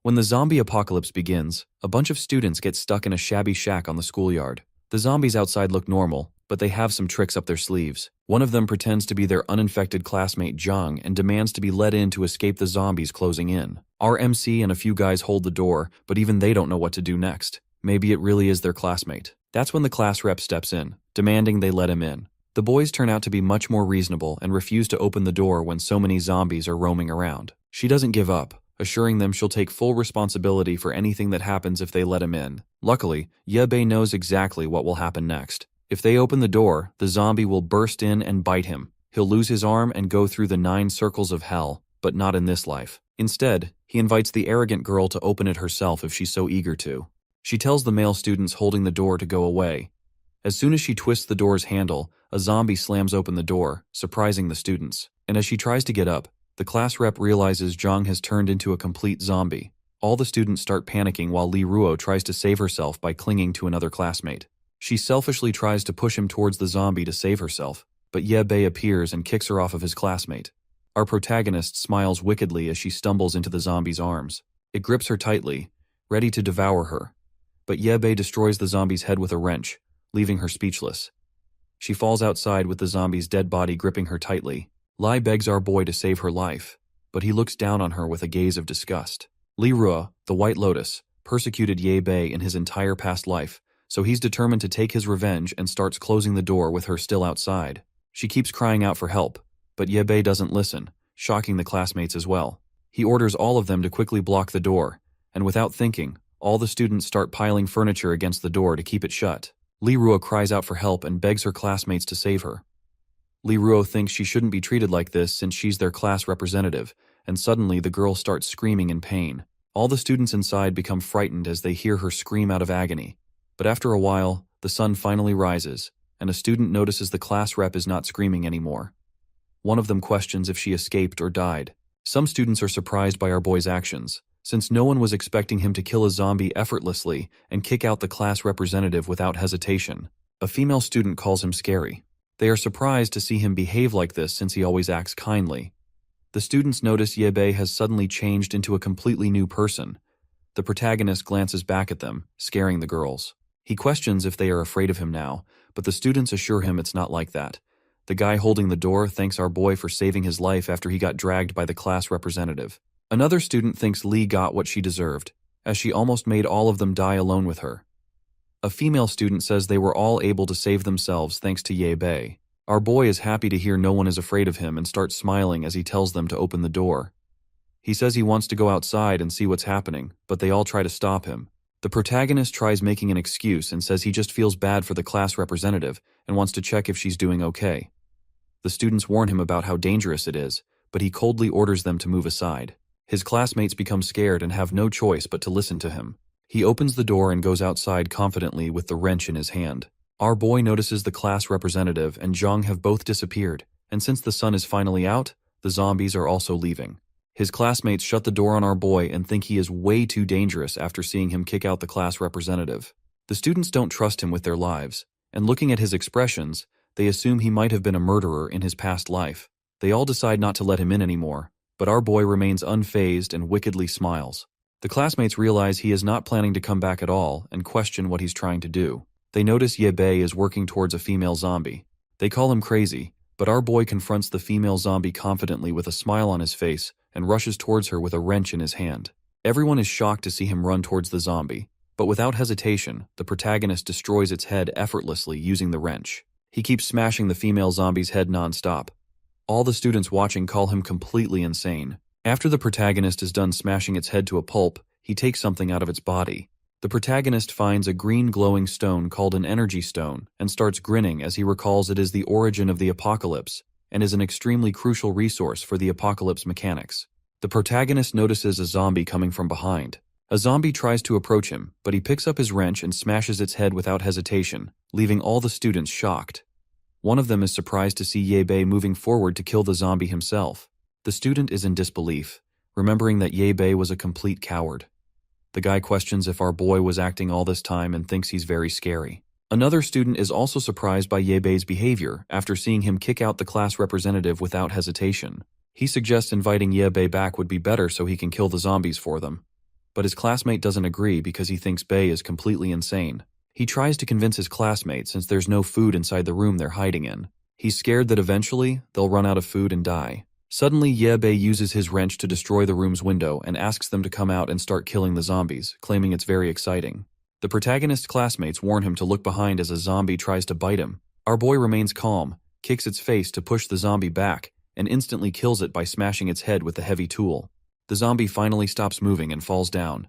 When the zombie apocalypse begins, a bunch of students get stuck in a shabby shack on the schoolyard. The zombies outside look normal, but they have some tricks up their sleeves. One of them pretends to be their uninfected classmate Jung and demands to be let in to escape the zombies closing in. Our MC and a few guys hold the door, but even they don't know what to do next. Maybe it really is their classmate. That's when the class rep steps in, demanding they let him in. The boys turn out to be much more reasonable and refuse to open the door when so many zombies are roaming around. She doesn't give up, assuring them she'll take full responsibility for anything that happens if they let him in. Luckily, Yebe knows exactly what will happen next. If they open the door, the zombie will burst in and bite him. He'll lose his arm and go through the 9 circles of hell, but not in this life. Instead, he invites the arrogant girl to open it herself if she's so eager to. She tells the male students holding the door to go away. As soon as she twists the door's handle, a zombie slams open the door, surprising the students. And as she tries to get up, the class rep realizes Zhang has turned into a complete zombie. All the students start panicking while Li Ruo tries to save herself by clinging to another classmate. She selfishly tries to push him towards the zombie to save herself, but Ye Bei appears and kicks her off of his classmate. Our protagonist smiles wickedly as she stumbles into the zombie's arms. It grips her tightly, ready to devour her. But Ye Bei destroys the zombie's head with a wrench, leaving her speechless. She falls outside with the zombie's dead body gripping her tightly. Lai begs our boy to save her life, but he looks down on her with a gaze of disgust. Li Ruo, the White Lotus, persecuted Ye Bei in his entire past life, so he's determined to take his revenge and starts closing the door with her still outside. She keeps crying out for help, but Ye Bei doesn't listen, shocking the classmates as well. He orders all of them to quickly block the door, and without thinking, all the students start piling furniture against the door to keep it shut. Li Ruo cries out for help and begs her classmates to save her. Li Ruo thinks she shouldn't be treated like this since she's their class representative, and suddenly the girl starts screaming in pain. All the students inside become frightened as they hear her scream out of agony. But after a while, the sun finally rises, and a student notices the class rep is not screaming anymore. One of them questions if she escaped or died. Some students are surprised by our boy's actions, since no one was expecting him to kill a zombie effortlessly and kick out the class representative without hesitation. A female student calls him scary. They are surprised to see him behave like this since he always acts kindly. The students notice Ye Bei has suddenly changed into a completely new person. The protagonist glances back at them, scaring the girls. He questions if they are afraid of him now, but the students assure him it's not like that. The guy holding the door thanks our boy for saving his life after he got dragged by the class representative. Another student thinks Lee got what she deserved, as she almost made all of them die alone with her. A female student says they were all able to save themselves thanks to Ye Bei. Our boy is happy to hear no one is afraid of him and starts smiling as he tells them to open the door. He says he wants to go outside and see what's happening, but they all try to stop him. The protagonist tries making an excuse and says he just feels bad for the class representative and wants to check if she's doing okay. The students warn him about how dangerous it is, but he coldly orders them to move aside. His classmates become scared and have no choice but to listen to him. He opens the door and goes outside confidently with the wrench in his hand. Our boy notices the class representative and Zhang have both disappeared, and since the sun is finally out, the zombies are also leaving. His classmates shut the door on our boy and think he is way too dangerous after seeing him kick out the class representative. The students don't trust him with their lives, and looking at his expressions, they assume he might have been a murderer in his past life. They all decide not to let him in anymore, but our boy remains unfazed and wickedly smiles. The classmates realize he is not planning to come back at all and question what he's trying to do. They notice Ye Bei is working towards a female zombie. They call him crazy, but our boy confronts the female zombie confidently with a smile on his face and rushes towards her with a wrench in his hand. Everyone is shocked to see him run towards the zombie, but without hesitation, the protagonist destroys its head effortlessly using the wrench. He keeps smashing the female zombie's head non-stop. All the students watching call him completely insane. After the protagonist is done smashing its head to a pulp, he takes something out of its body. The protagonist finds a green glowing stone called an energy stone and starts grinning as he recalls it is the origin of the apocalypse and is an extremely crucial resource for the apocalypse mechanics. The protagonist notices a zombie coming from behind. A zombie tries to approach him, but he picks up his wrench and smashes its head without hesitation, leaving all the students shocked. One of them is surprised to see Ye Bei moving forward to kill the zombie himself. The student is in disbelief, remembering that Ye Bei was a complete coward. The guy questions if our boy was acting all this time and thinks he's very scary. Another student is also surprised by Ye Bei's behavior after seeing him kick out the class representative without hesitation. He suggests inviting Ye Bei back would be better so he can kill the zombies for them. but his classmate doesn't agree because he thinks Bei is completely insane. He tries to convince his classmate since there's no food inside the room they're hiding in. He's scared that eventually, they'll run out of food and die. Suddenly, Bei uses his wrench to destroy the room's window and asks them to come out and start killing the zombies, claiming it's very exciting. The protagonist's classmates warn him to look behind as a zombie tries to bite him. Our boy remains calm, kicks its face to push the zombie back, and instantly kills it by smashing its head with the heavy tool. The zombie finally stops moving and falls down.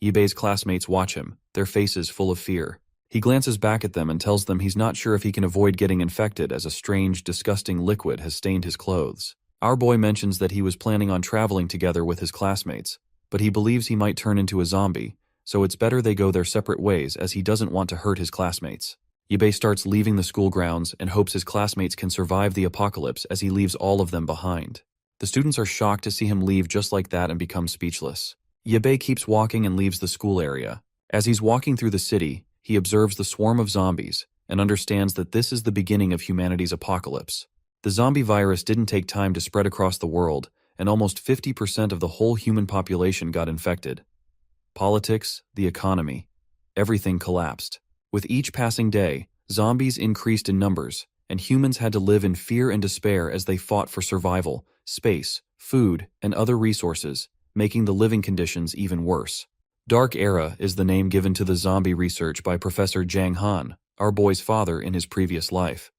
Bei's classmates watch him, their faces full of fear. He glances back at them and tells them he's not sure if he can avoid getting infected as a strange, disgusting liquid has stained his clothes. Our boy mentions that he was planning on traveling together with his classmates, but he believes he might turn into a zombie, so it's better they go their separate ways as he doesn't want to hurt his classmates. Bei starts leaving the school grounds and hopes his classmates can survive the apocalypse as he leaves all of them behind. The students are shocked to see him leave just like that and become speechless. Bei keeps walking and leaves the school area. As he's walking through the city, he observes the swarm of zombies and understands that this is the beginning of humanity's apocalypse. The zombie virus didn't take time to spread across the world, and almost 50% of the whole human population got infected. Politics, the economy, everything collapsed. With each passing day, zombies increased in numbers, and humans had to live in fear and despair as they fought for survival, space, food, and other resources, making the living conditions even worse. Dark Era is the name given to the zombie research by Professor Jang Han, our boy's father in his previous life.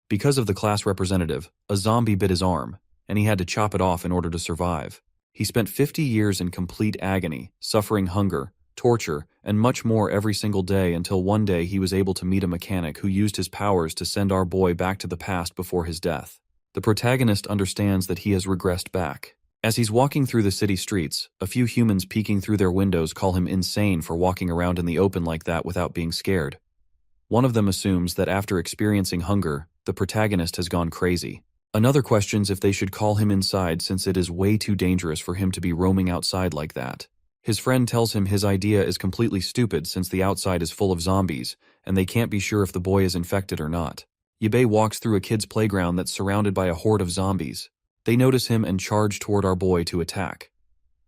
Because of the class representative, a zombie bit his arm, and he had to chop it off in order to survive. He spent 50 years in complete agony, suffering hunger, torture, and much more every single day until one day he was able to meet a mechanic who used his powers to send our boy back to the past before his death. The protagonist understands that he has regressed back. As he's walking through the city streets, a few humans peeking through their windows call him insane for walking around in the open like that without being scared. One of them assumes that after experiencing hunger, the protagonist has gone crazy. Another questions if they should call him inside since it is way too dangerous for him to be roaming outside like that. His friend tells him his idea is completely stupid since the outside is full of zombies, and they can't be sure if the boy is infected or not. Bei walks through a kid's playground that's surrounded by a horde of zombies. They notice him and charge toward our boy to attack.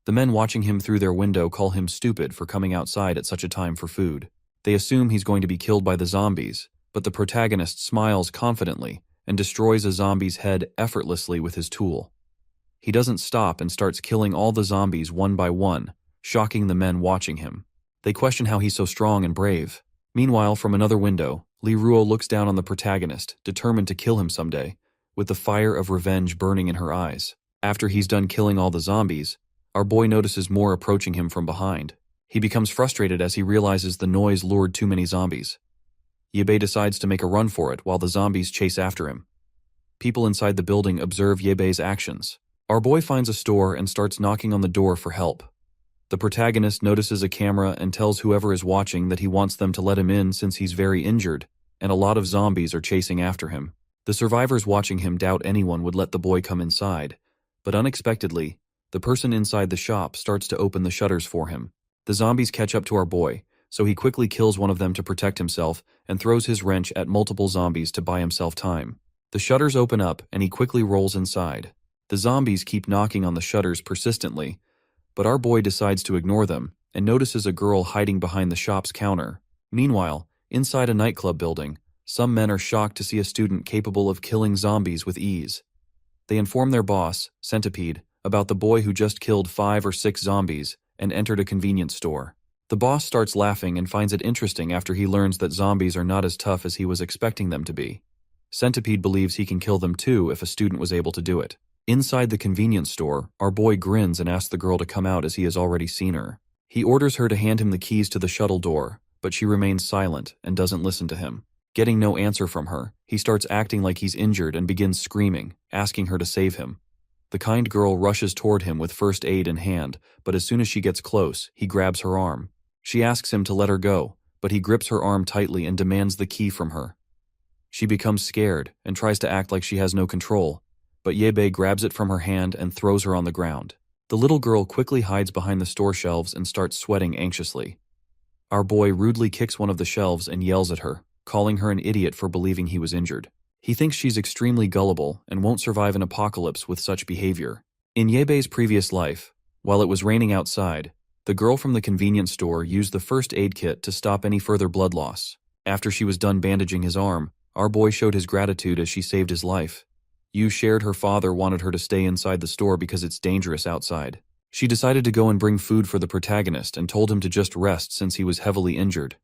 The men watching him through their window call him stupid for coming outside at such a time for food. They assume he's going to be killed by the zombies, but the protagonist smiles confidently and destroys a zombie's head effortlessly with his tool. He doesn't stop and starts killing all the zombies one by one, shocking the men watching him. They question how he's so strong and brave. Meanwhile, from another window, Li Ruo looks down on the protagonist, determined to kill him someday, with the fire of revenge burning in her eyes. After he's done killing all the zombies, our boy notices more approaching him from behind. He becomes frustrated as he realizes the noise lured too many zombies. Bei decides to make a run for it while the zombies chase after him. People inside the building observe Bei's actions. Our boy finds a store and starts knocking on the door for help. The protagonist notices a camera and tells whoever is watching that he wants them to let him in since he's very injured, and a lot of zombies are chasing after him. The survivors watching him doubt anyone would let the boy come inside, but unexpectedly, the person inside the shop starts to open the shutters for him. The zombies catch up to our boy, so he quickly kills one of them to protect himself and throws his wrench at multiple zombies to buy himself time. The shutters open up and he quickly rolls inside. The zombies keep knocking on the shutters persistently, but our boy decides to ignore them and notices a girl hiding behind the shop's counter. Meanwhile, inside a nightclub building, some men are shocked to see a student capable of killing zombies with ease. They inform their boss, Centipede, about the boy who just killed 5 or 6 zombies and entered a convenience store. The boss starts laughing and finds it interesting after he learns that zombies are not as tough as he was expecting them to be. Centipede believes he can kill them too if a student was able to do it. Inside the convenience store, our boy grins and asks the girl to come out as he has already seen her. He orders her to hand him the keys to the shuttle door, but she remains silent and doesn't listen to him. Getting no answer from her, he starts acting like he's injured and begins screaming, asking her to save him. The kind girl rushes toward him with first aid in hand, but as soon as she gets close, he grabs her arm. She asks him to let her go, but he grips her arm tightly and demands the key from her. She becomes scared and tries to act like she has no control, but Bei grabs it from her hand and throws her on the ground. The little girl quickly hides behind the store shelves and starts sweating anxiously. Our boy rudely kicks one of the shelves and yells at her, calling her an idiot for believing he was injured. He thinks she's extremely gullible and won't survive an apocalypse with such behavior. In Bei's previous life, while it was raining outside, The girl from the convenience store used the first aid kit to stop any further blood loss. After she was done bandaging his arm, our boy showed his gratitude as she saved his life. Yu shared her father wanted her to stay inside the store because it's dangerous outside. She decided to go and bring food for the protagonist and told him to just rest since he was heavily injured.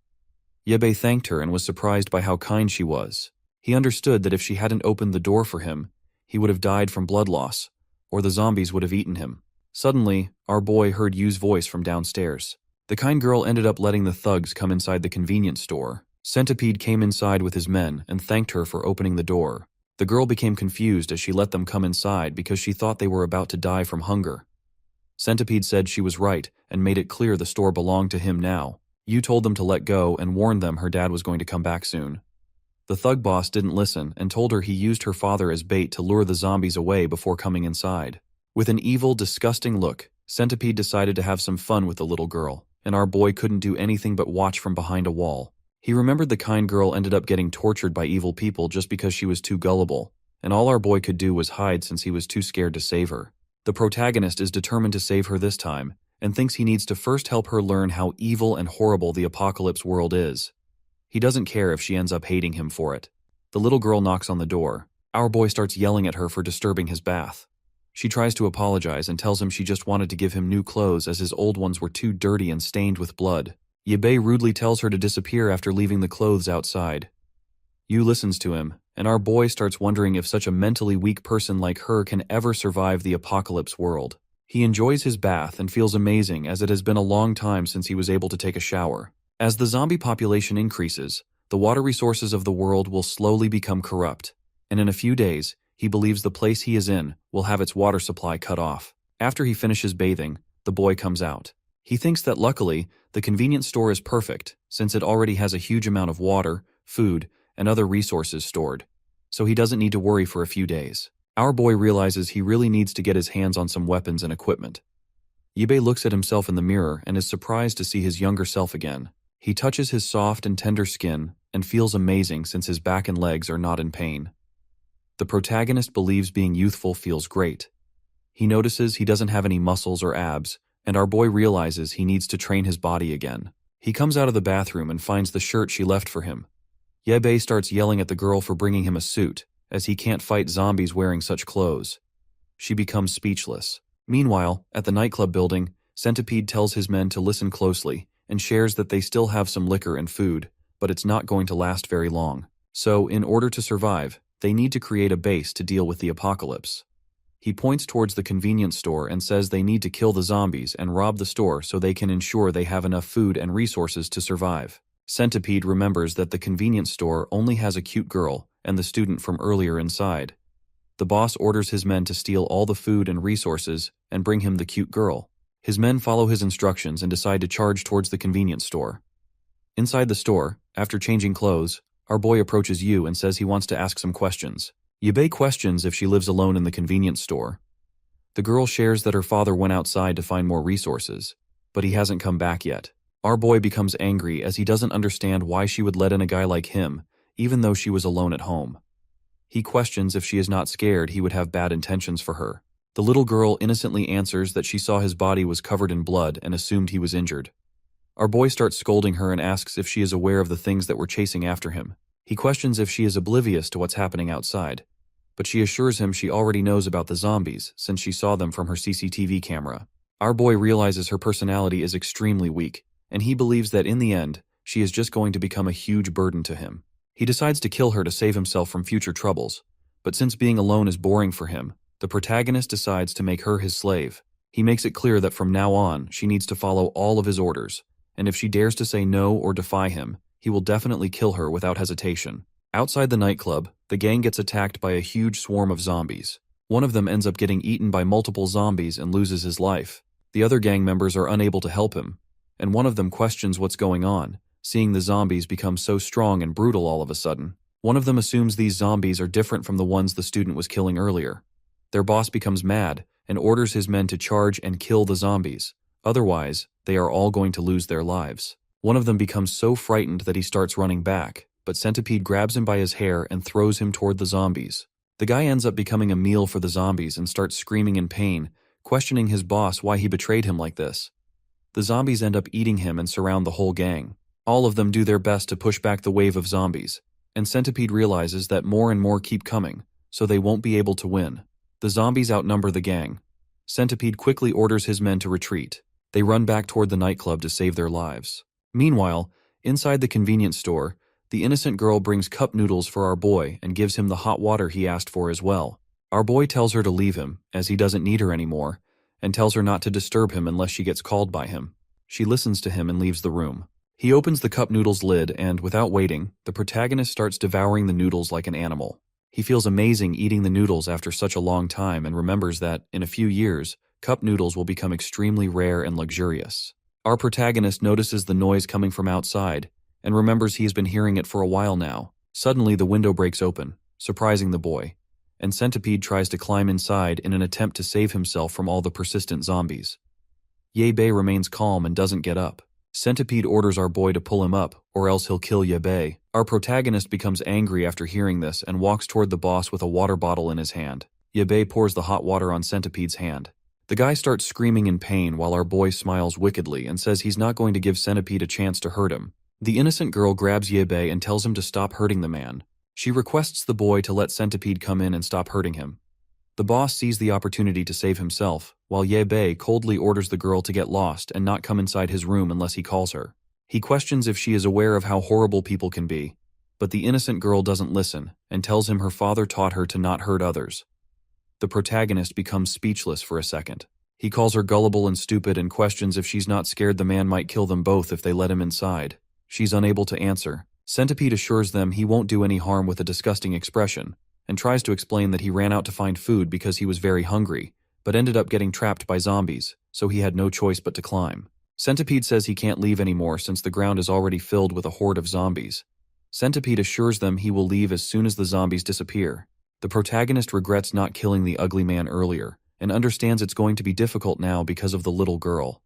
Yebe thanked her and was surprised by how kind she was. He understood that if she hadn't opened the door for him, he would have died from blood loss, or the zombies would have eaten him. Suddenly, our boy heard Yu's voice from downstairs. The kind girl ended up letting the thugs come inside the convenience store. Centipede came inside with his men and thanked her for opening the door. The girl became confused as she let them come inside because she thought they were about to die from hunger. Centipede said she was right and made it clear the store belonged to him now. Yu told them to let go and warned them her dad was going to come back soon. The thug boss didn't listen and told her he used her father as bait to lure the zombies away before coming inside. With an evil, disgusting look, Centipede decided to have some fun with the little girl, and our boy couldn't do anything but watch from behind a wall. He remembered the kind girl ended up getting tortured by evil people just because she was too gullible, and all our boy could do was hide since he was too scared to save her. The protagonist is determined to save her this time, and thinks he needs to first help her learn how evil and horrible the apocalypse world is. He doesn't care if she ends up hating him for it. The little girl knocks on the door. Our boy starts yelling at her for disturbing his bath. She tries to apologize and tells him she just wanted to give him new clothes as his old ones were too dirty and stained with blood. Yebe rudely tells her to disappear after leaving the clothes outside. Yu listens to him, and our boy starts wondering if such a mentally weak person like her can ever survive the apocalypse world. He enjoys his bath and feels amazing as it has been a long time since he was able to take a shower. As the zombie population increases, the water resources of the world will slowly become corrupt, and in a few days, he believes the place he is in will have its water supply cut off. After he finishes bathing, the boy comes out. He thinks that luckily, the convenience store is perfect since it already has a huge amount of water, food, and other resources stored, so he doesn't need to worry for a few days. Our boy realizes he really needs to get his hands on some weapons and equipment. Yebe looks at himself in the mirror and is surprised to see his younger self again. He touches his soft and tender skin and feels amazing since his back and legs are not in pain. The protagonist believes being youthful feels great. He notices he doesn't have any muscles or abs, and our boy realizes he needs to train his body again. He comes out of the bathroom and finds the shirt she left for him. Yebe starts yelling at the girl for bringing him a suit, as he can't fight zombies wearing such clothes. She becomes speechless. Meanwhile, at the nightclub building, Centipede tells his men to listen closely and shares that they still have some liquor and food, but it's not going to last very long. So, in order to survive, they need to create a base to deal with the apocalypse. He points towards the convenience store and says they need to kill the zombies and rob the store so they can ensure they have enough food and resources to survive. Centipede remembers that the convenience store only has a cute girl and the student from earlier inside. The boss orders his men to steal all the food and resources and bring him the cute girl. His men follow his instructions and decide to charge towards the convenience store. Inside the store, after changing clothes, our boy approaches Yu and says he wants to ask some questions. Yebe questions if she lives alone in the convenience store. The girl shares that her father went outside to find more resources, but he hasn't come back yet. Our boy becomes angry as he doesn't understand why she would let in a guy like him, even though she was alone at home. He questions if she is not scared he would have bad intentions for her. The little girl innocently answers that she saw his body was covered in blood and assumed he was injured. Our boy starts scolding her and asks if she is aware of the things that were chasing after him. He questions if she is oblivious to what's happening outside, but she assures him she already knows about the zombies since she saw them from her CCTV camera. Our boy realizes her personality is extremely weak, and he believes that in the end, she is just going to become a huge burden to him. He decides to kill her to save himself from future troubles, but since being alone is boring for him, the protagonist decides to make her his slave. He makes it clear that from now on, she needs to follow all of his orders, and if she dares to say no or defy him, he will definitely kill her without hesitation. Outside the nightclub, the gang gets attacked by a huge swarm of zombies. One of them ends up getting eaten by multiple zombies and loses his life. The other gang members are unable to help him, and one of them questions what's going on, seeing the zombies become so strong and brutal all of a sudden. One of them assumes these zombies are different from the ones the student was killing earlier. Their boss becomes mad and orders his men to charge and kill the zombies. Otherwise, they are all going to lose their lives. One of them becomes so frightened that he starts running back, but Centipede grabs him by his hair and throws him toward the zombies. The guy ends up becoming a meal for the zombies and starts screaming in pain, questioning his boss why he betrayed him like this. The zombies end up eating him and surround the whole gang. All of them do their best to push back the wave of zombies, and Centipede realizes that more and more keep coming, so they won't be able to win. The zombies outnumber the gang. Centipede quickly orders his men to retreat. They run back toward the nightclub to save their lives. Meanwhile, inside the convenience store, the innocent girl brings cup noodles for our boy and gives him the hot water he asked for as well. Our boy tells her to leave him, as he doesn't need her anymore, and tells her not to disturb him unless she gets called by him. She listens to him and leaves the room. He opens the cup noodles lid and, without waiting, the protagonist starts devouring the noodles like an animal. He feels amazing eating the noodles after such a long time and remembers that, in a few years, cup noodles will become extremely rare and luxurious. Our protagonist notices the noise coming from outside and remembers he has been hearing it for a while now. Suddenly, the window breaks open, surprising the boy, and Centipede tries to climb inside in an attempt to save himself from all the persistent zombies. Yabe remains calm and doesn't get up. Centipede orders our boy to pull him up, or else he'll kill Yabe. Our protagonist becomes angry after hearing this and walks toward the boss with a water bottle in his hand. Yabe pours the hot water on Centipede's hand. The guy starts screaming in pain while our boy smiles wickedly and says he's not going to give Centipede a chance to hurt him. The innocent girl grabs Yabe and tells him to stop hurting the man. She requests the boy to let Centipede come in and stop hurting him. The boss sees the opportunity to save himself, while Yabe coldly orders the girl to get lost and not come inside his room unless he calls her. He questions if she is aware of how horrible people can be, but the innocent girl doesn't listen and tells him her father taught her to not hurt others. The protagonist becomes speechless for a second. He calls her gullible and stupid and questions if she's not scared the man might kill them both if they let him inside. She's unable to answer. Centipede assures them he won't do any harm with a disgusting expression, and tries to explain that he ran out to find food because he was very hungry, but ended up getting trapped by zombies, so he had no choice but to climb. Centipede says he can't leave anymore since the ground is already filled with a horde of zombies. Centipede assures them he will leave as soon as the zombies disappear. The protagonist regrets not killing the ugly man earlier, and understands it's going to be difficult now because of the little girl.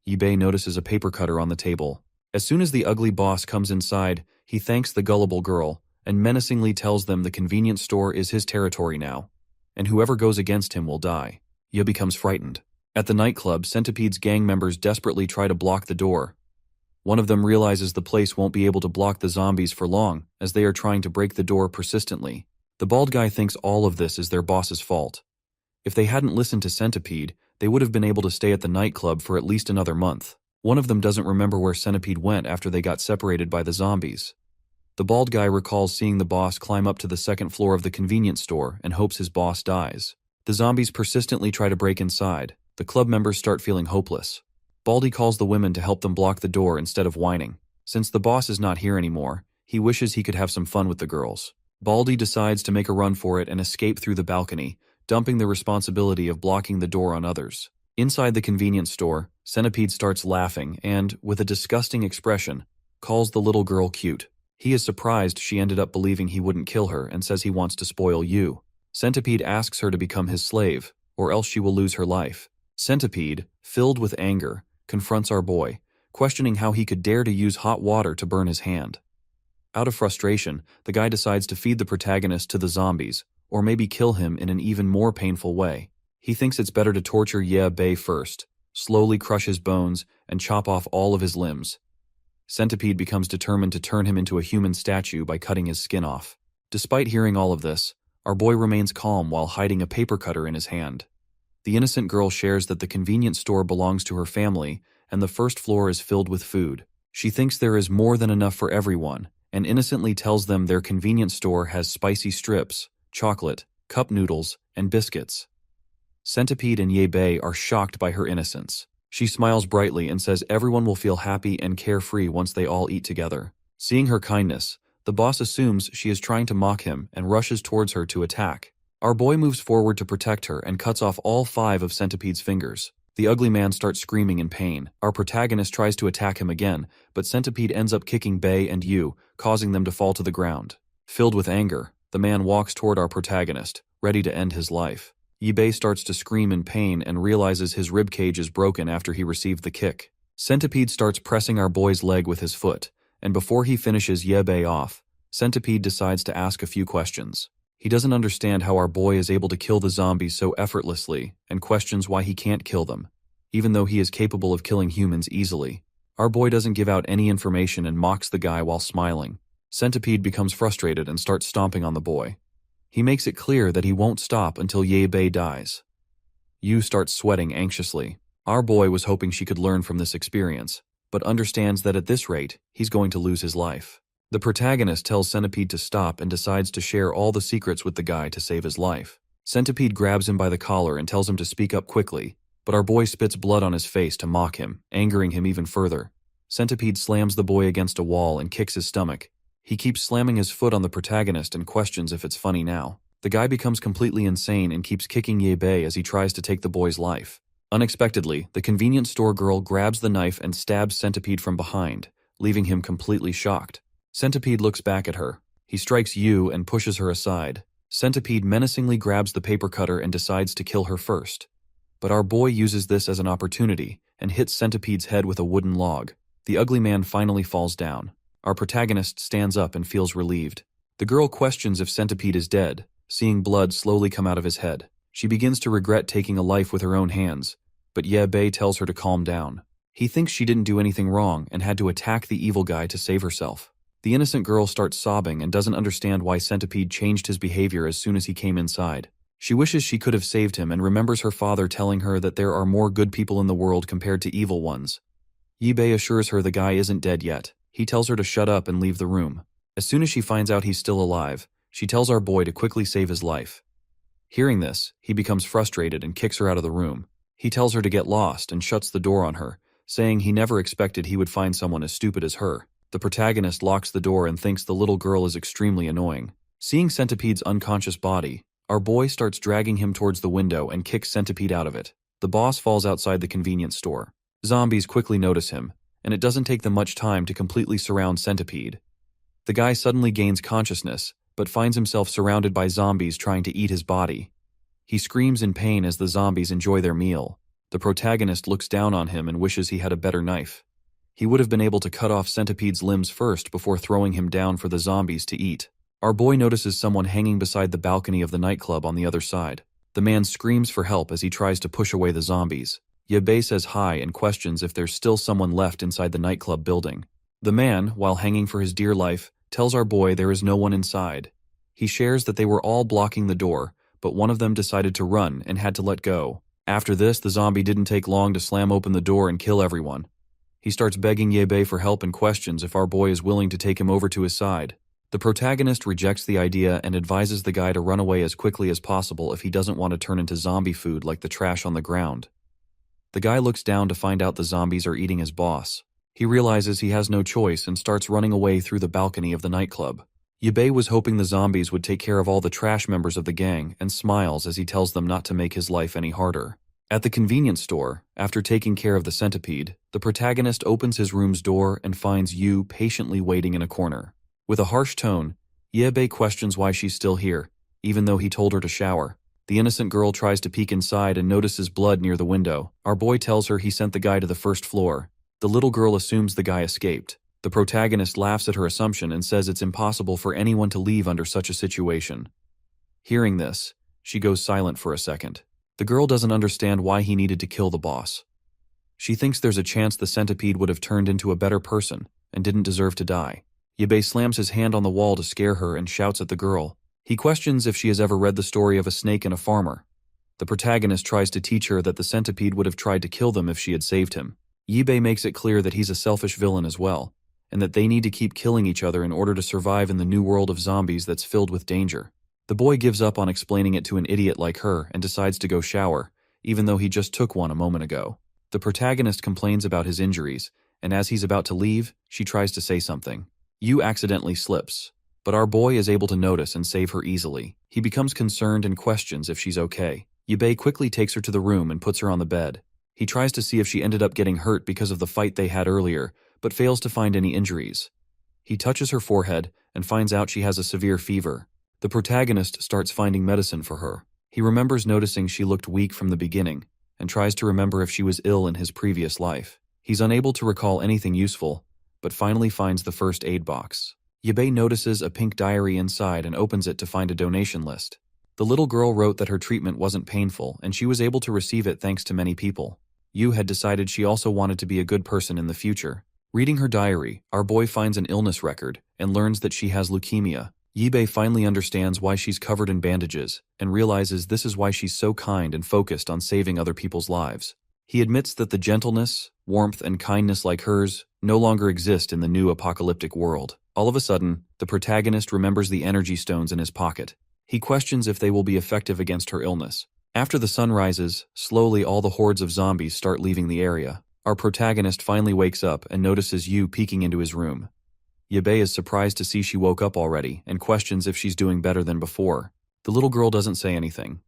Yabe notices a paper cutter on the table. As soon as the ugly boss comes inside, he thanks the gullible girl, and menacingly tells them the convenience store is his territory now, and whoever goes against him will die. Yabe becomes frightened. At the nightclub, Centipede's gang members desperately try to block the door. One of them realizes the place won't be able to block the zombies for long, as they are trying to break the door persistently. The bald guy thinks all of this is their boss's fault. If they hadn't listened to Centipede, they would have been able to stay at the nightclub for at least another month. One of them doesn't remember where Centipede went after they got separated by the zombies. The bald guy recalls seeing the boss climb up to the second floor of the convenience store and hopes his boss dies. The zombies persistently try to break inside. The club members start feeling hopeless. Baldy calls the women to help them block the door instead of whining. Since the boss is not here anymore, he wishes he could have some fun with the girls. Baldy decides to make a run for it and escape through the balcony, dumping the responsibility of blocking the door on others. Inside the convenience store, Centipede starts laughing and, with a disgusting expression, calls the little girl cute. He is surprised she ended up believing he wouldn't kill her and says he wants to spoil you. Centipede asks her to become his slave, or else she will lose her life. Centipede, filled with anger, confronts our boy, questioning how he could dare to use hot water to burn his hand. Out of frustration, the guy decides to feed the protagonist to the zombies, or maybe kill him in an even more painful way. He thinks it's better to torture Yabe first, slowly crush his bones, and chop off all of his limbs. Centipede becomes determined to turn him into a human statue by cutting his skin off. Despite hearing all of this, our boy remains calm while hiding a paper cutter in his hand. The innocent girl shares that the convenience store belongs to her family, and the first floor is filled with food. She thinks there is more than enough for everyone, and innocently tells them their convenience store has spicy strips, chocolate, cup noodles, and biscuits. Centipede and Yabe are shocked by her innocence. She smiles brightly and says everyone will feel happy and carefree once they all eat together. Seeing her kindness, the boss assumes she is trying to mock him and rushes towards her to attack. Our boy moves forward to protect her and cuts off all 5 of Centipede's fingers. The ugly man starts screaming in pain. Our protagonist tries to attack him again, but Centipede ends up kicking Bae and Yu, causing them to fall to the ground. Filled with anger, the man walks toward our protagonist, ready to end his life. Yabe starts to scream in pain and realizes his ribcage is broken after he received the kick. Centipede starts pressing our boy's leg with his foot, and before he finishes Yabe off, Centipede decides to ask a few questions. He doesn't understand how our boy is able to kill the zombies so effortlessly and questions why he can't kill them. even though he is capable of killing humans easily. Our boy doesn't give out any information and mocks the guy while smiling. Centipede becomes frustrated and starts stomping on the boy. He makes it clear that he won't stop until Yahello dies. Yu starts sweating anxiously. Our boy was hoping she could learn from this experience, but understands that at this rate, he's going to lose his life. The protagonist tells Centipede to stop and decides to share all the secrets with the guy to save his life. Centipede grabs him by the collar and tells him to speak up quickly, but our boy spits blood on his face to mock him, angering him even further. Centipede slams the boy against a wall and kicks his stomach. He keeps slamming his foot on the protagonist and questions if it's funny now. The guy becomes completely insane and keeps kicking Yahello as he tries to take the boy's life. Unexpectedly, the convenience store girl grabs the knife and stabs Centipede from behind, leaving him completely shocked. Centipede looks back at her. He strikes Yu and pushes her aside. Centipede menacingly grabs the paper cutter and decides to kill her first. But our boy uses this as an opportunity and hits Centipede's head with a wooden log. The ugly man finally falls down. Our protagonist stands up and feels relieved. The girl questions if Centipede is dead, seeing blood slowly come out of his head. She begins to regret taking a life with her own hands, but Yahello tells her to calm down. He thinks she didn't do anything wrong and had to attack the evil guy to save herself. The innocent girl starts sobbing and doesn't understand why Centipede changed his behavior as soon as he came inside. She wishes she could have saved him and remembers her father telling her that there are more good people in the world compared to evil ones. Yahello assures her the guy isn't dead yet. He tells her to shut up and leave the room. As soon as she finds out he's still alive, she tells our boy to quickly save his life. Hearing this, he becomes frustrated and kicks her out of the room. He tells her to get lost and shuts the door on her, saying he never expected he would find someone as stupid as her. The protagonist locks the door and thinks the little girl is extremely annoying. Seeing Centipede's unconscious body, our boy starts dragging him towards the window and kicks Centipede out of it. The boss falls outside the convenience store. Zombies quickly notice him, and it doesn't take them much time to completely surround Centipede. The guy suddenly gains consciousness, but finds himself surrounded by zombies trying to eat his body. He screams in pain as the zombies enjoy their meal. The protagonist looks down on him and wishes he had a better knife. He would have been able to cut off Centipede's limbs first before throwing him down for the zombies to eat. Our boy notices someone hanging beside the balcony of the nightclub on the other side. The man screams for help as he tries to push away the zombies. Yahello says hi and questions if there's still someone left inside the nightclub building. The man, while hanging for his dear life, tells our boy there is no one inside. He shares that they were all blocking the door, but one of them decided to run and had to let go. After this, the zombie didn't take long to slam open the door and kill everyone. He starts begging Yahello for help and questions if our boy is willing to take him over to his side. The protagonist rejects the idea and advises the guy to run away as quickly as possible if he doesn't want to turn into zombie food like the trash on the ground. The guy looks down to find out the zombies are eating his boss. He realizes he has no choice and starts running away through the balcony of the nightclub. Yahello was hoping the zombies would take care of all the trash members of the gang and smiles as he tells them not to make his life any harder. At the convenience store, after taking care of the centipede, the protagonist opens his room's door and finds Yu patiently waiting in a corner. With a harsh tone, Yahello questions why she's still here, even though he told her to shower. The innocent girl tries to peek inside and notices blood near the window. Our boy tells her he sent the guy to the first floor. The little girl assumes the guy escaped. The protagonist laughs at her assumption and says it's impossible for anyone to leave under such a situation. Hearing this, she goes silent for a second. The girl doesn't understand why he needed to kill the boss. She thinks there's a chance the centipede would have turned into a better person and didn't deserve to die. Yahello slams his hand on the wall to scare her and shouts at the girl. He questions if she has ever read the story of a snake and a farmer. The protagonist tries to teach her that the centipede would have tried to kill them if she had saved him. Yahello makes it clear that he's a selfish villain as well, and that they need to keep killing each other in order to survive in the new world of zombies that's filled with danger. The boy gives up on explaining it to an idiot like her and decides to go shower, even though he just took one a moment ago. The protagonist complains about his injuries, and as he's about to leave, she tries to say something. Yu accidentally slips, but our boy is able to notice and save her easily. He becomes concerned and questions if she's okay. Yahello quickly takes her to the room and puts her on the bed. He tries to see if she ended up getting hurt because of the fight they had earlier, but fails to find any injuries. He touches her forehead and finds out she has a severe fever. The protagonist starts finding medicine for her. He remembers noticing she looked weak from the beginning, and tries to remember if she was ill in his previous life. He's unable to recall anything useful, but finally finds the first aid box. Yahello notices a pink diary inside and opens it to find a donation list. The little girl wrote that her treatment wasn't painful and she was able to receive it thanks to many people. Yu had decided she also wanted to be a good person in the future. Reading her diary, our boy finds an illness record and learns that she has leukemia. Yibei finally understands why she's covered in bandages and realizes this is why she's so kind and focused on saving other people's lives. He admits that the gentleness, warmth, and kindness like hers no longer exist in the new apocalyptic world. All of a sudden, the protagonist remembers the energy stones in his pocket. He questions if they will be effective against her illness. After the sun rises, slowly all the hordes of zombies start leaving the area. Our protagonist finally wakes up and notices Yu peeking into his room. Yibei is surprised to see she woke up already and questions if she's doing better than before. The little girl doesn't say anything.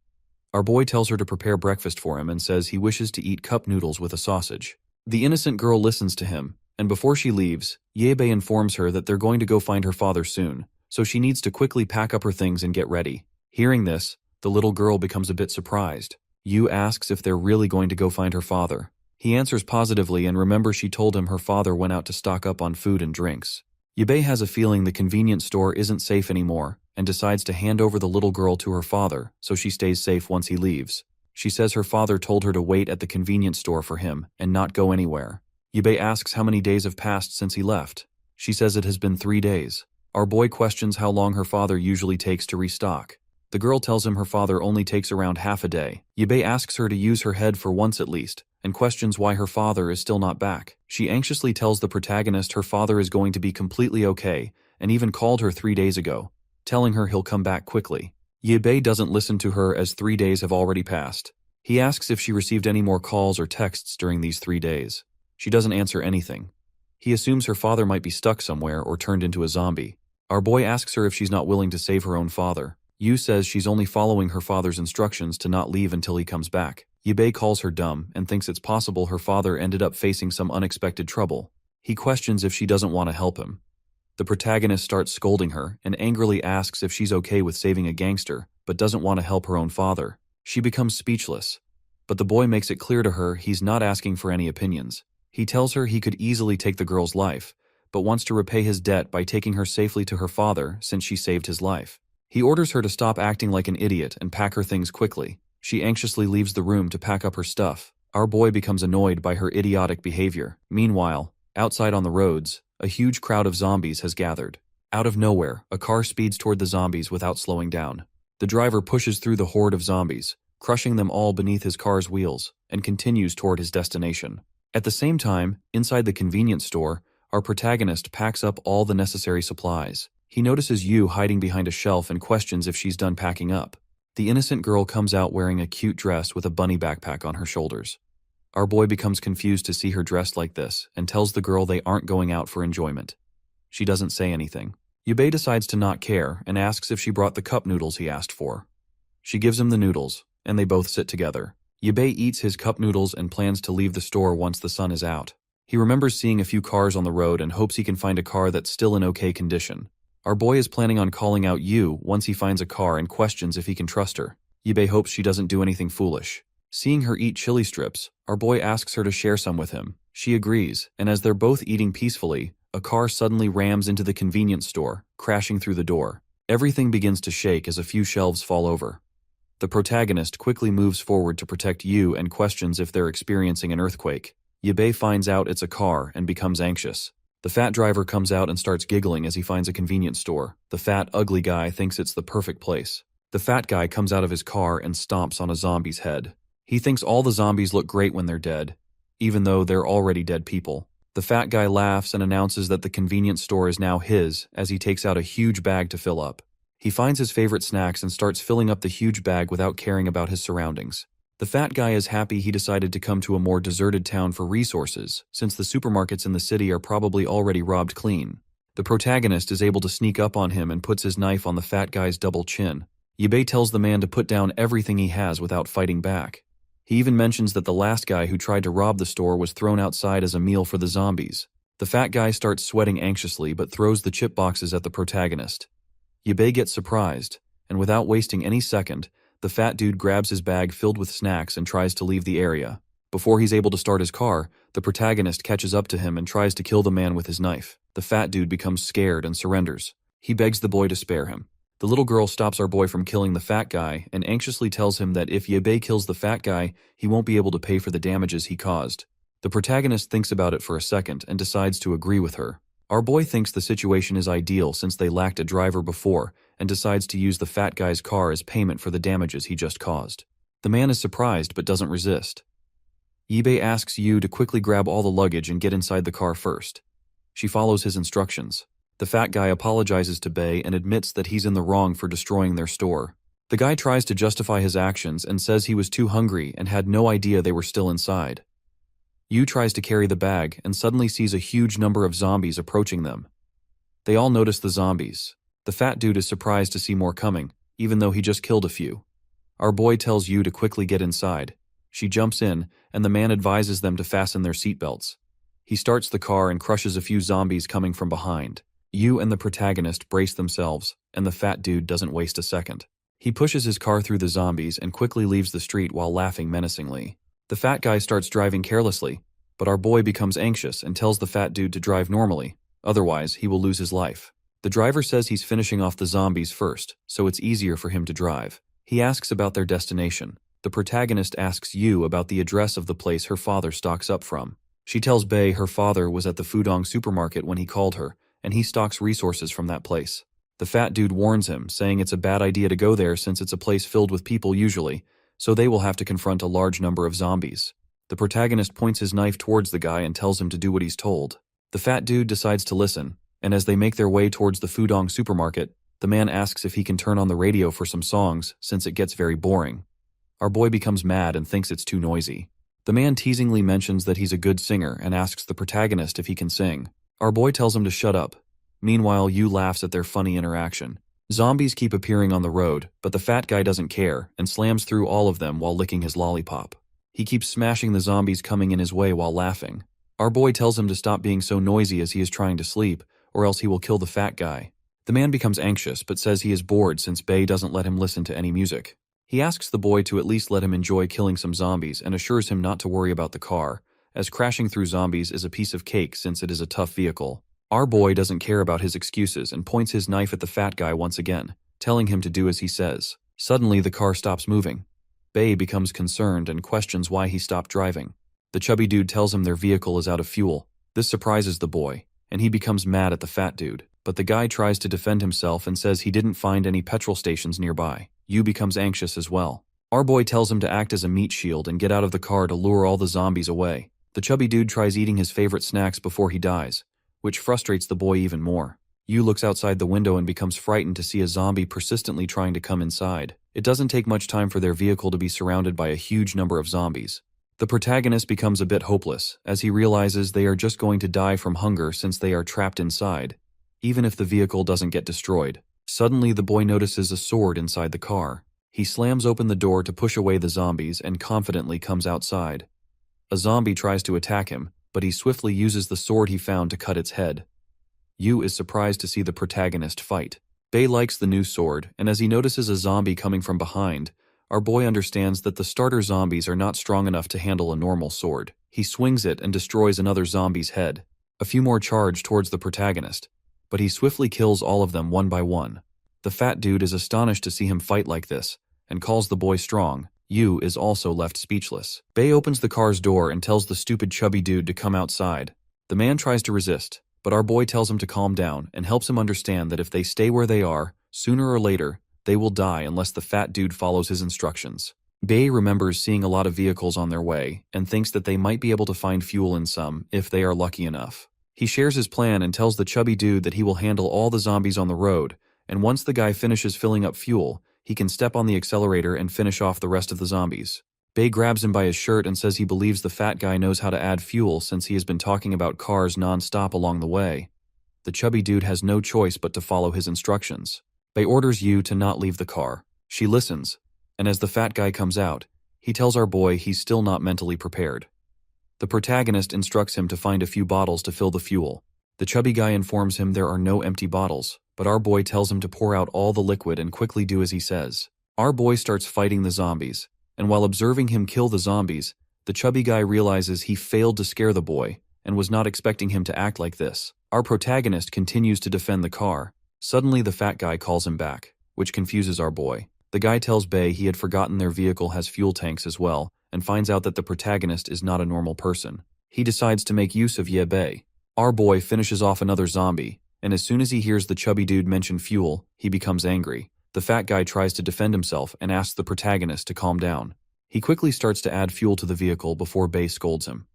Our boy tells her to prepare breakfast for him and says he wishes to eat cup noodles with a sausage. The innocent girl listens to him, and before she leaves, Yibei informs her that they're going to go find her father soon, so she needs to quickly pack up her things and get ready. Hearing this, the little girl becomes a bit surprised. Yu asks if they're really going to go find her father. He answers positively and remembers she told him her father went out to stock up on food and drinks. Yibei has a feeling the convenience store isn't safe anymore and decides to hand over the little girl to her father so she stays safe once he leaves. She says her father told her to wait at the convenience store for him and not go anywhere. Yibei asks how many days have passed since he left. She says it has been 3 days. Our boy questions how long her father usually takes to restock. The girl tells him her father only takes around half a day. Yibei asks her to use her head for once at least, and questions why her father is still not back. She anxiously tells the protagonist her father is going to be completely okay, and even called her 3 days ago, telling her he'll come back quickly. Yibei doesn't listen to her as 3 days have already passed. He asks if she received any more calls or texts during these 3 days. She doesn't answer anything. He assumes her father might be stuck somewhere or turned into a zombie. Our boy asks her if she's not willing to save her own father. Yu says she's only following her father's instructions to not leave until he comes back. Yibei calls her dumb and thinks it's possible her father ended up facing some unexpected trouble. He questions if she doesn't want to help him. The protagonist starts scolding her and angrily asks if she's okay with saving a gangster, but doesn't want to help her own father. She becomes speechless. But the boy makes it clear to her he's not asking for any opinions. He tells her he could easily take the girl's life, but wants to repay his debt by taking her safely to her father since she saved his life. He orders her to stop acting like an idiot and pack her things quickly. She anxiously leaves the room to pack up her stuff. Our boy becomes annoyed by her idiotic behavior. Meanwhile, outside on the roads, a huge crowd of zombies has gathered. Out of nowhere, a car speeds toward the zombies without slowing down. The driver pushes through the horde of zombies, crushing them all beneath his car's wheels, and continues toward his destination. At the same time, inside the convenience store, our protagonist packs up all the necessary supplies. He notices Yu hiding behind a shelf and questions if she's done packing up. The innocent girl comes out wearing a cute dress with a bunny backpack on her shoulders. Our boy becomes confused to see her dressed like this and tells the girl they aren't going out for enjoyment. She doesn't say anything. Yibei decides to not care and asks if she brought the cup noodles he asked for. She gives him the noodles, and they both sit together. Yibei eats his cup noodles and plans to leave the store once the sun is out. He remembers seeing a few cars on the road and hopes he can find a car that's still in okay condition. Our boy is planning on calling out Yu once he finds a car and questions if he can trust her. Yibei hopes she doesn't do anything foolish. Seeing her eat chili strips, our boy asks her to share some with him. She agrees, and as they're both eating peacefully, a car suddenly rams into the convenience store, crashing through the door. Everything begins to shake as a few shelves fall over. The protagonist quickly moves forward to protect Yu and questions if they're experiencing an earthquake. Yibei finds out it's a car and becomes anxious. The fat driver comes out and starts giggling as he finds a convenience store. The fat, ugly guy thinks it's the perfect place. The fat guy comes out of his car and stomps on a zombie's head. He thinks all the zombies look great when they're dead, even though they're already dead people. The fat guy laughs and announces that the convenience store is now his as he takes out a huge bag to fill up. He finds his favorite snacks and starts filling up the huge bag without caring about his surroundings. The fat guy is happy he decided to come to a more deserted town for resources, since the supermarkets in the city are probably already robbed clean. The protagonist is able to sneak up on him and puts his knife on the fat guy's double chin. Yibei tells the man to put down everything he has without fighting back. He even mentions that the last guy who tried to rob the store was thrown outside as a meal for the zombies. The fat guy starts sweating anxiously but throws the chip boxes at the protagonist. Yibei gets surprised, and without wasting any second, the fat dude grabs his bag filled with snacks and tries to leave the area. Before he's able to start his car, the protagonist catches up to him and tries to kill the man with his knife. The fat dude becomes scared and surrenders. He begs the boy to spare him. The little girl stops our boy from killing the fat guy and anxiously tells him that if Yabe kills the fat guy, he won't be able to pay for the damages he caused. The protagonist thinks about it for a second and decides to agree with her. Our boy thinks the situation is ideal since they lacked a driver before and decides to use the fat guy's car as payment for the damages he just caused. The man is surprised but doesn't resist. Yabe asks Yu to quickly grab all the luggage and get inside the car first. She follows his instructions. The fat guy apologizes to Bei and admits that he's in the wrong for destroying their store. The guy tries to justify his actions and says he was too hungry and had no idea they were still inside. Yu tries to carry the bag and suddenly sees a huge number of zombies approaching them. They all notice the zombies. The fat dude is surprised to see more coming, even though he just killed a few. Our boy tells Yu to quickly get inside. She jumps in, and the man advises them to fasten their seatbelts. He starts the car and crushes a few zombies coming from behind. Yu and the protagonist brace themselves, and the fat dude doesn't waste a second. He pushes his car through the zombies and quickly leaves the street while laughing menacingly. The fat guy starts driving carelessly, but our boy becomes anxious and tells the fat dude to drive normally, otherwise he will lose his life. The driver says he's finishing off the zombies first, so it's easier for him to drive. He asks about their destination. The protagonist asks Yu about the address of the place her father stocks up from. She tells Bei her father was at the Fudong supermarket when he called her, and he stocks resources from that place. The fat dude warns him, saying it's a bad idea to go there since it's a place filled with people usually, so they will have to confront a large number of zombies. The protagonist points his knife towards the guy and tells him to do what he's told. The fat dude decides to listen, and as they make their way towards the Fudong supermarket, the man asks if he can turn on the radio for some songs since it gets very boring. Our boy becomes mad and thinks it's too noisy. The man teasingly mentions that he's a good singer and asks the protagonist if he can sing. Our boy tells him to shut up. Meanwhile, Yu laughs at their funny interaction. Zombies keep appearing on the road, but the fat guy doesn't care and slams through all of them while licking his lollipop. He keeps smashing the zombies coming in his way while laughing. Our boy tells him to stop being so noisy as he is trying to sleep, or else he will kill the fat guy. The man becomes anxious but says he is bored since Bei doesn't let him listen to any music. He asks the boy to at least let him enjoy killing some zombies and assures him not to worry about the car, as crashing through zombies is a piece of cake since it is a tough vehicle. Our boy doesn't care about his excuses and points his knife at the fat guy once again, telling him to do as he says. Suddenly, the car stops moving. Bei becomes concerned and questions why he stopped driving. The chubby dude tells him their vehicle is out of fuel. This surprises the boy, and he becomes mad at the fat dude. But the guy tries to defend himself and says he didn't find any petrol stations nearby. Yu becomes anxious as well. Our boy tells him to act as a meat shield and get out of the car to lure all the zombies away. The chubby dude tries eating his favorite snacks before he dies, which frustrates the boy even more. Yu looks outside the window and becomes frightened to see a zombie persistently trying to come inside. It doesn't take much time for their vehicle to be surrounded by a huge number of zombies. The protagonist becomes a bit hopeless, as he realizes they are just going to die from hunger since they are trapped inside, even if the vehicle doesn't get destroyed. Suddenly, the boy notices a sword inside the car. He slams open the door to push away the zombies and confidently comes outside. A zombie tries to attack him, but he swiftly uses the sword he found to cut its head. Yu is surprised to see the protagonist fight. Bei likes the new sword, and as he notices a zombie coming from behind, our boy understands that the starter zombies are not strong enough to handle a normal sword. He swings it and destroys another zombie's head. A few more charge towards the protagonist, but he swiftly kills all of them one by one. The fat dude is astonished to see him fight like this, and calls the boy strong. Yu is also left speechless. Bei opens the car's door and tells the stupid chubby dude to come outside. The man tries to resist, but our boy tells him to calm down and helps him understand that if they stay where they are, sooner or later, they will die unless the fat dude follows his instructions. Bei remembers seeing a lot of vehicles on their way and thinks that they might be able to find fuel in some if they are lucky enough. He shares his plan and tells the chubby dude that he will handle all the zombies on the road, and once the guy finishes filling up fuel, he can step on the accelerator and finish off the rest of the zombies. Bei grabs him by his shirt and says he believes the fat guy knows how to add fuel since he has been talking about cars non-stop along the way. The chubby dude has no choice but to follow his instructions. Bei orders Yu to not leave the car. She listens, and as the fat guy comes out, he tells our boy he's still not mentally prepared. The protagonist instructs him to find a few bottles to fill the fuel. The chubby guy informs him there are no empty bottles, but our boy tells him to pour out all the liquid and quickly do as he says. Our boy starts fighting the zombies, and while observing him kill the zombies, the chubby guy realizes he failed to scare the boy and was not expecting him to act like this. Our protagonist continues to defend the car. Suddenly the fat guy calls him back. which confuses our boy. The guy tells Bae he had forgotten their vehicle has fuel tanks as well, and finds out that the protagonist is not a normal person. He decides to make use of Bae. Our boy finishes off another zombie, and as soon as he hears the chubby dude mention fuel, he becomes angry. The fat guy tries to defend himself and asks the protagonist to calm down. He quickly starts to add fuel to the vehicle before Bae scolds him.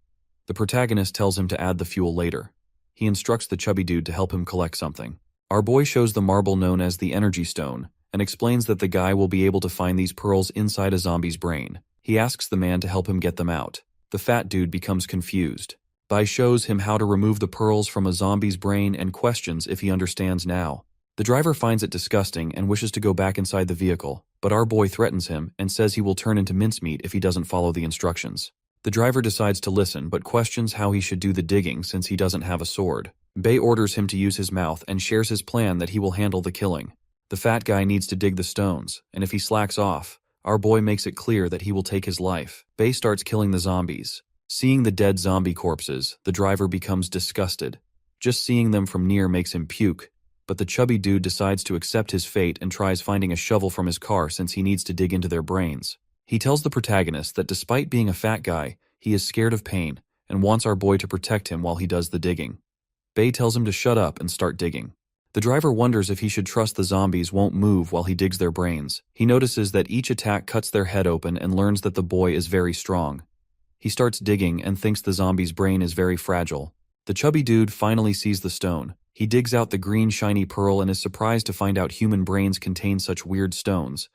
The protagonist tells him to add the fuel later. He instructs the chubby dude to help him collect something. Our boy shows the marble known as the energy stone, and explains that the guy will be able to find these pearls inside a zombie's brain. He asks the man to help him get them out. The fat dude becomes confused. Bae shows him how to remove the pearls from a zombie's brain and questions if he understands now. The driver finds it disgusting and wishes to go back inside the vehicle, but our boy threatens him and says he will turn into mincemeat if he doesn't follow the instructions. The driver decides to listen but questions how he should do the digging since he doesn't have a sword. Bae orders him to use his mouth and shares his plan that he will handle the killing. The fat guy needs to dig the stones, and if he slacks off, our boy makes it clear that he will take his life. Bae starts killing the zombies. Seeing the dead zombie corpses, the driver becomes disgusted. Just seeing them from near makes him puke, but the chubby dude decides to accept his fate and tries finding a shovel from his car since he needs to dig into their brains. He tells the protagonist that despite being a fat guy, he is scared of pain and wants our boy to protect him while he does the digging. Bae tells him to shut up and start digging. The driver wonders if he should trust the zombies won't move while he digs their brains. He notices that each attack cuts their head open and learns that the boy is very strong. He starts digging and thinks the zombie's brain is very fragile. The chubby dude finally sees the stone. He digs out the green shiny pearl and is surprised to find out human brains contain such weird stones.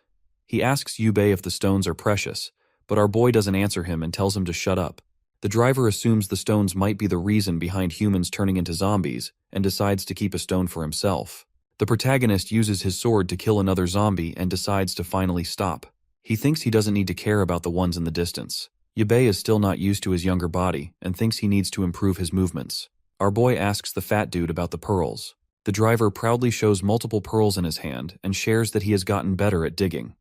He asks Bae if the stones are precious, but our boy doesn't answer him and tells him to shut up. The driver assumes the stones might be the reason behind humans turning into zombies and decides to keep a stone for himself. The protagonist uses his sword to kill another zombie and decides to finally stop. He thinks he doesn't need to care about the ones in the distance. Bae is still not used to his younger body and thinks he needs to improve his movements. Our boy asks the fat dude about the pearls. The driver proudly shows multiple pearls in his hand and shares that he has gotten better at digging.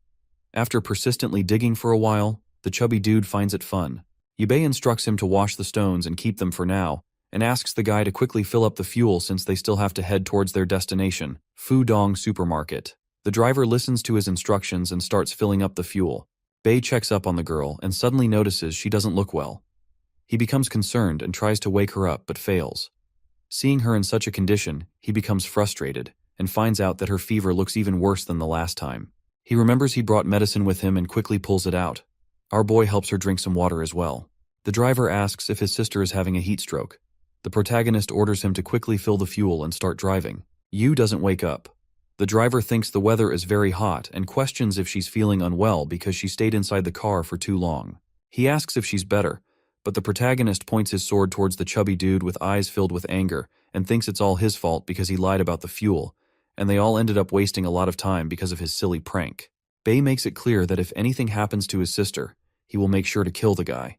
After persistently digging for a while, the chubby dude finds it fun. Bae instructs him to wash the stones and keep them for now, and asks the guy to quickly fill up the fuel since they still have to head towards their destination, Fudong Supermarket. The driver listens to his instructions and starts filling up the fuel. Bae checks up on the girl and suddenly notices she doesn't look well. He becomes concerned and tries to wake her up but fails. Seeing her in such a condition, he becomes frustrated and finds out that her fever looks even worse than the last time. He remembers he brought medicine with him and quickly pulls it out. Our boy helps her drink some water as well. The driver asks if his sister is having a heat stroke. The protagonist orders him to quickly fill the fuel and start driving. Yu doesn't wake up. The driver thinks the weather is very hot and questions if she's feeling unwell because she stayed inside the car for too long. He asks if she's better, but the protagonist points his sword towards the chubby dude with eyes filled with anger and thinks it's all his fault because he lied about the fuel, and they all ended up wasting a lot of time because of his silly prank. Bae makes it clear that if anything happens to his sister, he will make sure to kill the guy.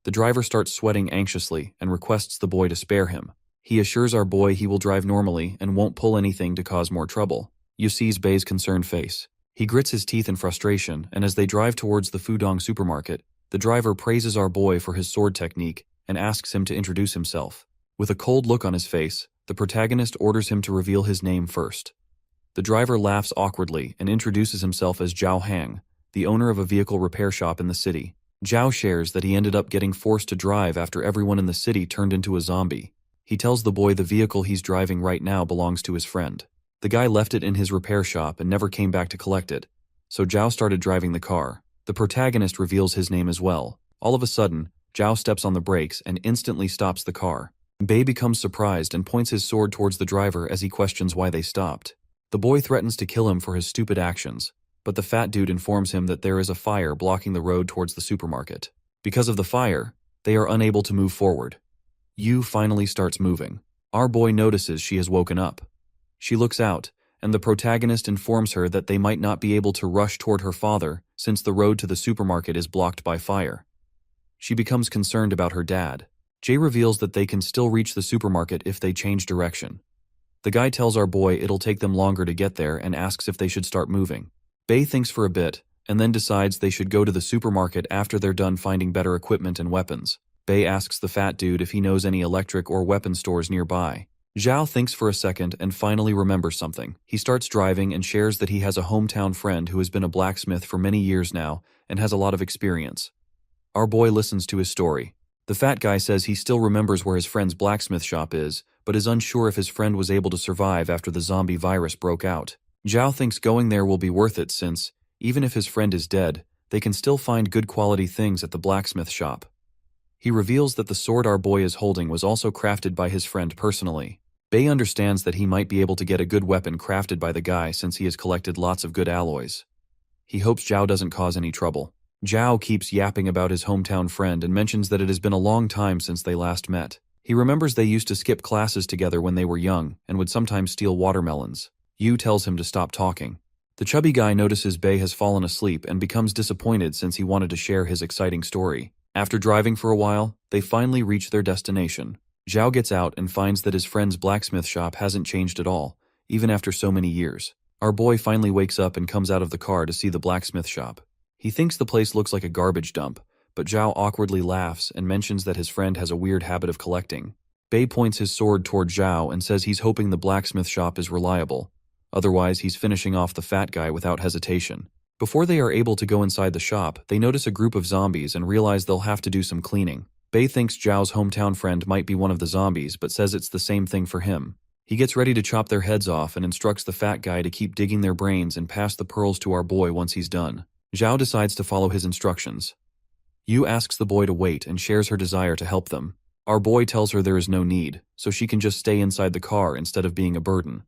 The driver starts sweating anxiously and requests the boy to spare him. He assures our boy he will drive normally and won't pull anything to cause more trouble. Yu sees Bae's concerned face. He grits his teeth in frustration, and as they drive towards the Fudong supermarket, the driver praises our boy for his sword technique and asks him to introduce himself. With a cold look on his face, the protagonist orders him to reveal his name first. The driver laughs awkwardly and introduces himself as Zhao Hang, the owner of a vehicle repair shop in the city. Zhao shares that he ended up getting forced to drive after everyone in the city turned into a zombie. He tells the boy the vehicle he's driving right now belongs to his friend. The guy left it in his repair shop and never came back to collect it, so Zhao started driving the car. The protagonist reveals his name as well. All of a sudden, Zhao steps on the brakes and instantly stops the car. Bae becomes surprised and points his sword towards the driver as he questions why they stopped. The boy threatens to kill him for his stupid actions, but the fat dude informs him that there is a fire blocking the road towards the supermarket. Because of the fire, they are unable to move forward. Yu finally starts moving. Our boy notices she has woken up. She looks out, and the protagonist informs her that they might not be able to rush toward her father since the road to the supermarket is blocked by fire. She becomes concerned about her dad. Jay reveals that they can still reach the supermarket if they change direction. The guy tells our boy it'll take them longer to get there and asks if they should start moving. Bae thinks for a bit, and then decides they should go to the supermarket after they're done finding better equipment and weapons. Bae asks the fat dude if he knows any electric or weapon stores nearby. Zhao thinks for a second and finally remembers something. He starts driving and shares that he has a hometown friend who has been a blacksmith for many years now and has a lot of experience. Our boy listens to his story. The fat guy says he still remembers where his friend's blacksmith shop is, but is unsure if his friend was able to survive after the zombie virus broke out. Zhao thinks going there will be worth it since, even if his friend is dead, they can still find good quality things at the blacksmith shop. He reveals that the sword our boy is holding was also crafted by his friend personally. Bei understands that he might be able to get a good weapon crafted by the guy since he has collected lots of good alloys. He hopes Zhao doesn't cause any trouble. Zhao keeps yapping about his hometown friend and mentions that it has been a long time since they last met. He remembers they used to skip classes together when they were young and would sometimes steal watermelons. Yu tells him to stop talking. The chubby guy notices Bei has fallen asleep and becomes disappointed since he wanted to share his exciting story. After driving for a while, they finally reach their destination. Zhao gets out and finds that his friend's blacksmith shop hasn't changed at all, even after so many years. Our boy finally wakes up and comes out of the car to see the blacksmith shop. He thinks the place looks like a garbage dump, but Zhao awkwardly laughs and mentions that his friend has a weird habit of collecting. Bei points his sword toward Zhao and says he's hoping the blacksmith shop is reliable. Otherwise, he's finishing off the fat guy without hesitation. Before they are able to go inside the shop, they notice a group of zombies and realize they'll have to do some cleaning. Bei thinks Zhao's hometown friend might be one of the zombies, but says it's the same thing for him. He gets ready to chop their heads off and instructs the fat guy to keep digging their brains and pass the pearls to our boy once he's done. Zhao decides to follow his instructions. Yu asks the boy to wait and shares her desire to help them. Our boy tells her there is no need, so she can just stay inside the car instead of being a burden.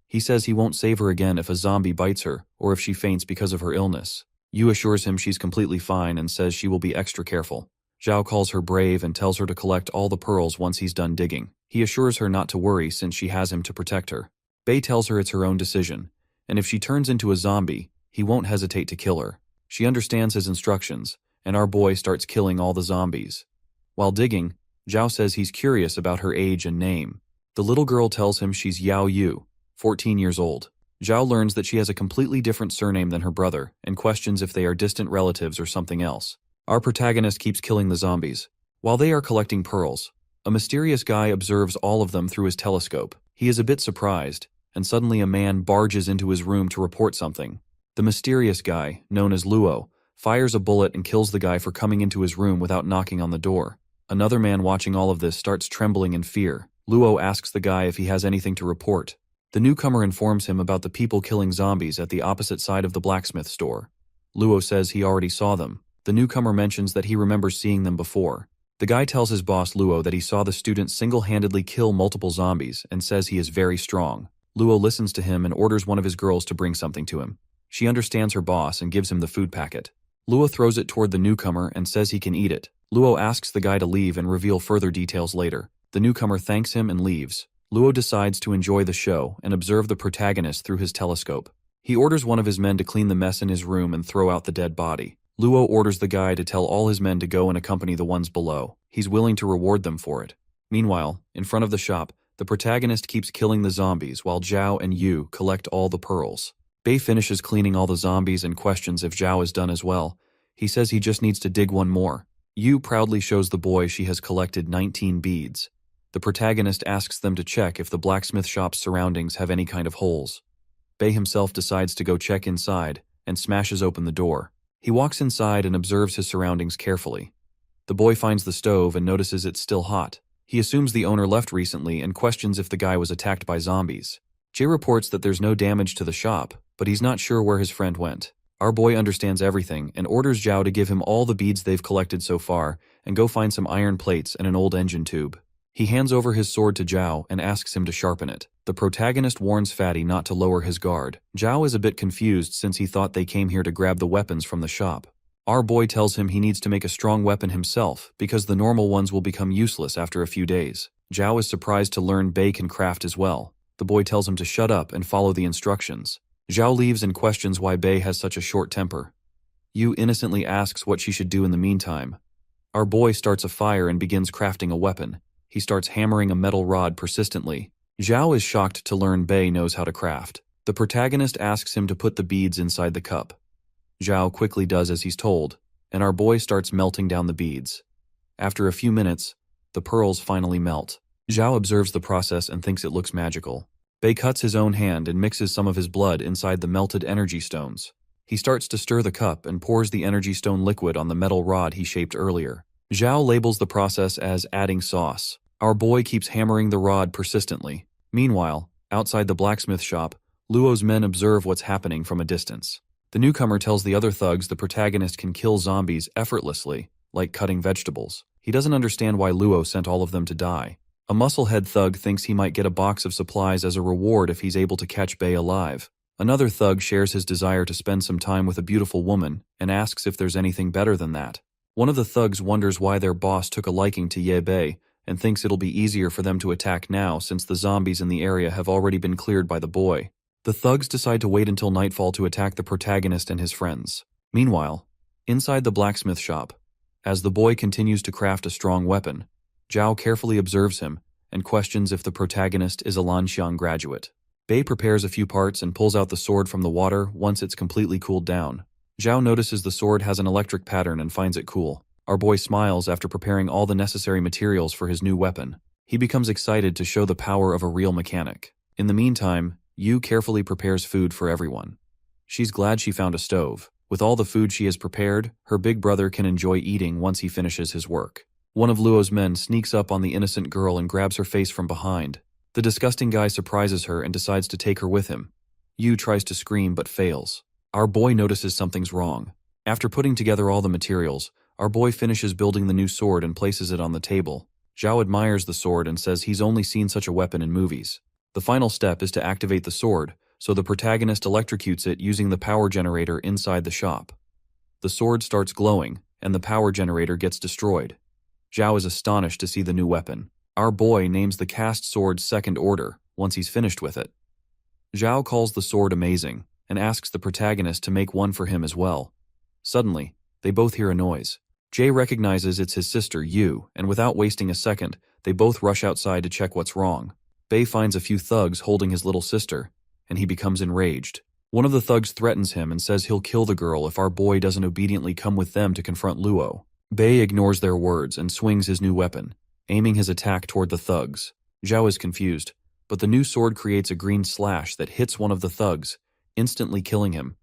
He says he won't save her again if a zombie bites her or if she faints because of her illness. Yu assures him she's completely fine and says she will be extra careful. Zhao calls her brave and tells her to collect all the pearls once he's done digging. He assures her not to worry since she has him to protect her. Bei tells her it's her own decision, and if she turns into a zombie, he won't hesitate to kill her. She understands his instructions, and our boy starts killing all the zombies. While digging, Zhao says he's curious about her age and name. The little girl tells him she's Yao Yu, 14 years old. Zhao learns that she has a completely different surname than her brother and questions if they are distant relatives or something else. Our protagonist keeps killing the zombies. While they are collecting pearls, a mysterious guy observes all of them through his telescope. He is a bit surprised, and suddenly a man barges into his room to report something. The mysterious guy, known as Luo, fires a bullet and kills the guy for coming into his room without knocking on the door. Another man watching all of this starts trembling in fear. Luo asks the guy if he has anything to report. The newcomer informs him about the people killing zombies at the opposite side of the blacksmith store. Luo says he already saw them. The newcomer mentions that he remembers seeing them before. The guy tells his boss Luo that he saw the student single-handedly kill multiple zombies and says he is very strong. Luo listens to him and orders one of his girls to bring something to him. She understands her boss and gives him the food packet. Luo throws it toward the newcomer and says he can eat it. Luo asks the guy to leave and reveal further details later. The newcomer thanks him and leaves. Luo decides to enjoy the show and observe the protagonist through his telescope. He orders one of his men to clean the mess in his room and throw out the dead body. Luo orders the guy to tell all his men to go and accompany the ones below. He's willing to reward them for it. Meanwhile, in front of the shop, the protagonist keeps killing the zombies while Zhao and Yu collect all the pearls. Bei finishes cleaning all the zombies and questions if Zhao is done as well. He says he just needs to dig one more. Yu proudly shows the boy she has collected 19 beads. The protagonist asks them to check if the blacksmith shop's surroundings have any kind of holes. Bei himself decides to go check inside and smashes open the door. He walks inside and observes his surroundings carefully. The boy finds the stove and notices it's still hot. He assumes the owner left recently and questions if the guy was attacked by zombies. Jay reports that there's no damage to the shop, but he's not sure where his friend went. Our boy understands everything and orders Zhao to give him all the beads they've collected so far and go find some iron plates and an old engine tube. He hands over his sword to Zhao and asks him to sharpen it. The protagonist warns Fatty not to lower his guard. Zhao is a bit confused since he thought they came here to grab the weapons from the shop. Our boy tells him he needs to make a strong weapon himself because the normal ones will become useless after a few days. Zhao is surprised to learn Bei can craft as well. The boy tells him to shut up and follow the instructions. Zhao leaves and questions why Bei has such a short temper. Yu innocently asks what she should do in the meantime. Our boy starts a fire and begins crafting a weapon. He starts hammering a metal rod persistently. Zhao is shocked to learn Bei knows how to craft. The protagonist asks him to put the beads inside the cup. Zhao quickly does as he's told, and our boy starts melting down the beads. After a few minutes, the pearls finally melt. Zhao observes the process and thinks it looks magical. Bei cuts his own hand and mixes some of his blood inside the melted energy stones. He starts to stir the cup and pours the energy stone liquid on the metal rod he shaped earlier. Zhao labels the process as adding sauce. Our boy keeps hammering the rod persistently. Meanwhile, outside the blacksmith shop, Luo's men observe what's happening from a distance. The newcomer tells the other thugs the protagonist can kill zombies effortlessly, like cutting vegetables. He doesn't understand why Luo sent all of them to die. A musclehead thug thinks he might get a box of supplies as a reward if he's able to catch Bei alive. Another thug shares his desire to spend some time with a beautiful woman and asks if there's anything better than that. One of the thugs wonders why their boss took a liking to Ye Bei and thinks it'll be easier for them to attack now since the zombies in the area have already been cleared by the boy. The thugs decide to wait until nightfall to attack the protagonist and his friends. Meanwhile, inside the blacksmith shop, as the boy continues to craft a strong weapon, Zhao carefully observes him and questions if the protagonist is a Lanxiang graduate. Bei prepares a few parts and pulls out the sword from the water once it's completely cooled down. Zhao notices the sword has an electric pattern and finds it cool. Our boy smiles after preparing all the necessary materials for his new weapon. He becomes excited to show the power of a real mechanic. In the meantime, Yu carefully prepares food for everyone. She's glad she found a stove. With all the food she has prepared, her big brother can enjoy eating once he finishes his work. One of Luo's men sneaks up on the innocent girl and grabs her face from behind. The disgusting guy surprises her and decides to take her with him. Yu tries to scream but fails. Our boy notices something's wrong. After putting together all the materials, our boy finishes building the new sword and places it on the table. Zhao admires the sword and says he's only seen such a weapon in movies. The final step is to activate the sword, so the protagonist electrocutes it using the power generator inside the shop. The sword starts glowing, and the power generator gets destroyed. Zhao is astonished to see the new weapon. Our boy names the cast sword Second Order once he's finished with it. Zhao calls the sword amazing and asks the protagonist to make one for him as well. Suddenly, they both hear a noise. Jay recognizes it's his sister, Yu, and without wasting a second, they both rush outside to check what's wrong. Bei finds a few thugs holding his little sister, and he becomes enraged. One of the thugs threatens him and says he'll kill the girl if our boy doesn't obediently come with them to confront Luo. Bei ignores their words and swings his new weapon, aiming his attack toward the thugs. Zhao is confused, but the new sword creates a green slash that hits one of the thugs, instantly killing him.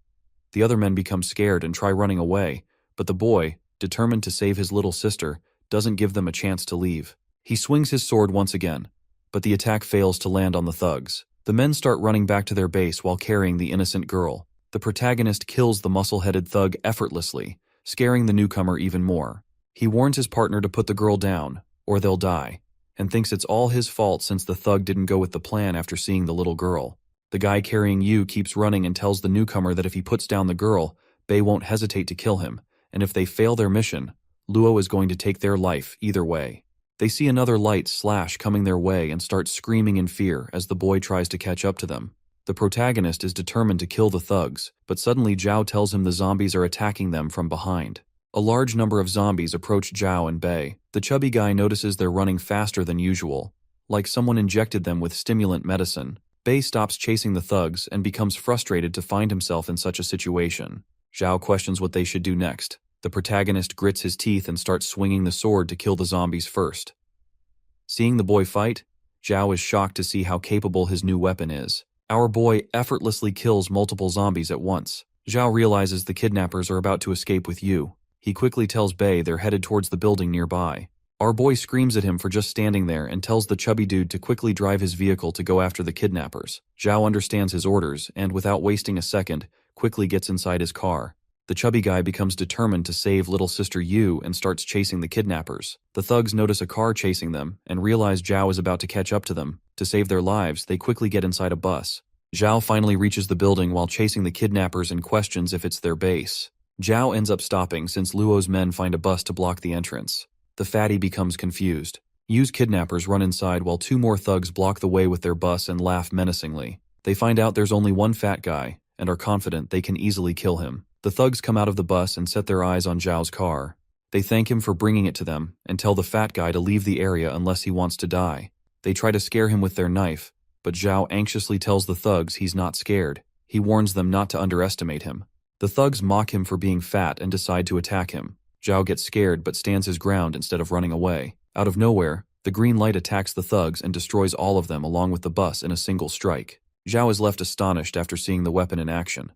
The other men become scared and try running away, but the boy, determined to save his little sister, doesn't give them a chance to leave. He swings his sword once again, but the attack fails to land on the thugs. The men start running back to their base while carrying the innocent girl. The protagonist kills the muscle-headed thug effortlessly, scaring the newcomer even more. He warns his partner to put the girl down, or they'll die, and thinks it's all his fault since the thug didn't go with the plan after seeing the little girl. The guy carrying Yu keeps running and tells the newcomer that if he puts down the girl, Bei won't hesitate to kill him, and if they fail their mission, Luo is going to take their life either way. They see another light slash coming their way and start screaming in fear as the boy tries to catch up to them. The protagonist is determined to kill the thugs, but suddenly Zhao tells him the zombies are attacking them from behind. A large number of zombies approach Zhao and Bei. The chubby guy notices they're running faster than usual, like someone injected them with stimulant medicine. Bei stops chasing the thugs and becomes frustrated to find himself in such a situation. Zhao questions what they should do next. The protagonist grits his teeth and starts swinging the sword to kill the zombies first. Seeing the boy fight, Zhao is shocked to see how capable his new weapon is. Our boy effortlessly kills multiple zombies at once. Zhao realizes the kidnappers are about to escape with Yu. He quickly tells Bei they're headed towards the building nearby. Our boy screams at him for just standing there and tells the chubby dude to quickly drive his vehicle to go after the kidnappers. Zhao understands his orders and, without wasting a second, quickly gets inside his car. The chubby guy becomes determined to save little sister Yu and starts chasing the kidnappers. The thugs notice a car chasing them and realize Zhao is about to catch up to them. To save their lives, they quickly get inside a bus. Zhao finally reaches the building while chasing the kidnappers and questions if it's their base. Zhao ends up stopping since Luo's men find a bus to block the entrance. The fatty becomes confused. Yu's kidnappers run inside while two more thugs block the way with their bus and laugh menacingly. They find out there's only one fat guy and are confident they can easily kill him. The thugs come out of the bus and set their eyes on Zhao's car. They thank him for bringing it to them and tell the fat guy to leave the area unless he wants to die. They try to scare him with their knife, but Zhao anxiously tells the thugs he's not scared. He warns them not to underestimate him. The thugs mock him for being fat and decide to attack him. Zhao gets scared but stands his ground instead of running away. Out of nowhere, The green light attacks the thugs and destroys all of them along with the bus in a single strike. Zhao is left astonished after seeing the weapon in action.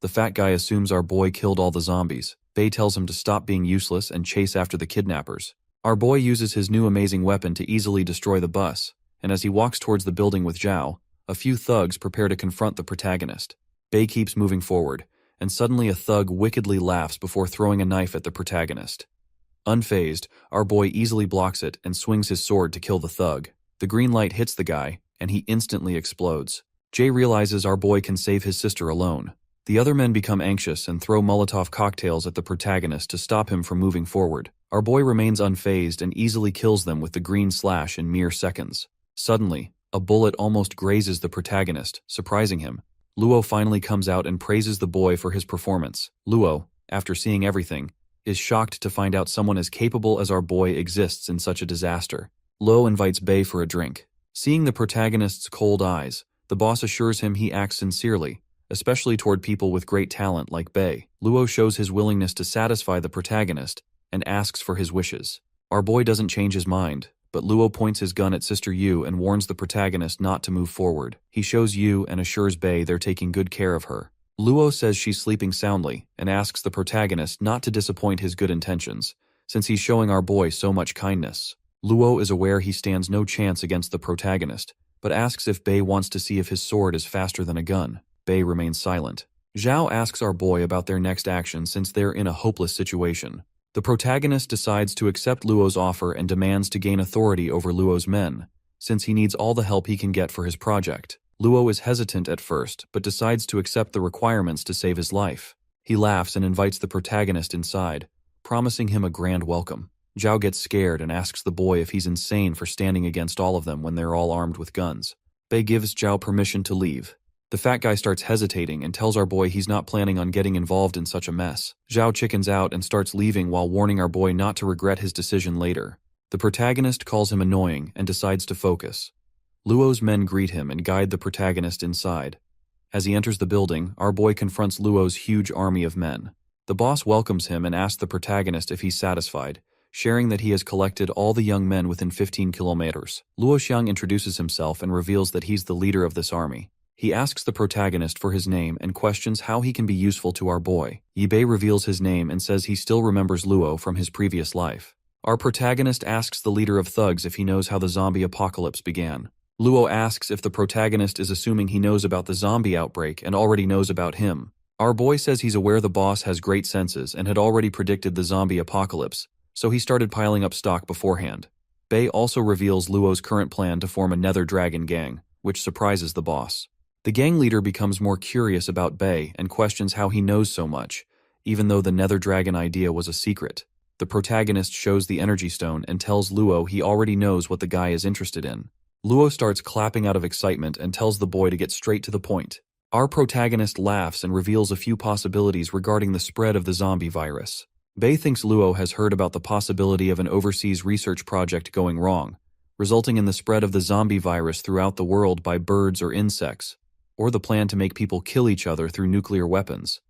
The fat guy assumes our boy killed all the zombies. Bei tells him to stop being useless and chase after the kidnappers. Our boy uses his new amazing weapon to easily destroy the bus, and as he walks towards the building with Zhao, a few thugs prepare to confront the protagonist. Bei keeps moving forward, and suddenly a thug wickedly laughs before throwing a knife at the protagonist. Unfazed, our boy easily blocks it and swings his sword to kill the thug. The green light hits the guy, and he instantly explodes. Jay realizes our boy can save his sister alone. The other men become anxious and throw Molotov cocktails at the protagonist to stop him from moving forward. Our boy remains unfazed and easily kills them with the green slash in mere seconds. Suddenly, a bullet almost grazes the protagonist, surprising him. Luo finally comes out and praises the boy for his performance. Luo, after seeing everything, is shocked to find out someone as capable as our boy exists in such a disaster. Luo invites Bei for a drink. Seeing the protagonist's cold eyes, the boss assures him he acts sincerely, especially toward people with great talent like Bei. Luo shows his willingness to satisfy the protagonist and asks for his wishes. Our boy doesn't change his mind, but Luo points his gun at Sister Yu and warns the protagonist not to move forward. He shows Yu and assures Bei they're taking good care of her. Luo says she's sleeping soundly and asks the protagonist not to disappoint his good intentions, since he's showing our boy so much kindness. Luo is aware he stands no chance against the protagonist, but asks if Bei wants to see if his sword is faster than a gun. Bei remains silent. Zhao asks our boy about their next action since they're in a hopeless situation. The protagonist decides to accept Luo's offer and demands to gain authority over Luo's men, since he needs all the help he can get for his project. Luo is hesitant at first, but decides to accept the requirements to save his life. He laughs and invites the protagonist inside, promising him a grand welcome. Zhao gets scared and asks the boy if he's insane for standing against all of them when they're all armed with guns. Bei gives Zhao permission to leave. The fat guy starts hesitating and tells our boy he's not planning on getting involved in such a mess. Zhao chickens out and starts leaving while warning our boy not to regret his decision later. The protagonist calls him annoying and decides to focus. Luo's men greet him and guide the protagonist inside. As he enters the building, our boy confronts Luo's huge army of men. The boss welcomes him and asks the protagonist if he's satisfied, sharing that he has collected all the young men within 15 kilometers. Luo Xiang introduces himself and reveals that he's the leader of this army. He asks the protagonist for his name and questions how he can be useful to our boy. Bei reveals his name and says he still remembers Luo from his previous life. Our protagonist asks the leader of thugs if he knows how the zombie apocalypse began. Luo asks if the protagonist is assuming he knows about the zombie outbreak and already knows about him. Our boy says he's aware the boss has great senses and had already predicted the zombie apocalypse, so he started piling up stock beforehand. Bei also reveals Luo's current plan to form a nether dragon gang, which surprises the boss. The gang leader becomes more curious about Bei and questions how he knows so much, even though the nether dragon idea was a secret. The protagonist shows the energy stone and tells Luo he already knows what the guy is interested in. Luo starts clapping out of excitement and tells the boy to get straight to the point. Our protagonist laughs and reveals a few possibilities regarding the spread of the zombie virus. Bei thinks Luo has heard about the possibility of an overseas research project going wrong, resulting in the spread of the zombie virus throughout the world by birds or insects, or the plan to make people kill each other through nuclear weapons.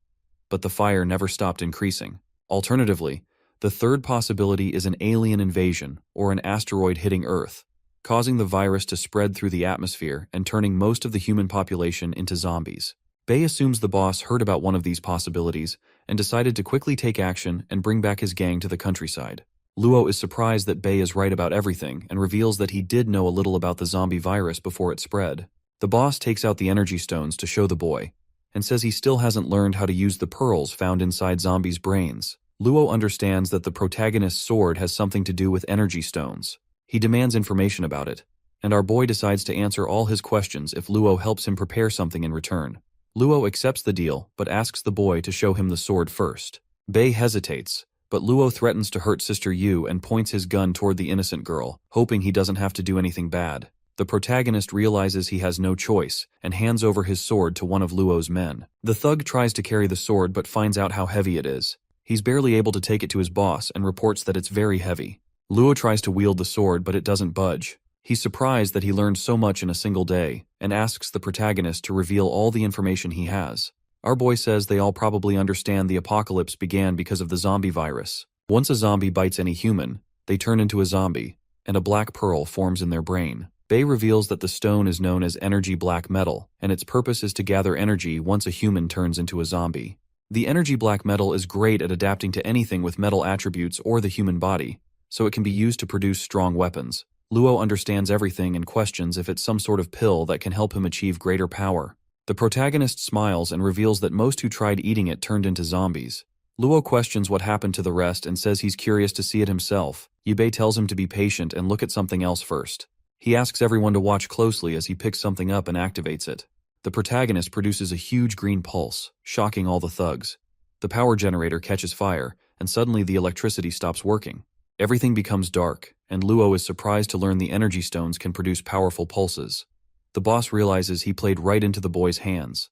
But the fire never stopped increasing. Alternatively, the third possibility is an alien invasion or an asteroid hitting Earth, causing the virus to spread through the atmosphere and turning most of the human population into zombies. Bei assumes the boss heard about one of these possibilities and decided to quickly take action and bring back his gang to the countryside. Luo is surprised that Bei is right about everything and reveals that he did know a little about the zombie virus before it spread. The boss takes out the energy stones to show the boy and says he still hasn't learned how to use the pearls found inside zombies' brains. Luo understands that the protagonist's sword has something to do with energy stones. He demands information about it, and our boy decides to answer all his questions if Luo helps him prepare something in return. Luo accepts the deal, but asks the boy to show him the sword first. Bei hesitates, but Luo threatens to hurt Sister Yu and points his gun toward the innocent girl, hoping he doesn't have to do anything bad. The protagonist realizes he has no choice and hands over his sword to one of Luo's men. The thug tries to carry the sword but finds out how heavy it is. He's barely able to take it to his boss and reports that it's very heavy. Luo tries to wield the sword, but it doesn't budge. He's surprised that he learned so much in a single day, and asks the protagonist to reveal all the information he has. Our boy says they all probably understand the apocalypse began because of the zombie virus. Once a zombie bites any human, they turn into a zombie, and a black pearl forms in their brain. Bei reveals that the stone is known as energy black metal, and its purpose is to gather energy once a human turns into a zombie. The energy black metal is great at adapting to anything with metal attributes or the human body, so it can be used to produce strong weapons. Luo understands everything and questions if it's some sort of pill that can help him achieve greater power. The protagonist smiles and reveals that most who tried eating it turned into zombies. Luo questions what happened to the rest and says he's curious to see it himself. Bei tells him to be patient and look at something else first. He asks everyone to watch closely as he picks something up and activates it. The protagonist produces a huge green pulse, shocking all the thugs. The power generator catches fire, and suddenly the electricity stops working. Everything becomes dark, and Luo is surprised to learn the energy stones can produce powerful pulses. The boss realizes he played right into the boy's hands.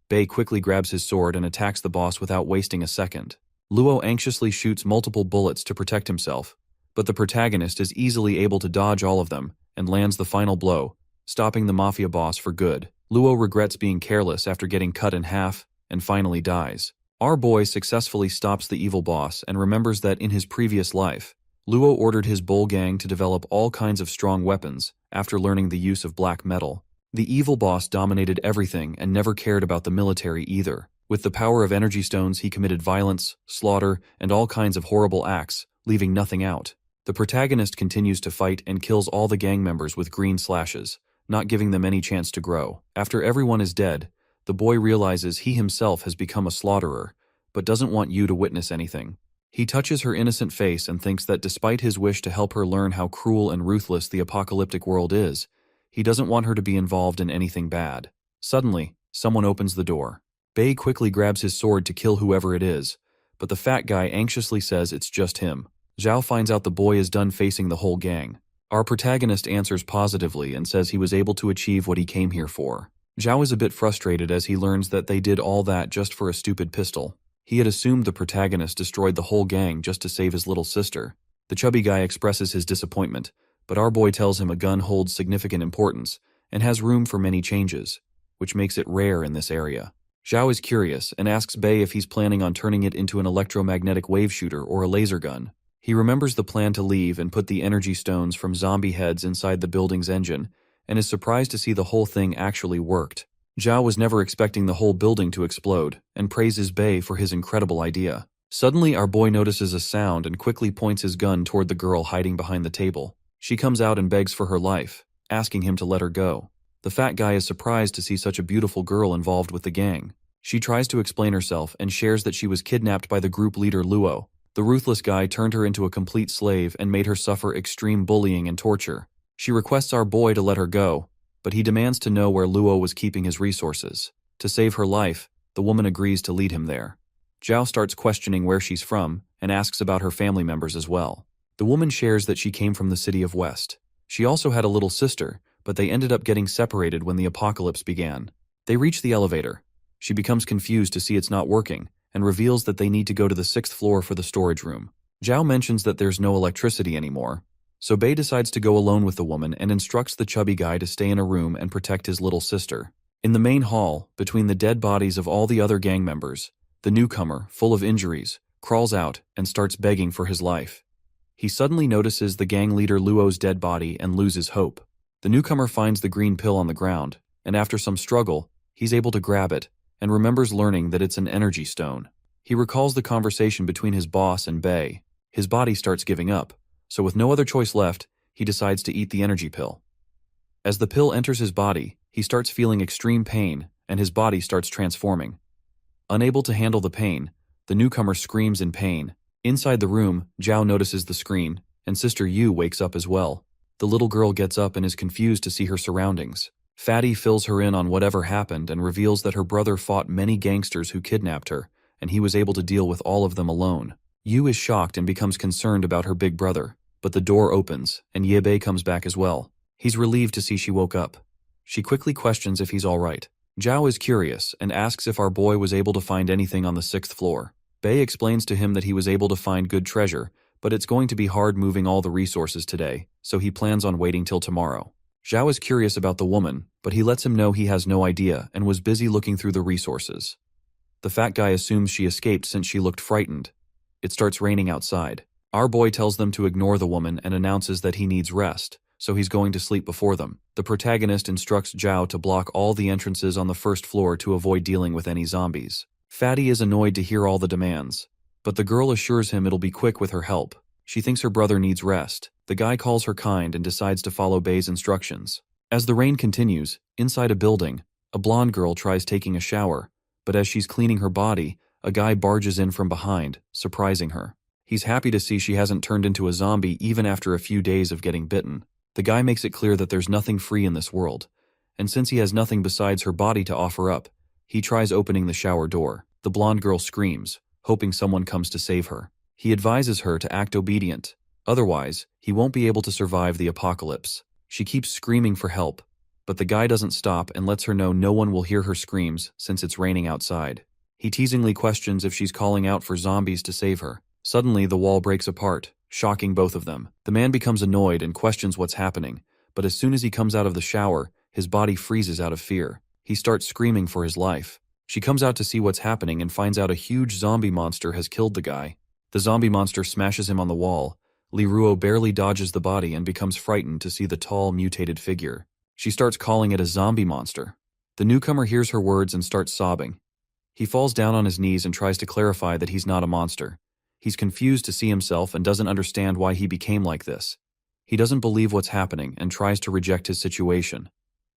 Bei quickly grabs his sword and attacks the boss without wasting a second. Luo anxiously shoots multiple bullets to protect himself, but the protagonist is easily able to dodge all of them and lands the final blow, stopping the mafia boss for good. Luo regrets being careless after getting cut in half and finally dies. Our boy successfully stops the evil boss and remembers that in his previous life, Luo ordered his bull gang to develop all kinds of strong weapons after learning the use of black metal. The evil boss dominated everything and never cared about the military either. With the power of energy stones, he committed violence, slaughter, and all kinds of horrible acts, leaving nothing out. The protagonist continues to fight and kills all the gang members with green slashes, not giving them any chance to grow. After everyone is dead, the boy realizes he himself has become a slaughterer, but doesn't want you to witness anything. He touches her innocent face and thinks that despite his wish to help her learn how cruel and ruthless the apocalyptic world is, he doesn't want her to be involved in anything bad. Suddenly, someone opens the door. Bei quickly grabs his sword to kill whoever it is, but the fat guy anxiously says it's just him. Zhao finds out the boy is done facing the whole gang. Our protagonist answers positively and says he was able to achieve what he came here for. Zhao is a bit frustrated as he learns that they did all that just for a stupid pistol. He had assumed the protagonist destroyed the whole gang just to save his little sister. The chubby guy expresses his disappointment, but our boy tells him a gun holds significant importance and has room for many changes, which makes it rare in this area. Zhao is curious and asks Bei if he's planning on turning it into an electromagnetic wave shooter or a laser gun. He remembers the plan to leave and put the energy stones from zombie heads inside the building's engine, and is surprised to see the whole thing actually worked. Zhao was never expecting the whole building to explode, and praises Bei for his incredible idea. Suddenly, our boy notices a sound and quickly points his gun toward the girl hiding behind the table. She comes out and begs for her life, asking him to let her go. The fat guy is surprised to see such a beautiful girl involved with the gang. She tries to explain herself and shares that she was kidnapped by the group leader Luo. The ruthless guy turned her into a complete slave and made her suffer extreme bullying and torture. She requests our boy to let her go, but he demands to know where Luo was keeping his resources. To save her life, the woman agrees to lead him there. Zhao starts questioning where she's from and asks about her family members as well. The woman shares that she came from the city of West. She also had a little sister, but they ended up getting separated when the apocalypse began. They reach the elevator. She becomes confused to see it's not working, and reveals that they need to go to the 6th floor for the storage room. Zhao mentions that there's no electricity anymore, so Bei decides to go alone with the woman and instructs the chubby guy to stay in a room and protect his little sister. In the main hall, between the dead bodies of all the other gang members, the newcomer, full of injuries, crawls out and starts begging for his life. He suddenly notices the gang leader Luo's dead body and loses hope. The newcomer finds the green pill on the ground, and after some struggle, he's able to grab it, and remembers learning that it's an energy stone. He recalls the conversation between his boss and Bei. His body starts giving up, so with no other choice left, he decides to eat the energy pill. As the pill enters his body, he starts feeling extreme pain, and his body starts transforming. Unable to handle the pain, the newcomer screams in pain. Inside the room, Zhao notices the screen, and Sister Yu wakes up as well. The little girl gets up and is confused to see her surroundings. Fatty fills her in on whatever happened and reveals that her brother fought many gangsters who kidnapped her, and he was able to deal with all of them alone. Yu is shocked and becomes concerned about her big brother, but the door opens, and Bei comes back as well. He's relieved to see she woke up. She quickly questions if he's alright. Zhao is curious and asks if our boy was able to find anything on the 6th floor. Bei explains to him that he was able to find good treasure, but it's going to be hard moving all the resources today, so he plans on waiting till tomorrow. Zhao is curious about the woman, but he lets him know he has no idea and was busy looking through the resources. The fat guy assumes she escaped since she looked frightened. It starts raining outside. Our boy tells them to ignore the woman and announces that he needs rest, so he's going to sleep before them. The protagonist instructs Zhao to block all the entrances on the first floor to avoid dealing with any zombies. Fatty is annoyed to hear all the demands, but the girl assures him it'll be quick with her help. She thinks her brother needs rest. The guy calls her kind and decides to follow Bei's instructions. As the rain continues, inside a building, a blonde girl tries taking a shower, but as she's cleaning her body, a guy barges in from behind, surprising her. He's happy to see she hasn't turned into a zombie even after a few days of getting bitten. The guy makes it clear that there's nothing free in this world, and since he has nothing besides her body to offer up, he tries opening the shower door. The blonde girl screams, hoping someone comes to save her. He advises her to act obedient, otherwise, he won't be able to survive the apocalypse. She keeps screaming for help, but the guy doesn't stop and lets her know no one will hear her screams since it's raining outside. He teasingly questions if she's calling out for zombies to save her. Suddenly, the wall breaks apart, shocking both of them. The man becomes annoyed and questions what's happening, but as soon as he comes out of the shower, his body freezes out of fear. He starts screaming for his life. She comes out to see what's happening and finds out a huge zombie monster has killed the guy. The zombie monster smashes him on the wall. Li Ruo barely dodges the body and becomes frightened to see the tall, mutated figure. She starts calling it a zombie monster. The newcomer hears her words and starts sobbing. He falls down on his knees and tries to clarify that he's not a monster. He's confused to see himself and doesn't understand why he became like this. He doesn't believe what's happening and tries to reject his situation.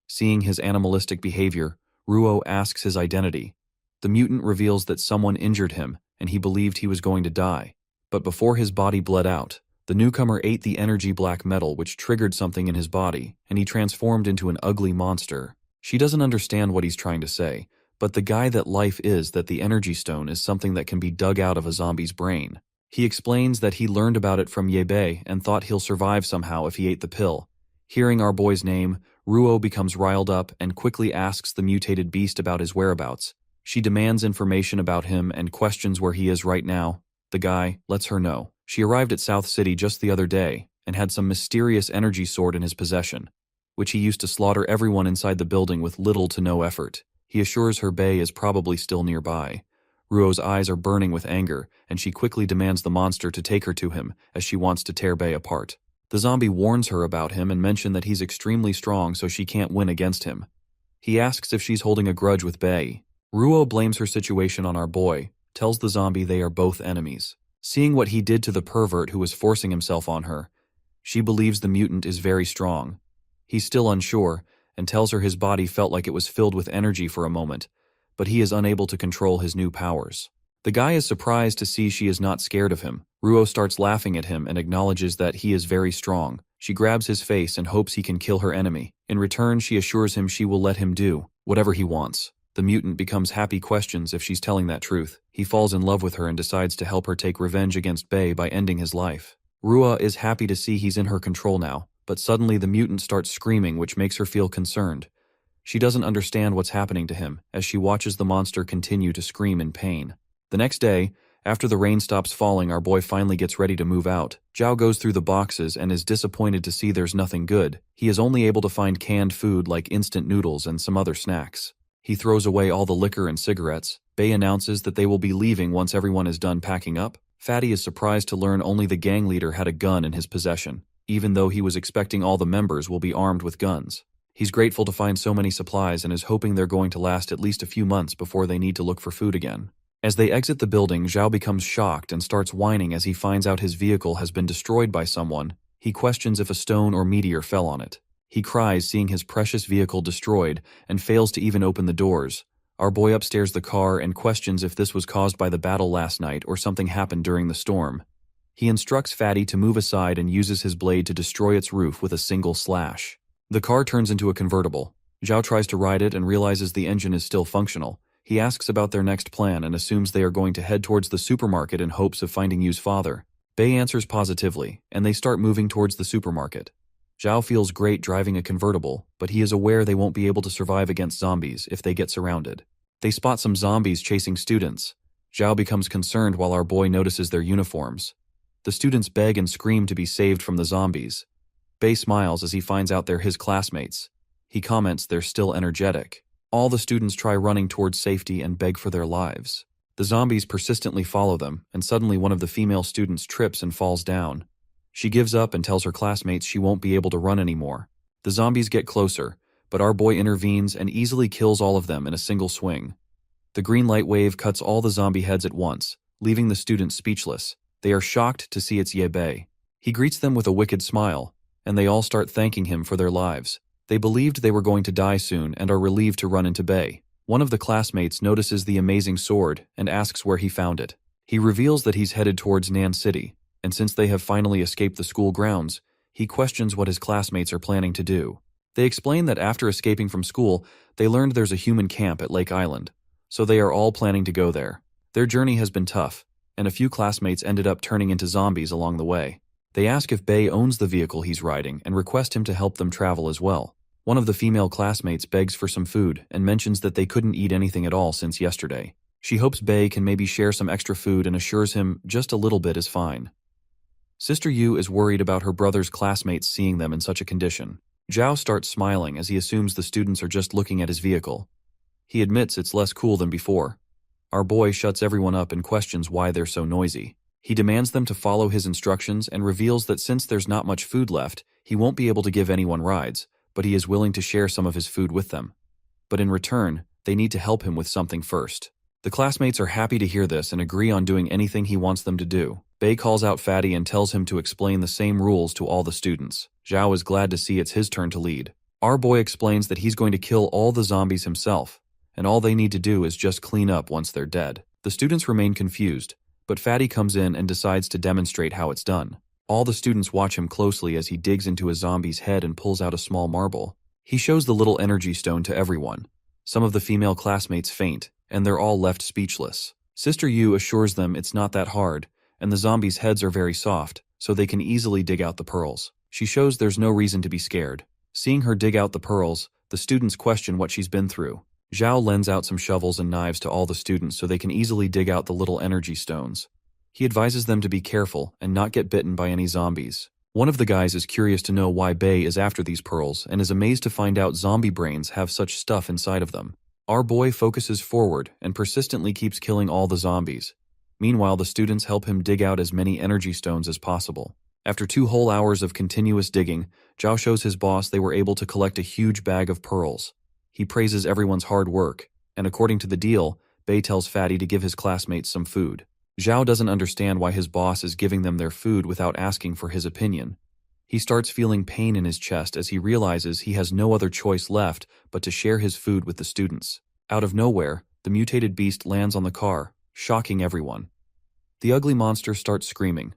Seeing his animalistic behavior, Ruo asks his identity. The mutant reveals that someone injured him and he believed he was going to die. But before his body bled out, the newcomer ate the energy black metal which triggered something in his body, and he transformed into an ugly monster. She doesn't understand what he's trying to say, but the guy that life is that the energy stone is something that can be dug out of a zombie's brain. He explains that he learned about it from Yebei and thought he'll survive somehow if he ate the pill. Hearing our boy's name, Ruo becomes riled up and quickly asks the mutated beast about his whereabouts. She demands information about him and questions where he is right now. The guy lets her know. She arrived at South City just the other day and had some mysterious energy sword in his possession, which he used to slaughter everyone inside the building with little to no effort. He assures her Bei is probably still nearby. Ruo's eyes are burning with anger, and she quickly demands the monster to take her to him as she wants to tear Bei apart. The zombie warns her about him and mentions that he's extremely strong so she can't win against him. He asks if she's holding a grudge with Bei. Ruo blames her situation on our boy, tells the zombie they are both enemies. Seeing what he did to the pervert who was forcing himself on her, she believes the mutant is very strong. He's still unsure, and tells her his body felt like it was filled with energy for a moment, but he is unable to control his new powers. The guy is surprised to see she is not scared of him. Ruo starts laughing at him and acknowledges that he is very strong. She grabs his face and hopes he can kill her enemy. In return, she assures him she will let him do whatever he wants. The mutant becomes happy, questions if she's telling that truth. He falls in love with her and decides to help her take revenge against Bei by ending his life. Ruo is happy to see he's in her control now, but suddenly the mutant starts screaming, which makes her feel concerned. She doesn't understand what's happening to him as she watches the monster continue to scream in pain. The next day, after the rain stops falling, our boy finally gets ready to move out. Zhao goes through the boxes and is disappointed to see there's nothing good. He is only able to find canned food like instant noodles and some other snacks. He throws away all the liquor and cigarettes. Bei announces that they will be leaving once everyone is done packing up. Fatty is surprised to learn only the gang leader had a gun in his possession, even though he was expecting all the members will be armed with guns. He's grateful to find so many supplies and is hoping they're going to last at least a few months before they need to look for food again. As they exit the building, Zhao becomes shocked and starts whining as he finds out his vehicle has been destroyed by someone. He questions if a stone or meteor fell on it. He cries seeing his precious vehicle destroyed and fails to even open the doors. Our boy upstairs the car and questions if this was caused by the battle last night or something happened during the storm. He instructs Fatty to move aside and uses his blade to destroy its roof with a single slash. The car turns into a convertible. Zhao tries to ride it and realizes the engine is still functional. He asks about their next plan and assumes they are going to head towards the supermarket in hopes of finding Yu's father. Bei answers positively, and they start moving towards the supermarket. Zhao feels great driving a convertible, but he is aware they won't be able to survive against zombies if they get surrounded. They spot some zombies chasing students. Zhao becomes concerned while our boy notices their uniforms. The students beg and scream to be saved from the zombies. Bei smiles as he finds out they're his classmates. He comments they're still energetic. All the students try running towards safety and beg for their lives. The The zombies persistently follow them, and suddenly one of the female students trips and falls down. She gives up and tells her classmates she won't be able to run anymore. The zombies get closer, but our boy intervenes and easily kills all of them in a single swing. The green light wave cuts all the zombie heads at once, leaving the students speechless. They are shocked to see it's Bei. He greets them with a wicked smile, and they all start thanking him for their lives. They believed they were going to die soon and are relieved to run into Bei. One of the classmates notices the amazing sword and asks where he found it. He reveals that he's headed towards Nan City, and since they have finally escaped the school grounds, he questions what his classmates are planning to do. They explain that after escaping from school, they learned there's a human camp at Lake Island, so they are all planning to go there. Their journey has been tough, and a few classmates ended up turning into zombies along the way. They ask if Bei owns the vehicle he's riding and request him to help them travel as well. One of the female classmates begs for some food and mentions that they couldn't eat anything at all since yesterday. She hopes Bei can maybe share some extra food and assures him just a little bit is fine. Sister Yu is worried about her brother's classmates seeing them in such a condition. Zhao starts smiling as he assumes the students are just looking at his vehicle. He admits it's less cool than before. Our boy shuts everyone up and questions why they're so noisy. He demands them to follow his instructions and reveals that since there's not much food left, he won't be able to give anyone rides, but he is willing to share some of his food with them. But in return, they need to help him with something first. The classmates are happy to hear this and agree on doing anything he wants them to do. Bei calls out Fatty and tells him to explain the same rules to all the students. Zhao is glad to see it's his turn to lead. Our boy explains that he's going to kill all the zombies himself, and all they need to do is just clean up once they're dead. The students remain confused, but Fatty comes in and decides to demonstrate how it's done. All the students watch him closely as he digs into a zombie's head and pulls out a small marble. He shows the little energy stone to everyone. Some of the female classmates faint, and they're all left speechless. Sister Yu assures them it's not that hard, and the zombies' heads are very soft, so they can easily dig out the pearls. She shows there's no reason to be scared. Seeing her dig out the pearls, the students question what she's been through. Zhao lends out some shovels and knives to all the students so they can easily dig out the little energy stones. He advises them to be careful and not get bitten by any zombies. One of the guys is curious to know why Bei is after these pearls and is amazed to find out zombie brains have such stuff inside of them. Our boy focuses forward and persistently keeps killing all the zombies. Meanwhile, the students help him dig out as many energy stones as possible. After 2 whole hours of continuous digging, Zhao shows his boss they were able to collect a huge bag of pearls. He praises everyone's hard work, and according to the deal, Bei tells Fatty to give his classmates some food. Zhao doesn't understand why his boss is giving them their food without asking for his opinion. He starts feeling pain in his chest as he realizes he has no other choice left but to share his food with the students. Out of nowhere, the mutated beast lands on the car, shocking everyone. The ugly monster starts screaming.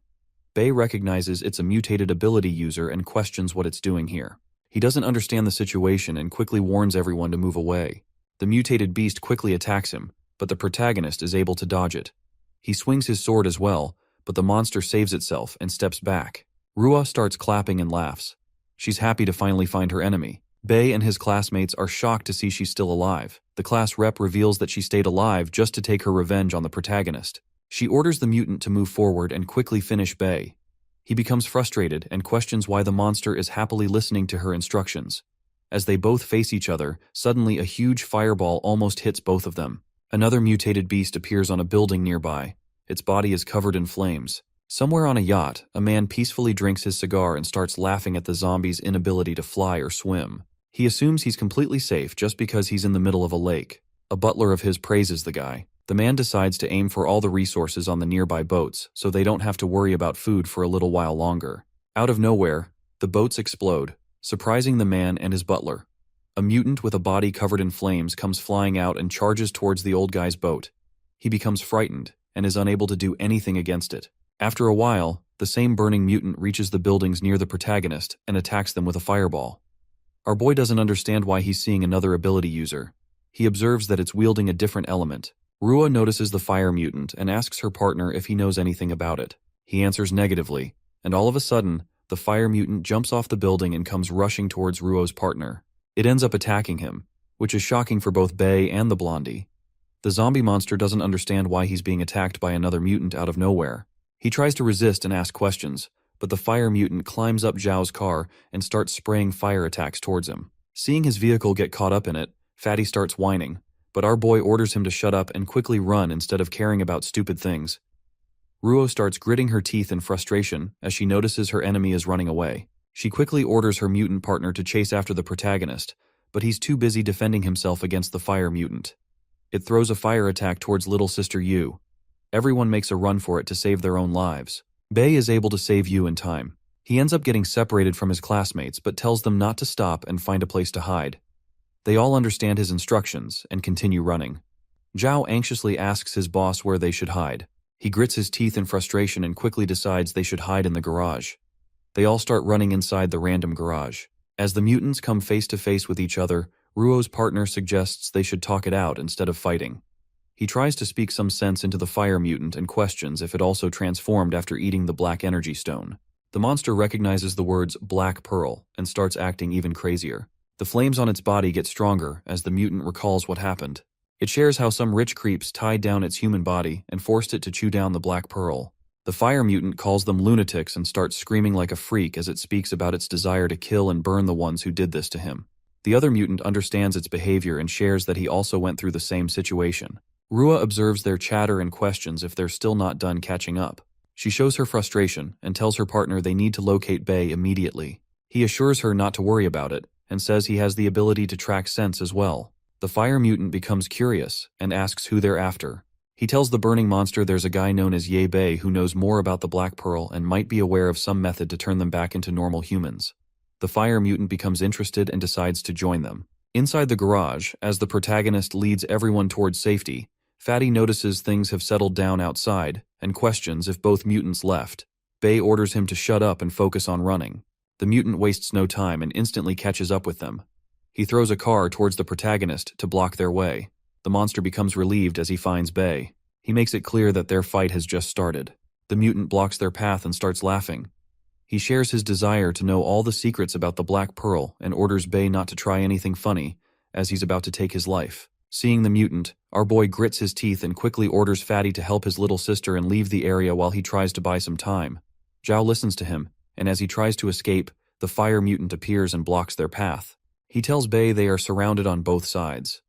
Bei recognizes it's a mutated ability user and questions what it's doing here. He doesn't understand the situation and quickly warns everyone to move away. The mutated beast quickly attacks him, but the protagonist is able to dodge it. He swings his sword as well, but the monster saves itself and steps back. Rua starts clapping and laughs. She's happy to finally find her enemy. Bei and his classmates are shocked to see she's still alive. The class rep reveals that she stayed alive just to take her revenge on the protagonist. She orders the mutant to move forward and quickly finish Bei. He becomes frustrated and questions why the monster is happily listening to her instructions. As they both face each other, suddenly a huge fireball almost hits both of them. Another mutated beast appears on a building nearby. Its body is covered in flames. Somewhere on a yacht, a man peacefully drinks his cigar and starts laughing at the zombie's inability to fly or swim. He assumes he's completely safe just because he's in the middle of a lake. A butler of his praises the guy. The man decides to aim for all the resources on the nearby boats so they don't have to worry about food for a little while longer. Out of nowhere, the boats explode, surprising the man and his butler. A mutant with a body covered in flames comes flying out and charges towards the old guy's boat. He becomes frightened and is unable to do anything against it. After a while, the same burning mutant reaches the buildings near the protagonist and attacks them with a fireball. Our boy doesn't understand why he's seeing another ability user. He observes that it's wielding a different element. Rua notices the fire mutant and asks her partner if he knows anything about it. He answers negatively, and all of a sudden, the fire mutant jumps off the building and comes rushing towards Ruo's partner. It ends up attacking him, which is shocking for both Bei and the blondie. The zombie monster doesn't understand why he's being attacked by another mutant out of nowhere. He tries to resist and ask questions, but the fire mutant climbs up Zhao's car and starts spraying fire attacks towards him. Seeing his vehicle get caught up in it, Fatty starts whining, but our boy orders him to shut up and quickly run instead of caring about stupid things. Ruo starts gritting her teeth in frustration as she notices her enemy is running away. She quickly orders her mutant partner to chase after the protagonist, but he's too busy defending himself against the fire mutant. It throws a fire attack towards little sister Yu. Everyone makes a run for it to save their own lives. Bei is able to save Yu in time. He ends up getting separated from his classmates but tells them not to stop and find a place to hide. They all understand his instructions and continue running. Zhao anxiously asks his boss where they should hide. He grits his teeth in frustration and quickly decides they should hide in the garage. They all start running inside the random garage. As the mutants come face to face with each other, Ruo's partner suggests they should talk it out instead of fighting. He tries to speak some sense into the fire mutant and questions if it also transformed after eating the black energy stone. The monster recognizes the words Black Pearl and starts acting even crazier. The flames on its body get stronger as the mutant recalls what happened. It shares how some rich creeps tied down its human body and forced it to chew down the Black Pearl. The fire mutant calls them lunatics and starts screaming like a freak as it speaks about its desire to kill and burn the ones who did this to him. The other mutant understands its behavior and shares that he also went through the same situation. Rua observes their chatter and questions if they're still not done catching up. She shows her frustration and tells her partner they need to locate Bei immediately. He assures her not to worry about it and says he has the ability to track scents as well. The fire mutant becomes curious and asks who they're after. He tells the burning monster there's a guy known as Ye Bei who knows more about the Black Pearl and might be aware of some method to turn them back into normal humans. The fire mutant becomes interested and decides to join them. Inside the garage, as the protagonist leads everyone towards safety, Fatty notices things have settled down outside and questions if both mutants left. Bei orders him to shut up and focus on running. The mutant wastes no time and instantly catches up with them. He throws a car towards the protagonist to block their way. The monster becomes relieved as he finds Bei. He makes it clear that their fight has just started. The mutant blocks their path and starts laughing. He shares his desire to know all the secrets about the Black Pearl and orders Bei not to try anything funny, as he's about to take his life. Seeing the mutant, our boy grits his teeth and quickly orders Fatty to help his little sister and leave the area while he tries to buy some time. Zhao listens to him, and as he tries to escape, the fire mutant appears and blocks their path. He tells Bei they are surrounded on both sides.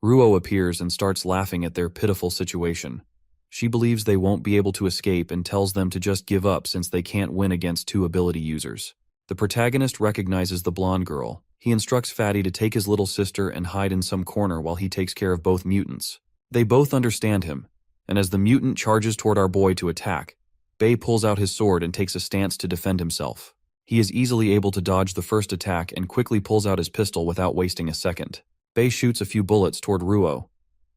Ruo appears and starts laughing at their pitiful situation. She believes they won't be able to escape and tells them to just give up since they can't win against two ability users. The protagonist recognizes the blonde girl. He instructs Fatty to take his little sister and hide in some corner while he takes care of both mutants. They both understand him, and as the mutant charges toward our boy to attack, Bei pulls out his sword and takes a stance to defend himself. He is easily able to dodge the first attack and quickly pulls out his pistol without wasting a second. Bei shoots a few bullets toward Ruo.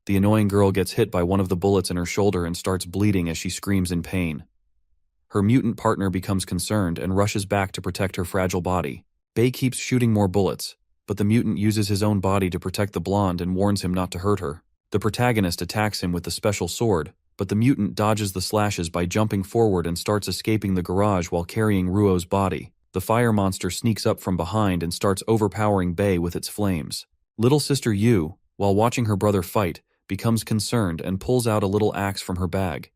The annoying girl gets hit by one of the bullets in her shoulder and starts bleeding as she screams in pain. Her mutant partner becomes concerned and rushes back to protect her fragile body. Bei keeps shooting more bullets, but the mutant uses his own body to protect the blonde and warns him not to hurt her. The protagonist attacks him with the special sword, but the mutant dodges the slashes by jumping forward and starts escaping the garage while carrying Ruo's body. The fire monster sneaks up from behind and starts overpowering Bei with its flames. Little sister Yu, while watching her brother fight, becomes concerned and pulls out a little axe from her bag.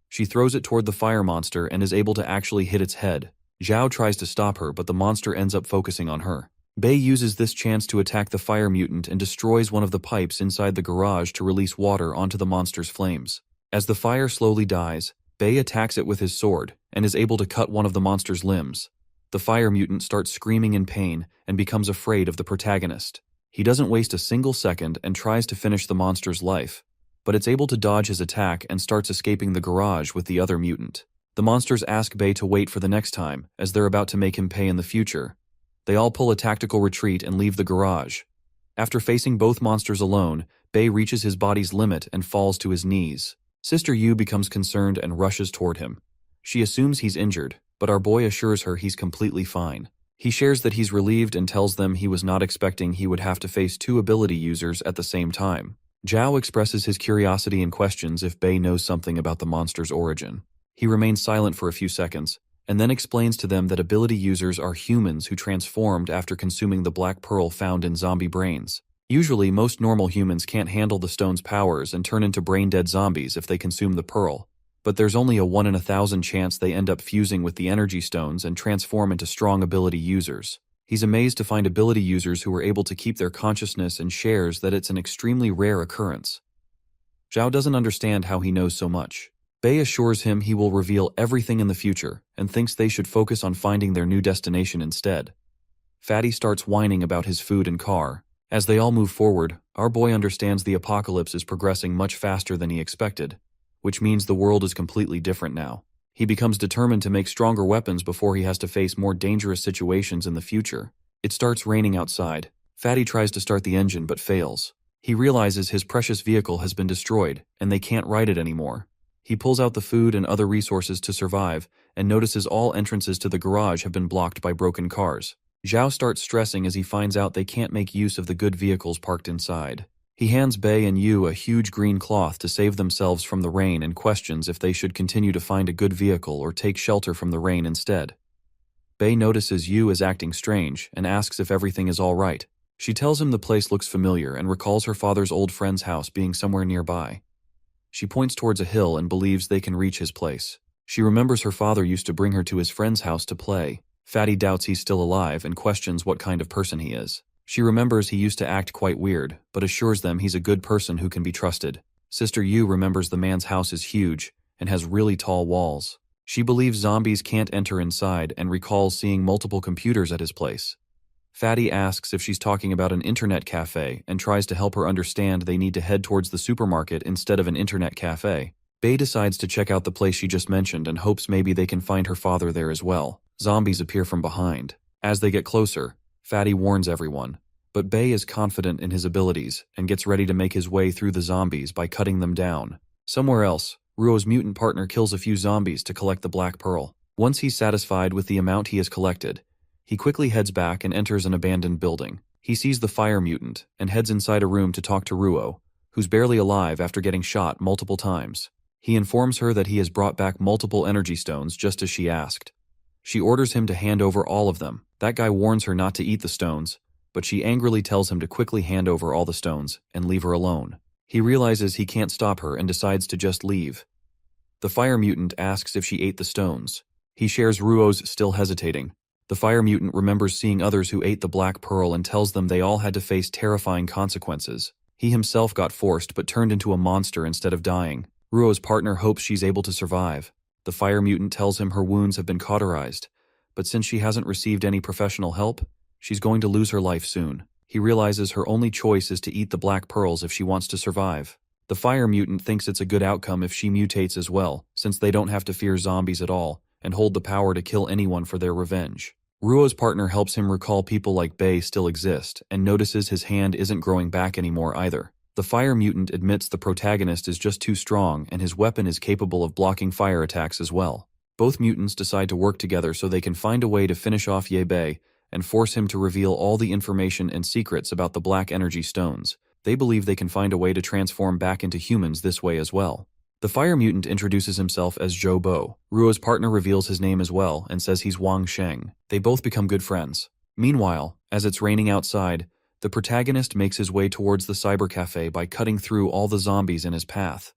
She throws it toward the fire monster and is able to actually hit its head. Zhao tries to stop her, but the monster ends up focusing on her. Bei uses this chance to attack the fire mutant and destroys one of the pipes inside the garage to release water onto the monster's flames. As the fire slowly dies, Bei attacks it with his sword and is able to cut one of the monster's limbs. The fire mutant starts screaming in pain and becomes afraid of the protagonist. He doesn't waste a single second and tries to finish the monster's life, but it's able to dodge his attack and starts escaping the garage with the other mutant. The monsters ask Bei to wait for the next time, as they're about to make him pay in the future. They all pull a tactical retreat and leave the garage. After facing both monsters alone, Bei reaches his body's limit and falls to his knees. Sister Yu becomes concerned and rushes toward him. She assumes he's injured, but our boy assures her he's completely fine. He shares that he's relieved and tells them he was not expecting he would have to face two ability users at the same time. Zhao expresses his curiosity and questions if Bei knows something about the monster's origin. He remains silent for a few seconds, and then explains to them that ability users are humans who transformed after consuming the Black Pearl found in zombie brains. Usually, most normal humans can't handle the stone's powers and turn into brain-dead zombies if they consume the pearl. But there's only a 1 in 1,000 chance they end up fusing with the energy stones and transform into strong ability users. He's amazed to find ability users who are able to keep their consciousness and shares that it's an extremely rare occurrence. Zhao doesn't understand how he knows so much. Bei assures him he will reveal everything in the future and thinks they should focus on finding their new destination instead. Fatty starts whining about his food and car. As they all move forward, our boy understands the apocalypse is progressing much faster than he expected, which means the world is completely different now. He becomes determined to make stronger weapons before he has to face more dangerous situations in the future. It starts raining outside. Fatty tries to start the engine but fails. He realizes his precious vehicle has been destroyed and they can't ride it anymore. He pulls out the food and other resources to survive and notices all entrances to the garage have been blocked by broken cars. Zhao starts stressing as he finds out they can't make use of the good vehicles parked inside. He hands Bei and Yu a huge green cloth to save themselves from the rain and questions if they should continue to find a good vehicle or take shelter from the rain instead. Bei notices Yu is acting strange and asks if everything is all right. She tells him the place looks familiar and recalls her father's old friend's house being somewhere nearby. She points towards a hill and believes they can reach his place. She remembers her father used to bring her to his friend's house to play. Fatty doubts he's still alive and questions what kind of person he is. She remembers he used to act quite weird, but assures them he's a good person who can be trusted. Sister Yu remembers the man's house is huge and has really tall walls. She believes zombies can't enter inside and recalls seeing multiple computers at his place. Fatty asks if she's talking about an internet cafe and tries to help her understand they need to head towards the supermarket instead of an internet cafe. Bei decides to check out the place she just mentioned and hopes maybe they can find her father there as well. Zombies appear from behind. As they get closer, Fatty warns everyone, but Bei is confident in his abilities and gets ready to make his way through the zombies by cutting them down. Somewhere else, Ruo's mutant partner kills a few zombies to collect the Black Pearl. Once he's satisfied with the amount he has collected, he quickly heads back and enters an abandoned building. He sees the fire mutant and heads inside a room to talk to Ruo, who's barely alive after getting shot multiple times. He informs her that he has brought back multiple energy stones just as she asked. She orders him to hand over all of them. That guy warns her not to eat the stones, but she angrily tells him to quickly hand over all the stones and leave her alone. He realizes he can't stop her and decides to just leave. The fire mutant asks if she ate the stones. He shares Ruo's still hesitating. The fire mutant remembers seeing others who ate the Black Pearl and tells them they all had to face terrifying consequences. He himself got forced but turned into a monster instead of dying. Ruo's partner hopes she's able to survive. The fire mutant tells him her wounds have been cauterized, but since she hasn't received any professional help, she's going to lose her life soon. He realizes her only choice is to eat the Black Pearls if she wants to survive. The fire mutant thinks it's a good outcome if she mutates as well, since they don't have to fear zombies at all and hold the power to kill anyone for their revenge. Ruo's partner helps him recall people like Bei still exist and notices his hand isn't growing back anymore either. The fire mutant admits the protagonist is just too strong and his weapon is capable of blocking fire attacks as well. Both mutants decide to work together so they can find a way to finish off Ye Bei and force him to reveal all the information and secrets about the black energy stones. They believe they can find a way to transform back into humans this way as well. The fire mutant introduces himself as Zhou Bo. Ruo's partner reveals his name as well and says he's Wang Sheng. They both become good friends. Meanwhile, as it's raining outside, the protagonist makes his way towards the cyber cafe by cutting through all the zombies in his path.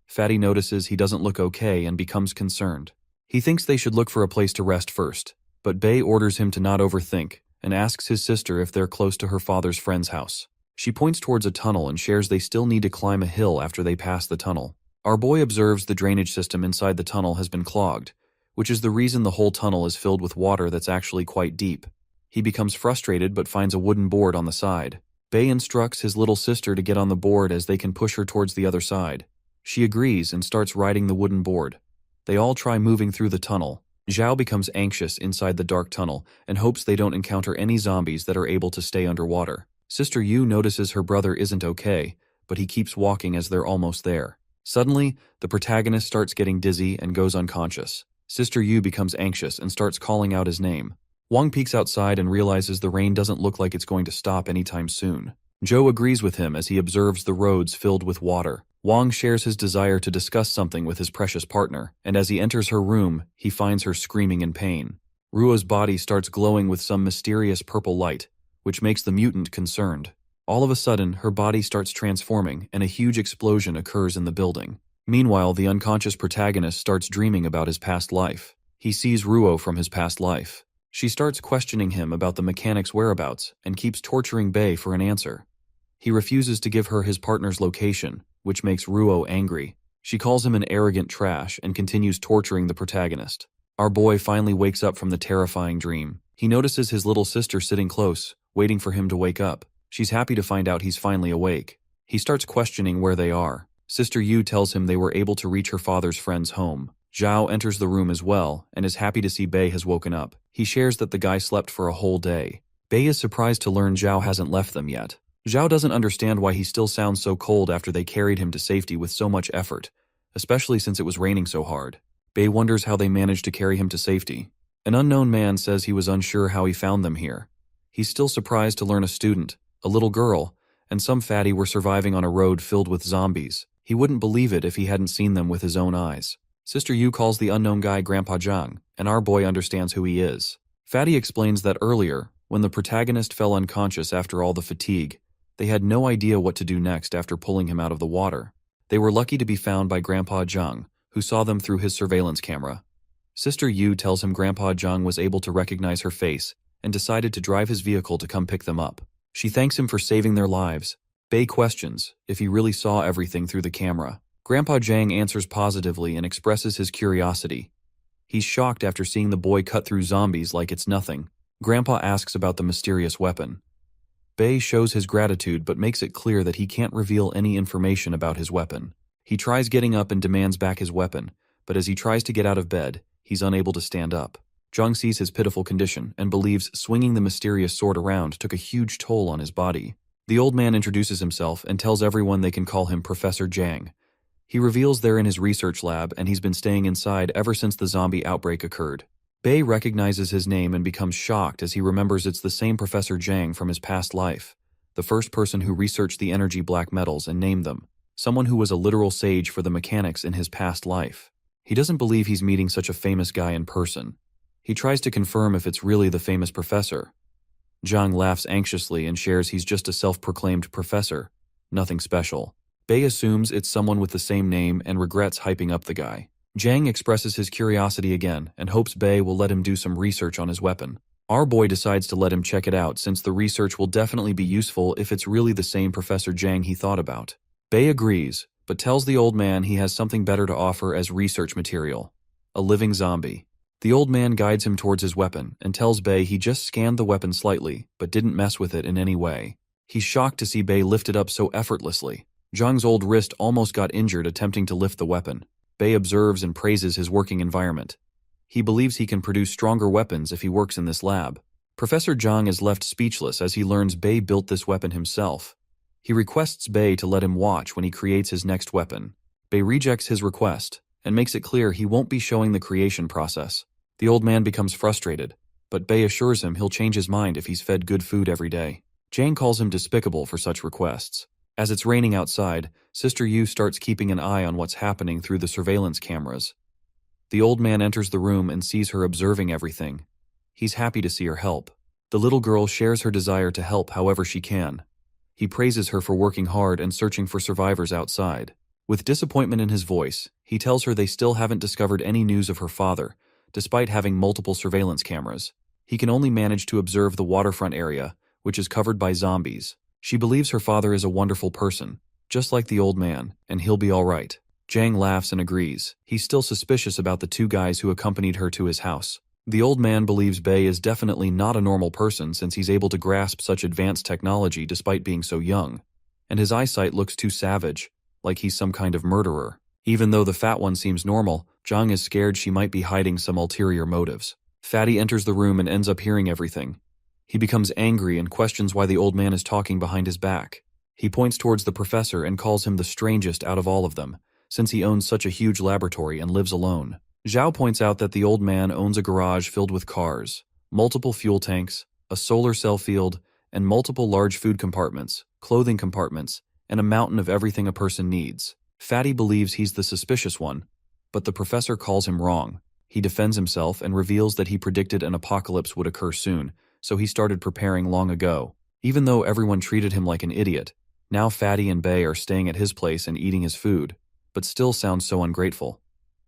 Fatty notices he doesn't look okay and becomes concerned. He thinks they should look for a place to rest first, but Bei orders him to not overthink and asks his sister if they're close to her father's friend's house. She points towards a tunnel and shares they still need to climb a hill after they pass the tunnel. Our boy observes the drainage system inside the tunnel has been clogged, which is the reason the whole tunnel is filled with water that's actually quite deep. He becomes frustrated but finds a wooden board on the side. Bei instructs his little sister to get on the board as they can push her towards the other side. She agrees and starts riding the wooden board. They all try moving through the tunnel. Zhao becomes anxious inside the dark tunnel and hopes they don't encounter any zombies that are able to stay underwater. Sister Yu notices her brother isn't okay, but he keeps walking as they're almost there. Suddenly, the protagonist starts getting dizzy and goes unconscious. Sister Yu becomes anxious and starts calling out his name. Wang peeks outside and realizes the rain doesn't look like it's going to stop anytime soon. Zhou agrees with him as he observes the roads filled with water. Wang shares his desire to discuss something with his precious partner, and as he enters her room, he finds her screaming in pain. Ruo's body starts glowing with some mysterious purple light, which makes the mutant concerned. All of a sudden, her body starts transforming and a huge explosion occurs in the building. Meanwhile, the unconscious protagonist starts dreaming about his past life. He sees Ruo from his past life. She starts questioning him about the mechanic's whereabouts and keeps torturing Bei for an answer. He refuses to give her his partner's location, which makes Ruo angry. She calls him an arrogant trash and continues torturing the protagonist. Our boy finally wakes up from the terrifying dream. He notices his little sister sitting close, waiting for him to wake up. She's happy to find out he's finally awake. He starts questioning where they are. Sister Yu tells him they were able to reach her father's friend's home. Zhao enters the room as well and is happy to see Bei has woken up. He shares that the guy slept for a whole day. Bei is surprised to learn Zhao hasn't left them yet. Zhao doesn't understand why he still sounds so cold after they carried him to safety with so much effort, especially since it was raining so hard. Bei wonders how they managed to carry him to safety. An unknown man says he was unsure how he found them here. He's still surprised to learn a student, a little girl, and some fatty were surviving on a road filled with zombies. He wouldn't believe it if he hadn't seen them with his own eyes. Sister Yu calls the unknown guy Grandpa Zhang, and our boy understands who he is. Fatty explains that earlier, when the protagonist fell unconscious after all the fatigue, they had no idea what to do next after pulling him out of the water. They were lucky to be found by Grandpa Zhang, who saw them through his surveillance camera. Sister Yu tells him Grandpa Zhang was able to recognize her face and decided to drive his vehicle to come pick them up. She thanks him for saving their lives. Bei questions if he really saw everything through the camera. Grandpa Zhang answers positively and expresses his curiosity. He's shocked after seeing the boy cut through zombies like it's nothing. Grandpa asks about the mysterious weapon. Bei shows his gratitude but makes it clear that he can't reveal any information about his weapon. He tries getting up and demands back his weapon, but as he tries to get out of bed, he's unable to stand up. Zhang sees his pitiful condition and believes swinging the mysterious sword around took a huge toll on his body. The old man introduces himself and tells everyone they can call him Professor Zhang. He reveals they're in his research lab and he's been staying inside ever since the zombie outbreak occurred. Bei recognizes his name and becomes shocked as he remembers it's the same Professor Zhang from his past life, the first person who researched the energy black metals and named them, someone who was a literal sage for the mechanics in his past life. He doesn't believe he's meeting such a famous guy in person. He tries to confirm if it's really the famous professor. Zhang laughs anxiously and shares he's just a self-proclaimed professor, nothing special. Bei assumes it's someone with the same name and regrets hyping up the guy. Zhang expresses his curiosity again and hopes Bei will let him do some research on his weapon. Our boy decides to let him check it out since the research will definitely be useful if it's really the same Professor Zhang he thought about. Bei agrees, but tells the old man he has something better to offer as research material: a living zombie. The old man guides him towards his weapon and tells Bei he just scanned the weapon slightly, but didn't mess with it in any way. He's shocked to see Bei lift it up so effortlessly. Zhang's old wrist almost got injured attempting to lift the weapon. Bei observes and praises his working environment. He believes he can produce stronger weapons if he works in this lab. Professor Zhang is left speechless as he learns Bei built this weapon himself. He requests Bei to let him watch when he creates his next weapon. Bei rejects his request and makes it clear he won't be showing the creation process. The old man becomes frustrated, but Bei assures him he'll change his mind if he's fed good food every day. Zhang calls him despicable for such requests. As it's raining outside, Sister Yu starts keeping an eye on what's happening through the surveillance cameras. The old man enters the room and sees her observing everything. He's happy to see her help. The little girl shares her desire to help however she can. He praises her for working hard and searching for survivors outside. With disappointment in his voice, he tells her they still haven't discovered any news of her father, despite having multiple surveillance cameras. He can only manage to observe the waterfront area, which is covered by zombies. She believes her father is a wonderful person, just like the old man, and he'll be all right. Zhang laughs and agrees. He's still suspicious about the two guys who accompanied her to his house. The old man believes Bei is definitely not a normal person since he's able to grasp such advanced technology despite being so young. And his eyesight looks too savage, like he's some kind of murderer. Even though the fat one seems normal, Zhang is scared she might be hiding some ulterior motives. Fatty enters the room and ends up hearing everything. He becomes angry and questions why the old man is talking behind his back. He points towards the professor and calls him the strangest out of all of them, since he owns such a huge laboratory and lives alone. Zhao points out that the old man owns a garage filled with cars, multiple fuel tanks, a solar cell field, and multiple large food compartments, clothing compartments, and a mountain of everything a person needs. Fatty believes he's the suspicious one, but the professor calls him wrong. He defends himself and reveals that he predicted an apocalypse would occur soon, so he started preparing long ago. Even though everyone treated him like an idiot, now Fatty and Bei are staying at his place and eating his food, but still sounds so ungrateful.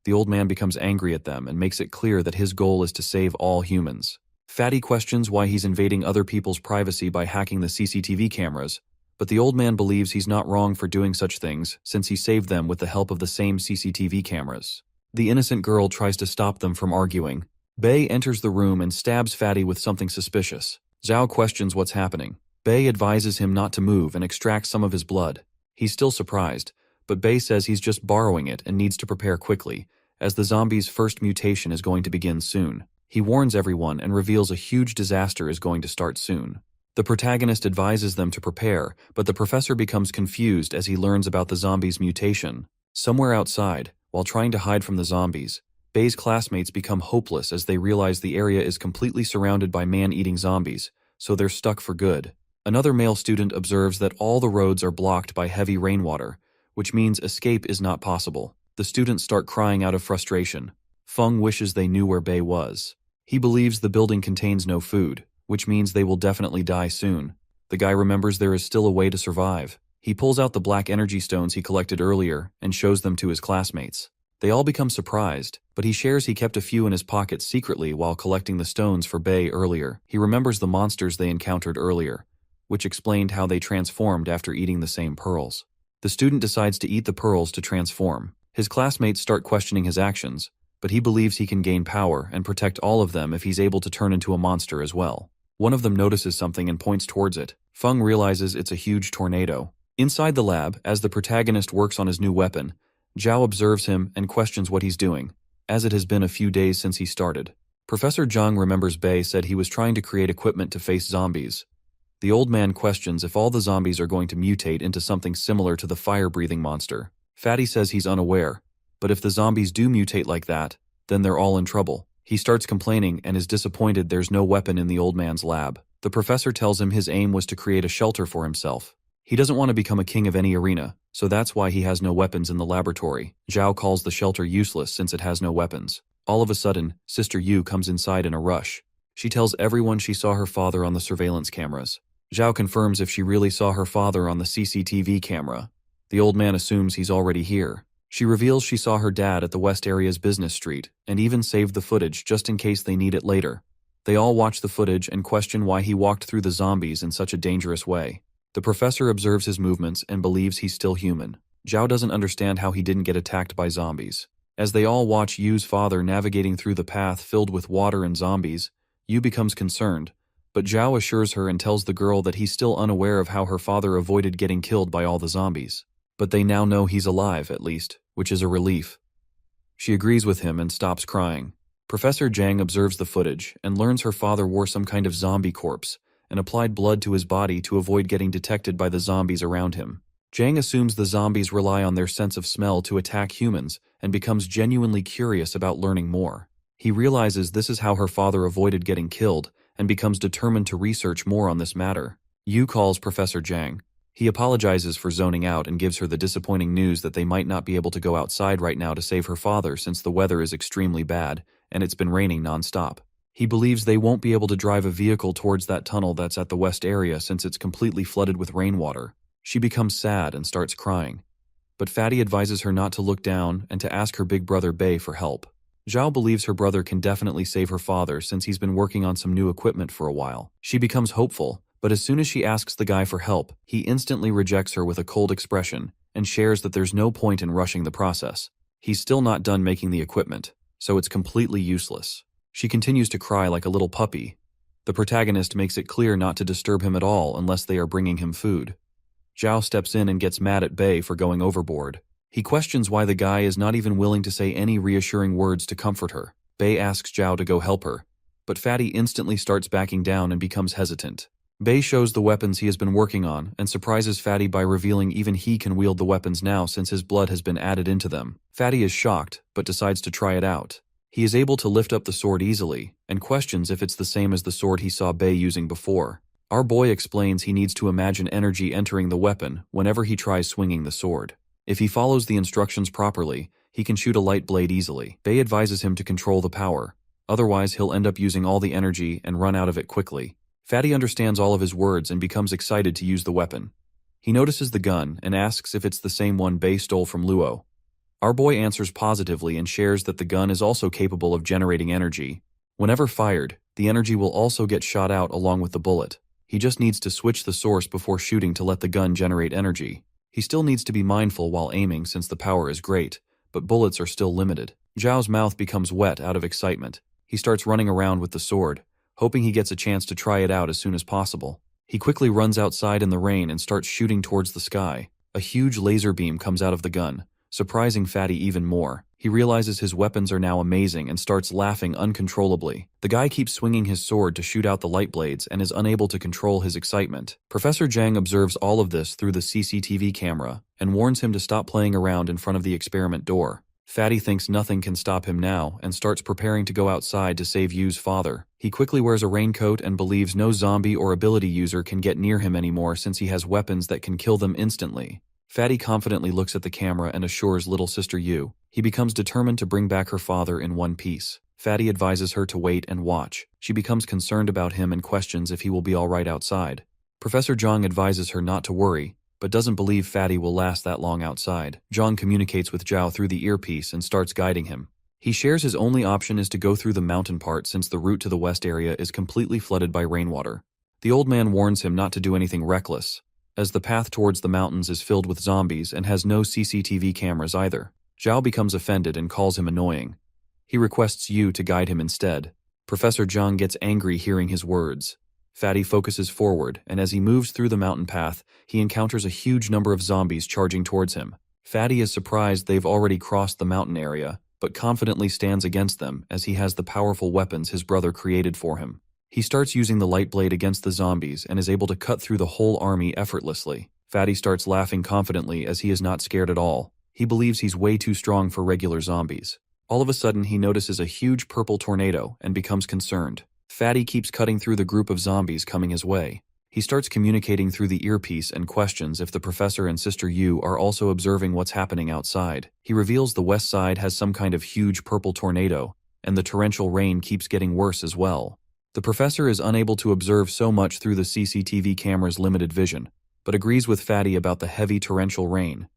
The old man becomes angry at them and makes it clear that his goal is to save all humans. Fatty questions why he's invading other people's privacy by hacking the CCTV cameras, but the old man believes he's not wrong for doing such things since he saved them with the help of the same CCTV cameras. The innocent girl tries to stop them from arguing. Bei enters the room and stabs Fatty with something suspicious. Zhao questions what's happening. Bei advises him not to move and extracts some of his blood. He's still surprised, but Bei says he's just borrowing it and needs to prepare quickly, as the zombie's first mutation is going to begin soon. He warns everyone and reveals a huge disaster is going to start soon. The protagonist advises them to prepare, but the professor becomes confused as he learns about the zombie's mutation. Somewhere outside, while trying to hide from the zombies, Bei's classmates become hopeless as they realize the area is completely surrounded by man-eating zombies, so they're stuck for good. Another male student observes that all the roads are blocked by heavy rainwater, which means escape is not possible. The students start crying out of frustration. Feng wishes they knew where Bei was. He believes the building contains no food, which means they will definitely die soon. The guy remembers there is still a way to survive. He pulls out the black energy stones he collected earlier and shows them to his classmates. They all become surprised, but he shares he kept a few in his pocket secretly while collecting the stones for Bei earlier. He remembers the monsters they encountered earlier, which explained how they transformed after eating the same pearls. The student decides to eat the pearls to transform. His classmates start questioning his actions, but he believes he can gain power and protect all of them if he's able to turn into a monster as well. One of them notices something and points towards it. Feng realizes it's a huge tornado. Inside the lab, as the protagonist works on his new weapon, Zhao observes him and questions what he's doing, as it has been a few days since he started. Professor Zhang remembers Bei said he was trying to create equipment to face zombies. The old man questions if all the zombies are going to mutate into something similar to the fire-breathing monster. Fatty says he's unaware, but if the zombies do mutate like that, then they're all in trouble. He starts complaining and is disappointed there's no weapon in the old man's lab. The professor tells him his aim was to create a shelter for himself. He doesn't want to become a king of any arena, so that's why he has no weapons in the laboratory. Zhao calls the shelter useless since it has no weapons. All of a sudden, Sister Yu comes inside in a rush. She tells everyone she saw her father on the surveillance cameras. Zhao confirms if she really saw her father on the CCTV camera. The old man assumes he's already here. She reveals she saw her dad at the West Area's business street, and even saved the footage just in case they need it later. They all watch the footage and question why he walked through the zombies in such a dangerous way. The professor observes his movements and believes he's still human. Zhao doesn't understand how he didn't get attacked by zombies. As they all watch Yu's father navigating through the path filled with water and zombies, Yu becomes concerned, but Zhao assures her and tells the girl that he's still unaware of how her father avoided getting killed by all the zombies. But they now know he's alive, at least, which is a relief. She agrees with him and stops crying. Professor Zhang observes the footage and learns her father wore some kind of zombie corpse and applied blood to his body to avoid getting detected by the zombies around him. Zhang assumes the zombies rely on their sense of smell to attack humans and becomes genuinely curious about learning more. He realizes this is how her father avoided getting killed and becomes determined to research more on this matter. Yu calls Professor Zhang. He apologizes for zoning out and gives her the disappointing news that they might not be able to go outside right now to save her father since the weather is extremely bad and it's been raining non-stop. He believes they won't be able to drive a vehicle towards that tunnel that's at the west area since it's completely flooded with rainwater. She becomes sad and starts crying. But Fatty advises her not to look down and to ask her big brother Bei for help. Zhao believes her brother can definitely save her father since he's been working on some new equipment for a while. She becomes hopeful, but as soon as she asks the guy for help, he instantly rejects her with a cold expression and shares that there's no point in rushing the process. He's still not done making the equipment, so it's completely useless. She continues to cry like a little puppy. The protagonist makes it clear not to disturb him at all unless they are bringing him food. Zhao steps in and gets mad at Bei for going overboard. He questions why the guy is not even willing to say any reassuring words to comfort her. Bei asks Zhao to go help her, but Fatty instantly starts backing down and becomes hesitant. Bei shows the weapons he has been working on and surprises Fatty by revealing even he can wield the weapons now since his blood has been added into them. Fatty is shocked, but decides to try it out. He is able to lift up the sword easily, and questions if it's the same as the sword he saw Bei using before. Our boy explains he needs to imagine energy entering the weapon whenever he tries swinging the sword. If he follows the instructions properly, he can shoot a light blade easily. Bei advises him to control the power, otherwise he'll end up using all the energy and run out of it quickly. Fatty understands all of his words and becomes excited to use the weapon. He notices the gun and asks if it's the same one Bei stole from Luo. Our boy answers positively and shares that the gun is also capable of generating energy, Whenever fired, the energy will also get shot out along with the bullet. He just needs to switch the source before shooting to let the gun generate energy. He still needs to be mindful while aiming since the power is great, but bullets are still limited. Zhao's mouth becomes wet out of excitement. He starts running around with the sword, hoping he gets a chance to try it out as soon as possible. He quickly runs outside in the rain and starts shooting towards the sky. A huge laser beam comes out of the gun, surprising Fatty even more. He realizes his weapons are now amazing and starts laughing uncontrollably. The guy keeps swinging his sword to shoot out the light blades and is unable to control his excitement. Professor Zhang observes all of this through the CCTV camera and warns him to stop playing around in front of the experiment door. Fatty thinks nothing can stop him now and starts preparing to go outside to save Yu's father. He quickly wears a raincoat and believes no zombie or ability user can get near him anymore since he has weapons that can kill them instantly. Fatty confidently looks at the camera and assures little sister Yu. He becomes determined to bring back her father in one piece. Fatty advises her to wait and watch. She becomes concerned about him and questions if he will be alright outside. Professor Zhang advises her not to worry, but doesn't believe Fatty will last that long outside. Zhang communicates with Zhao through the earpiece and starts guiding him. He shares his only option is to go through the mountain part since the route to the west area is completely flooded by rainwater. The old man warns him not to do anything reckless, as the path towards the mountains is filled with zombies and has no CCTV cameras either. Zhao becomes offended and calls him annoying. He requests Yu to guide him instead. Professor Zhang gets angry hearing his words. Fatty focuses forward, and as he moves through the mountain path, he encounters a huge number of zombies charging towards him. Fatty is surprised they've already crossed the mountain area, but confidently stands against them as he has the powerful weapons his brother created for him. He starts using the light blade against the zombies and is able to cut through the whole army effortlessly. Fatty starts laughing confidently as he is not scared at all. He believes he's way too strong for regular zombies. All of a sudden, he notices a huge purple tornado and becomes concerned. Fatty keeps cutting through the group of zombies coming his way. He starts communicating through the earpiece and questions if the professor and Sister Yu are also observing what's happening outside. He reveals the west side has some kind of huge purple tornado, and the torrential rain keeps getting worse as well. The professor is unable to observe so much through the CCTV camera's limited vision, but agrees with Fatty about the heavy torrential rain.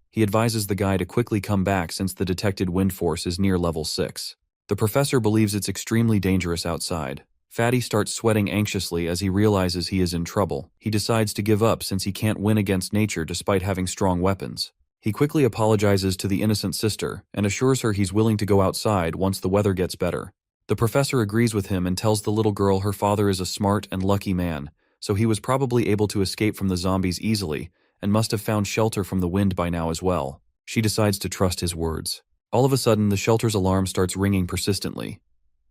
He advises the guy to quickly come back since the detected wind force is near level 6. The professor believes it's extremely dangerous outside. Fatty starts sweating anxiously as he realizes he is in trouble. He decides to give up since he can't win against nature despite having strong weapons. He quickly apologizes to the innocent sister and assures her he's willing to go outside once the weather gets better. The professor agrees with him and tells the little girl her father is a smart and lucky man, so he was probably able to escape from the zombies easily and must have found shelter from the wind by now as well. She decides to trust his words. All of a sudden, the shelter's alarm starts ringing persistently.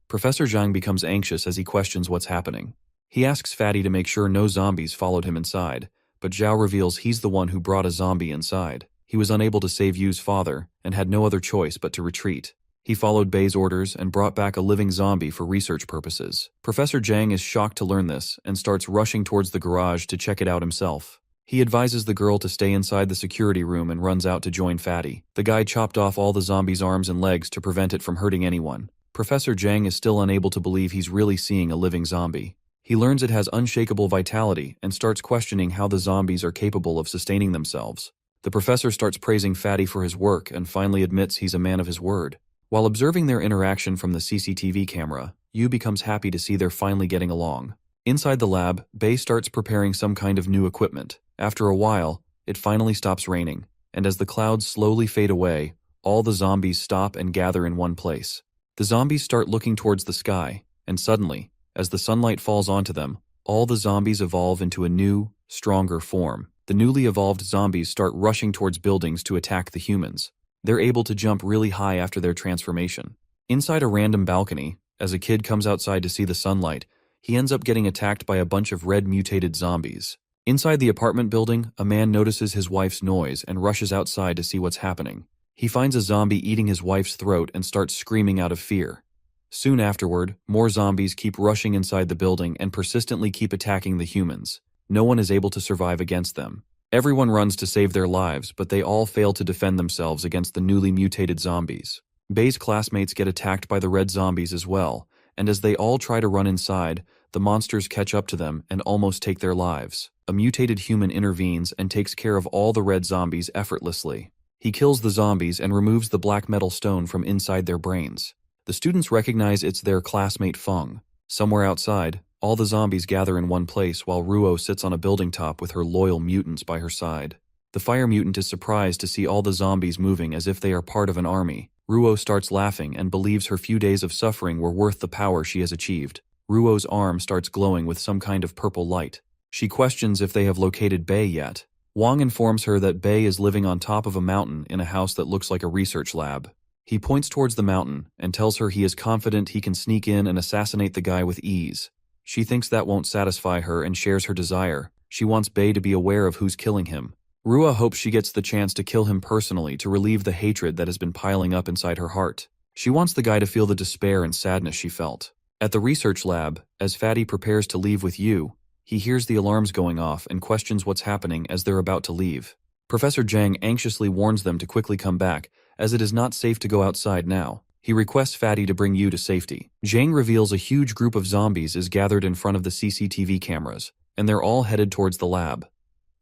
Professor Zhang becomes anxious as he questions what's happening. He asks Fatty to make sure no zombies followed him inside, but Zhao reveals he's the one who brought a zombie inside. He was unable to save Yu's father and had no other choice but to retreat. He followed Bei's orders and brought back a living zombie for research purposes. Professor Zhang is shocked to learn this and starts rushing towards the garage to check it out himself. He advises the girl to stay inside the security room and runs out to join Fatty. The guy chopped off all the zombie's arms and legs to prevent it from hurting anyone. Professor Zhang is still unable to believe he's really seeing a living zombie. He learns it has unshakable vitality and starts questioning how the zombies are capable of sustaining themselves. The professor starts praising Fatty for his work and finally admits he's a man of his word. While observing their interaction from the CCTV camera, Yu becomes happy to see they're finally getting along. Inside the lab, Bei starts preparing some kind of new equipment. After a while, it finally stops raining, and as the clouds slowly fade away, all the zombies stop and gather in one place. The zombies start looking towards the sky, and suddenly, as the sunlight falls onto them, all the zombies evolve into a new, stronger form. The newly evolved zombies start rushing towards buildings to attack the humans. They're able to jump really high after their transformation. Inside a random balcony, as a kid comes outside to see the sunlight, he ends up getting attacked by a bunch of red mutated zombies. Inside the apartment building, a man notices his wife's noise and rushes outside to see what's happening. He finds a zombie eating his wife's throat and starts screaming out of fear. Soon afterward, more zombies keep rushing inside the building and persistently keep attacking the humans. No one is able to survive against them. Everyone runs to save their lives, but they all fail to defend themselves against the newly mutated zombies. Bei's classmates get attacked by the red zombies as well, and as they all try to run inside, the monsters catch up to them and almost take their lives. A mutated human intervenes and takes care of all the red zombies effortlessly. He kills the zombies and removes the black metal stone from inside their brains. The students recognize it's their classmate Feng. Somewhere outside, all the zombies gather in one place while Ruo sits on a building top with her loyal mutants by her side. The fire mutant is surprised to see all the zombies moving as if they are part of an army. Ruo starts laughing and believes her few days of suffering were worth the power she has achieved. Ruo's arm starts glowing with some kind of purple light. She questions if they have located Bei yet. Wang informs her that Bei is living on top of a mountain in a house that looks like a research lab. He points towards the mountain and tells her he is confident he can sneak in and assassinate the guy with ease. She thinks that won't satisfy her and shares her desire. She wants Bei to be aware of who's killing him. Ruo hopes she gets the chance to kill him personally to relieve the hatred that has been piling up inside her heart. She wants the guy to feel the despair and sadness she felt. At the research lab, as Fatty prepares to leave with Yu, he hears the alarms going off and questions what's happening as they're about to leave. Professor Zhang anxiously warns them to quickly come back, as it is not safe to go outside now. He requests Fatty to bring Yu to safety. Zhang reveals a huge group of zombies is gathered in front of the CCTV cameras, and they're all headed towards the lab.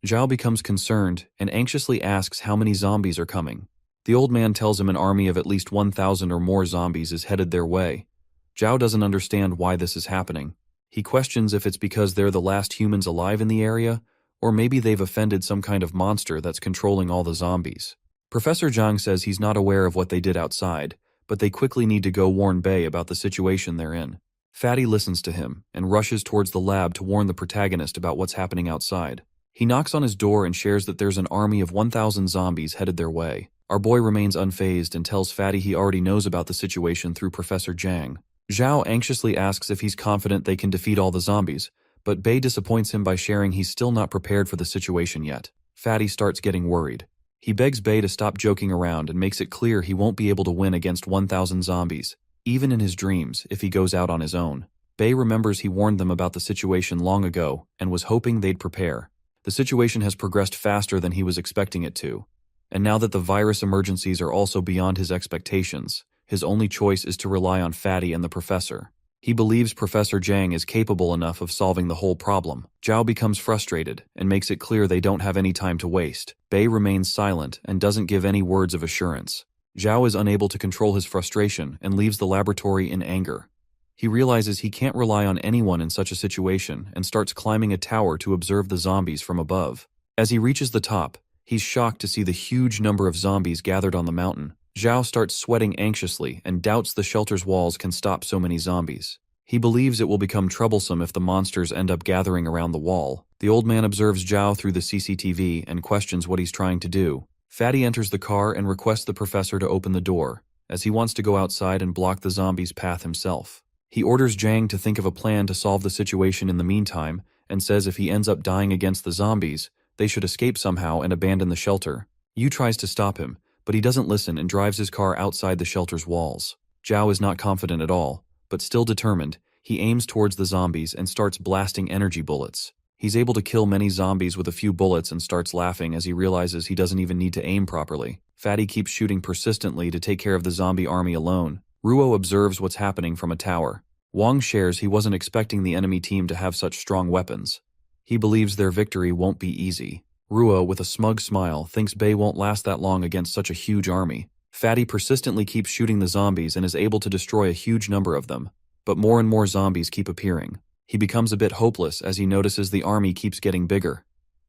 Zhao becomes concerned and anxiously asks how many zombies are coming. The old man tells him an army of at least 1,000 or more zombies is headed their way. Zhao doesn't understand why this is happening. He questions if it's because they're the last humans alive in the area, or maybe they've offended some kind of monster that's controlling all the zombies. Professor Zhang says he's not aware of what they did outside, but they quickly need to go warn Bei about the situation they're in. Fatty listens to him and rushes towards the lab to warn the protagonist about what's happening outside. He knocks on his door and shares that there's an army of 1,000 zombies headed their way. Our boy remains unfazed and tells Fatty he already knows about the situation through Professor Zhang. Zhao anxiously asks if he's confident they can defeat all the zombies, but Bei disappoints him by sharing he's still not prepared for the situation yet. Fatty starts getting worried. He begs Bei to stop joking around and makes it clear he won't be able to win against 1,000 zombies, even in his dreams, if he goes out on his own. Bei remembers he warned them about the situation long ago and was hoping they'd prepare. The situation has progressed faster than he was expecting it to, and now that the virus emergencies are also beyond his expectations, his only choice is to rely on Fatty and the professor. He believes Professor Zhang is capable enough of solving the whole problem. Zhao becomes frustrated and makes it clear they don't have any time to waste. Bei remains silent and doesn't give any words of assurance. Zhao is unable to control his frustration and leaves the laboratory in anger. He realizes he can't rely on anyone in such a situation and starts climbing a tower to observe the zombies from above. As he reaches the top, he's shocked to see the huge number of zombies gathered on the mountain. Zhao starts sweating anxiously and doubts the shelter's walls can stop so many zombies. He believes it will become troublesome if the monsters end up gathering around the wall. The old man observes Zhao through the CCTV and questions what he's trying to do. Fatty enters the car and requests the professor to open the door, as he wants to go outside and block the zombies' path himself. He orders Zhang to think of a plan to solve the situation in the meantime and says if he ends up dying against the zombies, they should escape somehow and abandon the shelter. Yu tries to stop him, but he doesn't listen and drives his car outside the shelter's walls. Zhao is not confident at all, but still determined. He aims towards the zombies and starts blasting energy bullets. He's able to kill many zombies with a few bullets and starts laughing as he realizes he doesn't even need to aim properly. Fatty keeps shooting persistently to take care of the zombie army alone. Ruo observes what's happening from a tower. Wang shares he wasn't expecting the enemy team to have such strong weapons. He believes their victory won't be easy. Ruo, with a smug smile, thinks Bei won't last that long against such a huge army. Fatty persistently keeps shooting the zombies and is able to destroy a huge number of them, but more and more zombies keep appearing. He becomes a bit hopeless as he notices the army keeps getting bigger.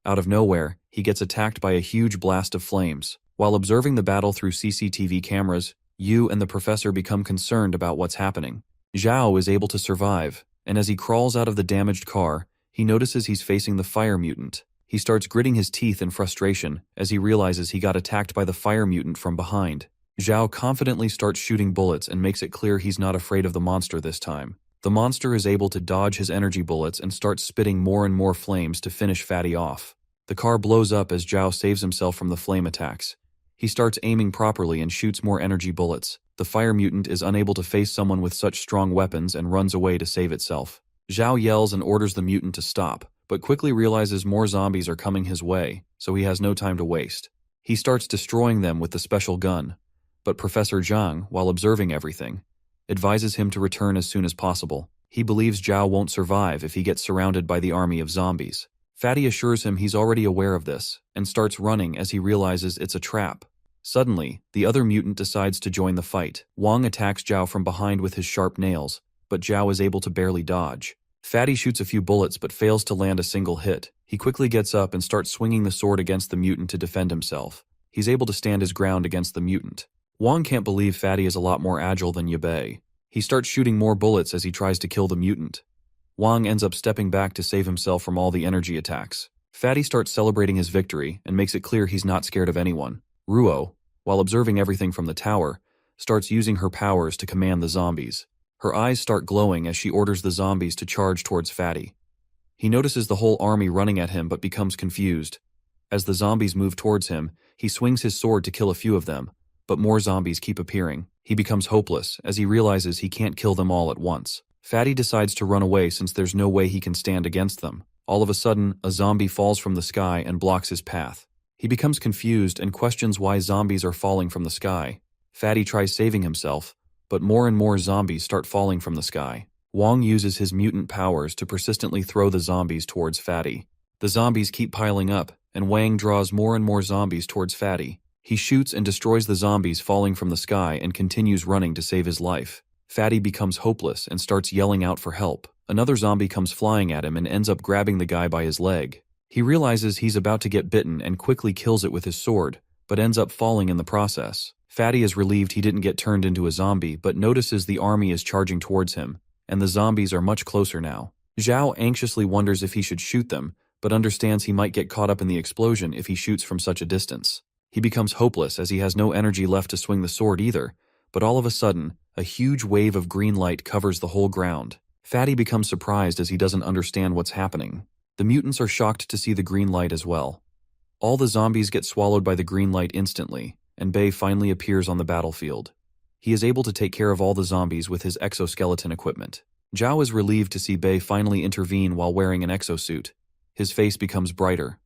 Out of nowhere, he gets attacked by a huge blast of flames. While observing the battle through CCTV cameras, Yu and the professor become concerned about what's happening. Zhao is able to survive, and as he crawls out of the damaged car, he notices he's facing the fire mutant. He starts gritting his teeth in frustration as he realizes he got attacked by the fire mutant from behind. Zhao confidently starts shooting bullets and makes it clear he's not afraid of the monster this time. The monster is able to dodge his energy bullets and starts spitting more and more flames to finish Fatty off. The car blows up as Zhao saves himself from the flame attacks. He starts aiming properly and shoots more energy bullets. The fire mutant is unable to face someone with such strong weapons and runs away to save itself. Zhao yells and orders the mutant to stop, but quickly realizes more zombies are coming his way, so he has no time to waste. He starts destroying them with the special gun, but Professor Zhang, while observing everything, advises him to return as soon as possible. He believes Zhao won't survive if he gets surrounded by the army of zombies. Fatty assures him he's already aware of this, and starts running as he realizes it's a trap. Suddenly, the other mutant decides to join the fight. Wang attacks Zhao from behind with his sharp nails, but Zhao is able to barely dodge. Fatty shoots a few bullets but fails to land a single hit. He quickly gets up and starts swinging the sword against the mutant to defend himself. He's able to stand his ground against the mutant. Wang can't believe Fatty is a lot more agile than Yabe. He starts shooting more bullets as he tries to kill the mutant. Wang ends up stepping back to save himself from all the energy attacks. Fatty starts celebrating his victory and makes it clear he's not scared of anyone. Ruo, while observing everything from the tower, starts using her powers to command the zombies. Her eyes start glowing as she orders the zombies to charge towards Fatty. He notices the whole army running at him but becomes confused. As the zombies move towards him, he swings his sword to kill a few of them, but more zombies keep appearing. He becomes hopeless as he realizes he can't kill them all at once. Fatty decides to run away since there's no way he can stand against them. All of a sudden, a zombie falls from the sky and blocks his path. He becomes confused and questions why zombies are falling from the sky. Fatty tries saving himself, but more and more zombies start falling from the sky. Wang uses his mutant powers to persistently throw the zombies towards Fatty. The zombies keep piling up, and Wang draws more and more zombies towards Fatty. He shoots and destroys the zombies falling from the sky and continues running to save his life. Fatty becomes hopeless and starts yelling out for help. Another zombie comes flying at him and ends up grabbing the guy by his leg. He realizes he's about to get bitten and quickly kills it with his sword, but ends up falling in the process. Fatty is relieved he didn't get turned into a zombie but notices the army is charging towards him, and the zombies are much closer now. Zhao anxiously wonders if he should shoot them, but understands he might get caught up in the explosion if he shoots from such a distance. He becomes hopeless as he has no energy left to swing the sword either, but all of a sudden, a huge wave of green light covers the whole ground. Fatty becomes surprised as he doesn't understand what's happening. The mutants are shocked to see the green light as well. All the zombies get swallowed by the green light instantly, and Bei finally appears on the battlefield. He is able to take care of all the zombies with his exoskeleton equipment. Zhao is relieved to see Bei finally intervene while wearing an exosuit. His face becomes brighter.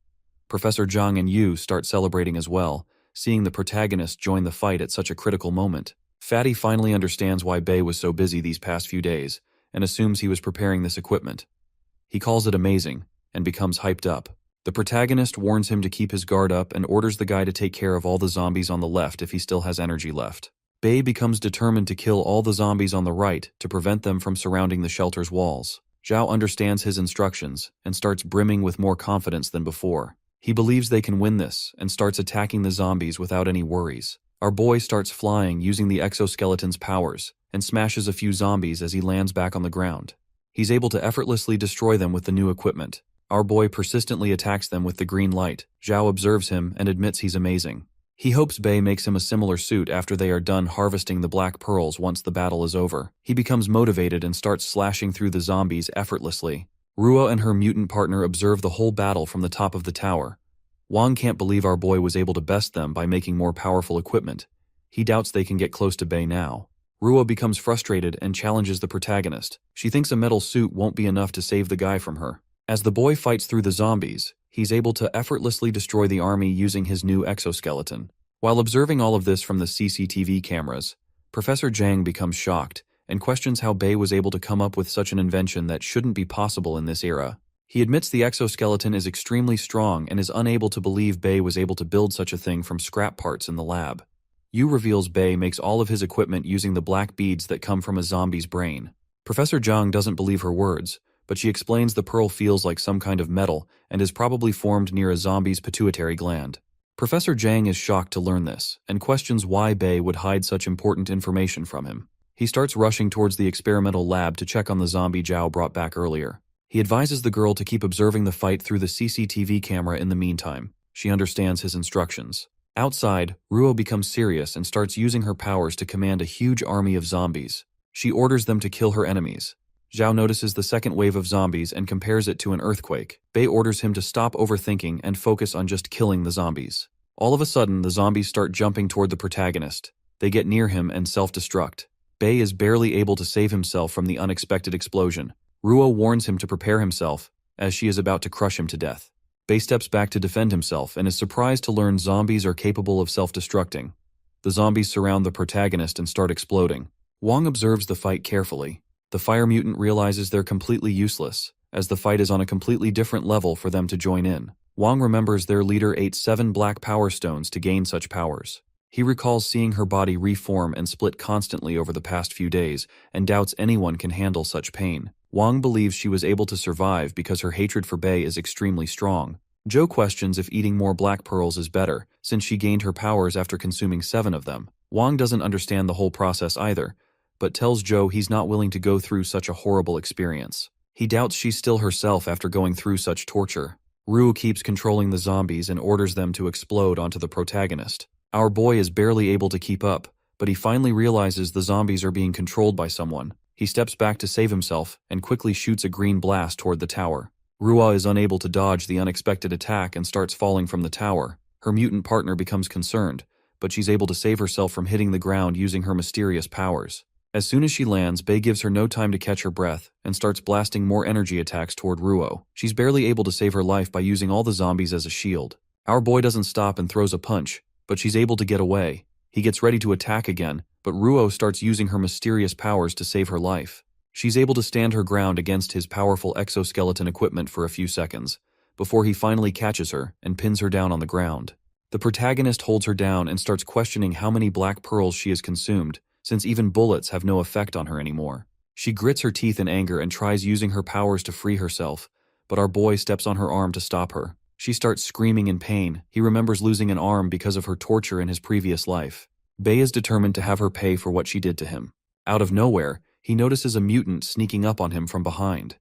Professor Zhang and Yu start celebrating as well, seeing the protagonist join the fight at such a critical moment. Fatty finally understands why Bei was so busy these past few days, and assumes he was preparing this equipment. He calls it amazing, and becomes hyped up. The protagonist warns him to keep his guard up and orders the guy to take care of all the zombies on the left if he still has energy left. Bei becomes determined to kill all the zombies on the right to prevent them from surrounding the shelter's walls. Zhao understands his instructions and starts brimming with more confidence than before. He believes they can win this and starts attacking the zombies without any worries. Our boy starts flying using the exoskeleton's powers and smashes a few zombies as he lands back on the ground. He's able to effortlessly destroy them with the new equipment. Our boy persistently attacks them with the green light. Zhao observes him and admits he's amazing. He hopes Bei makes him a similar suit after they are done harvesting the black pearls once the battle is over. He becomes motivated and starts slashing through the zombies effortlessly. Ruo and her mutant partner observe the whole battle from the top of the tower. Wang can't believe our boy was able to best them by making more powerful equipment. He doubts they can get close to Bei now. Ruo becomes frustrated and challenges the protagonist. She thinks a metal suit won't be enough to save the guy from her. As the boy fights through the zombies, he's able to effortlessly destroy the army using his new exoskeleton. While observing all of this from the CCTV cameras, Professor Zhang becomes shocked and questions how Bei was able to come up with such an invention that shouldn't be possible in this era. He admits the exoskeleton is extremely strong and is unable to believe Bei was able to build such a thing from scrap parts in the lab. Yu reveals Bei makes all of his equipment using the black beads that come from a zombie's brain. Professor Zhang doesn't believe her words, but she explains the pearl feels like some kind of metal and is probably formed near a zombie's pituitary gland. Professor Zhang is shocked to learn this and questions why Bei would hide such important information from him. He starts rushing towards the experimental lab to check on the zombie Zhao brought back earlier. He advises the girl to keep observing the fight through the CCTV camera in the meantime. She understands his instructions. Outside, Ruo becomes serious and starts using her powers to command a huge army of zombies. She orders them to kill her enemies. Zhao notices the second wave of zombies and compares it to an earthquake. Bei orders him to stop overthinking and focus on just killing the zombies. All of a sudden, the zombies start jumping toward the protagonist. They get near him and self-destruct. Bei is barely able to save himself from the unexpected explosion. Ruo warns him to prepare himself, as she is about to crush him to death. Bei steps back to defend himself and is surprised to learn zombies are capable of self-destructing. The zombies surround the protagonist and start exploding. Wang observes the fight carefully. The fire mutant realizes they're completely useless, as the fight is on a completely different level for them to join in. Wang remembers their leader ate 7 black power stones to gain such powers. He recalls seeing her body reform and split constantly over the past few days and doubts anyone can handle such pain. Wang believes she was able to survive because her hatred for Bei is extremely strong. Zhou questions if eating more black pearls is better, since she gained her powers after consuming 7 of them. Wang doesn't understand the whole process either, but tells Zhou he's not willing to go through such a horrible experience. He doubts she's still herself after going through such torture. Ruo keeps controlling the zombies and orders them to explode onto the protagonist. Our boy is barely able to keep up, but he finally realizes the zombies are being controlled by someone. He steps back to save himself and quickly shoots a green blast toward the tower. Ruo is unable to dodge the unexpected attack and starts falling from the tower. Her mutant partner becomes concerned, but she's able to save herself from hitting the ground using her mysterious powers. As soon as she lands, Bei gives her no time to catch her breath and starts blasting more energy attacks toward Ruo. She's barely able to save her life by using all the zombies as a shield. Our boy doesn't stop and throws a punch, but she's able to get away. He gets ready to attack again, but Ruo starts using her mysterious powers to save her life. She's able to stand her ground against his powerful exoskeleton equipment for a few seconds, before he finally catches her and pins her down on the ground. The protagonist holds her down and starts questioning how many black pearls she has consumed, since even bullets have no effect on her anymore. She grits her teeth in anger and tries using her powers to free herself, but our boy steps on her arm to stop her. She starts screaming in pain. He remembers losing an arm because of her torture in his previous life. Bei is determined to have her pay for what she did to him. Out of nowhere, he notices a mutant sneaking up on him from behind.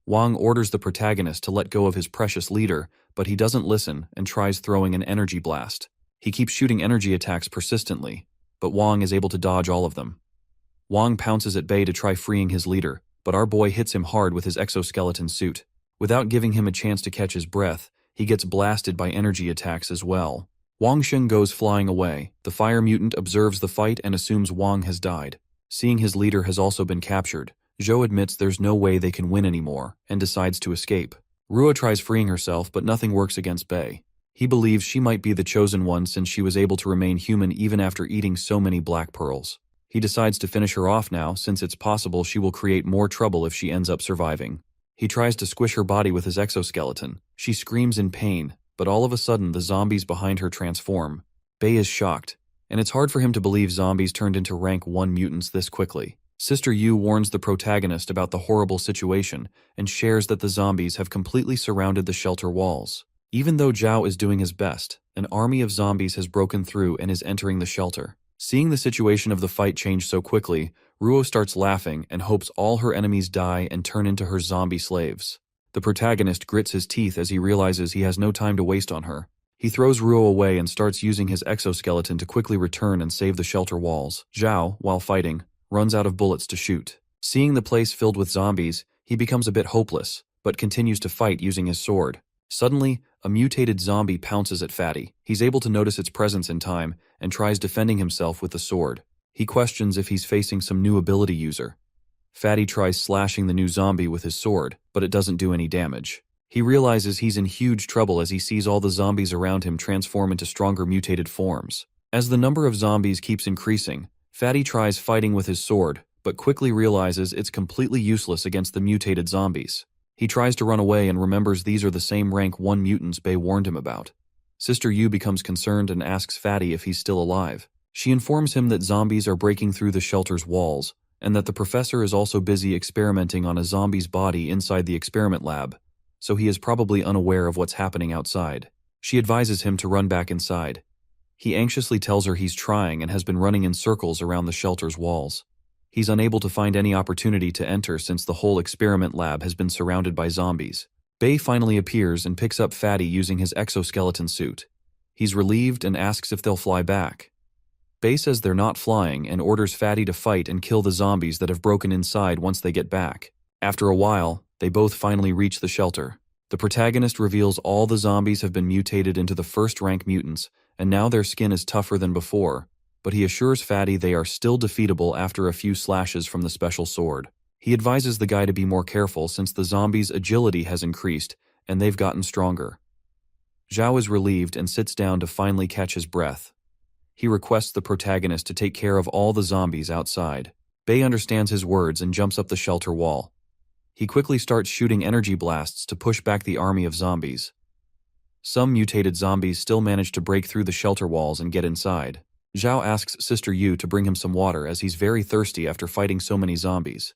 Wang orders the protagonist to let go of his precious leader, but he doesn't listen and tries throwing an energy blast. He keeps shooting energy attacks persistently, but Wang is able to dodge all of them. Wang pounces at Bei to try freeing his leader, but our boy hits him hard with his exoskeleton suit. Without giving him a chance to catch his breath, he gets blasted by energy attacks as well. Wang Sheng goes flying away. The fire mutant observes the fight and assumes Wang has died. Seeing his leader has also been captured, Zhou admits there's no way they can win anymore and decides to escape. Ruo tries freeing herself, but nothing works against Bei. He believes she might be the chosen one since she was able to remain human even after eating so many black pearls. He decides to finish her off now since it's possible she will create more trouble if she ends up surviving. He tries to squish her body with his exoskeleton. She screams in pain, but all of a sudden the zombies behind her transform. Bei is shocked, and it's hard for him to believe zombies turned into rank 1 mutants this quickly. Sister Yu warns the protagonist about the horrible situation and shares that the zombies have completely surrounded the shelter walls. Even though Zhao is doing his best, an army of zombies has broken through and is entering the shelter. Seeing the situation of the fight change so quickly, Ruo starts laughing and hopes all her enemies die and turn into her zombie slaves. The protagonist grits his teeth as he realizes he has no time to waste on her. He throws Ruo away and starts using his exoskeleton to quickly return and save the shelter walls. Zhao, while fighting, runs out of bullets to shoot. Seeing the place filled with zombies, he becomes a bit hopeless, but continues to fight using his sword. Suddenly, a mutated zombie pounces at Fatty. He's able to notice its presence in time and tries defending himself with the sword. He questions if he's facing some new ability user. Fatty tries slashing the new zombie with his sword, but it doesn't do any damage. He realizes he's in huge trouble as he sees all the zombies around him transform into stronger mutated forms. As the number of zombies keeps increasing, Fatty tries fighting with his sword, but quickly realizes it's completely useless against the mutated zombies. He tries to run away and remembers these are the same rank 1 mutants Bei warned him about. Sister Yu becomes concerned and asks Fatty if he's still alive. She informs him that zombies are breaking through the shelter's walls, and that the professor is also busy experimenting on a zombie's body inside the experiment lab, so he is probably unaware of what's happening outside. She advises him to run back inside. He anxiously tells her he's trying and has been running in circles around the shelter's walls. He's unable to find any opportunity to enter since the whole experiment lab has been surrounded by zombies. Bei finally appears and picks up Fatty using his exoskeleton suit. He's relieved and asks if they'll fly back. Bei says they're not flying and orders Fatty to fight and kill the zombies that have broken inside once they get back. After a while, they both finally reach the shelter. The protagonist reveals all the zombies have been mutated into the first-rank mutants, and now their skin is tougher than before, but he assures Fatty they are still defeatable after a few slashes from the special sword. He advises the guy to be more careful since the zombies' agility has increased and they've gotten stronger. Zhao is relieved and sits down to finally catch his breath. He requests the protagonist to take care of all the zombies outside. Bei understands his words and jumps up the shelter wall. He quickly starts shooting energy blasts to push back the army of zombies. Some mutated zombies still manage to break through the shelter walls and get inside. Zhao asks Sister Yu to bring him some water as he's very thirsty after fighting so many zombies.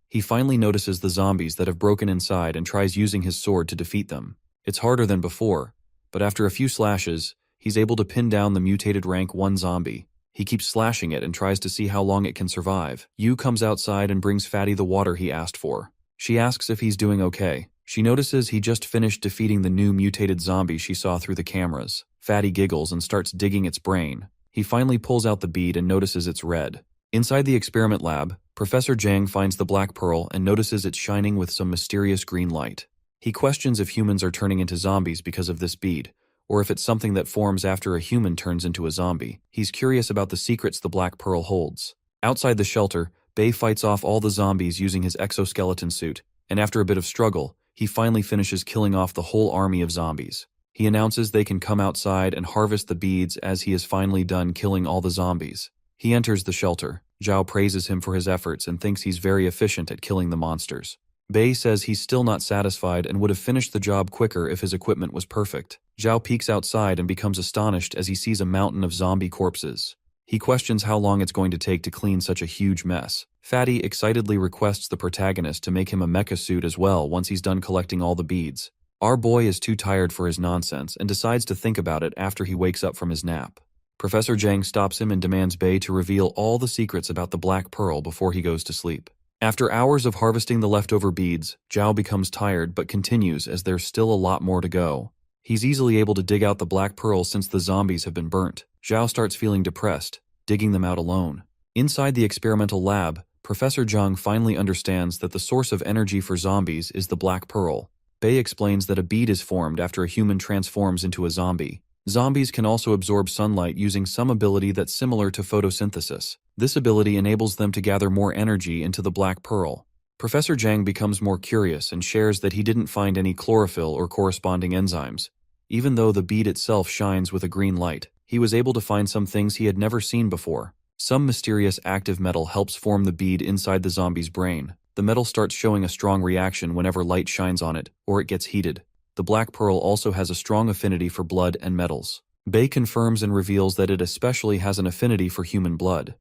He finally notices the zombies that have broken inside and tries using his sword to defeat them. It's harder than before, but after a few slashes, he's able to pin down the mutated rank 1 zombie. He keeps slashing it and tries to see how long it can survive. Yu comes outside and brings Fatty the water he asked for. She asks if he's doing okay. She notices he just finished defeating the new mutated zombie she saw through the cameras. Fatty giggles and starts digging its brain. He finally pulls out the bead and notices it's red. Inside the experiment lab, Professor Zhang finds the black pearl and notices it's shining with some mysterious green light. He questions if humans are turning into zombies because of this bead, or if it's something that forms after a human turns into a zombie. He's curious about the secrets the black pearl holds. Outside the shelter, Bei fights off all the zombies using his exoskeleton suit, and after a bit of struggle, he finally finishes killing off the whole army of zombies. He announces they can come outside and harvest the beads as he is finally done killing all the zombies. He enters the shelter. Zhao praises him for his efforts and thinks he's very efficient at killing the monsters. Bei says he's still not satisfied and would have finished the job quicker if his equipment was perfect. Zhao peeks outside and becomes astonished as he sees a mountain of zombie corpses. He questions how long it's going to take to clean such a huge mess. Fatty excitedly requests the protagonist to make him a mecha suit as well once he's done collecting all the beads. Our boy is too tired for his nonsense and decides to think about it after he wakes up from his nap. Professor Zhang stops him and demands Bei to reveal all the secrets about the Black Pearl before he goes to sleep. After hours of harvesting the leftover beads, Zhao becomes tired but continues as there's still a lot more to go. He's easily able to dig out the Black Pearl since the zombies have been burnt. Zhao starts feeling depressed, digging them out alone. Inside the experimental lab, Professor Zhang finally understands that the source of energy for zombies is the Black Pearl. Bei explains that a bead is formed after a human transforms into a zombie. Zombies can also absorb sunlight using some ability that's similar to photosynthesis. This ability enables them to gather more energy into the Black Pearl. Professor Zhang becomes more curious and shares that he didn't find any chlorophyll or corresponding enzymes. Even though the bead itself shines with a green light, he was able to find some things he had never seen before. Some mysterious active metal helps form the bead inside the zombie's brain. The metal starts showing a strong reaction whenever light shines on it, or it gets heated. The Black Pearl also has a strong affinity for blood and metals. Bei confirms and reveals that it especially has an affinity for human blood.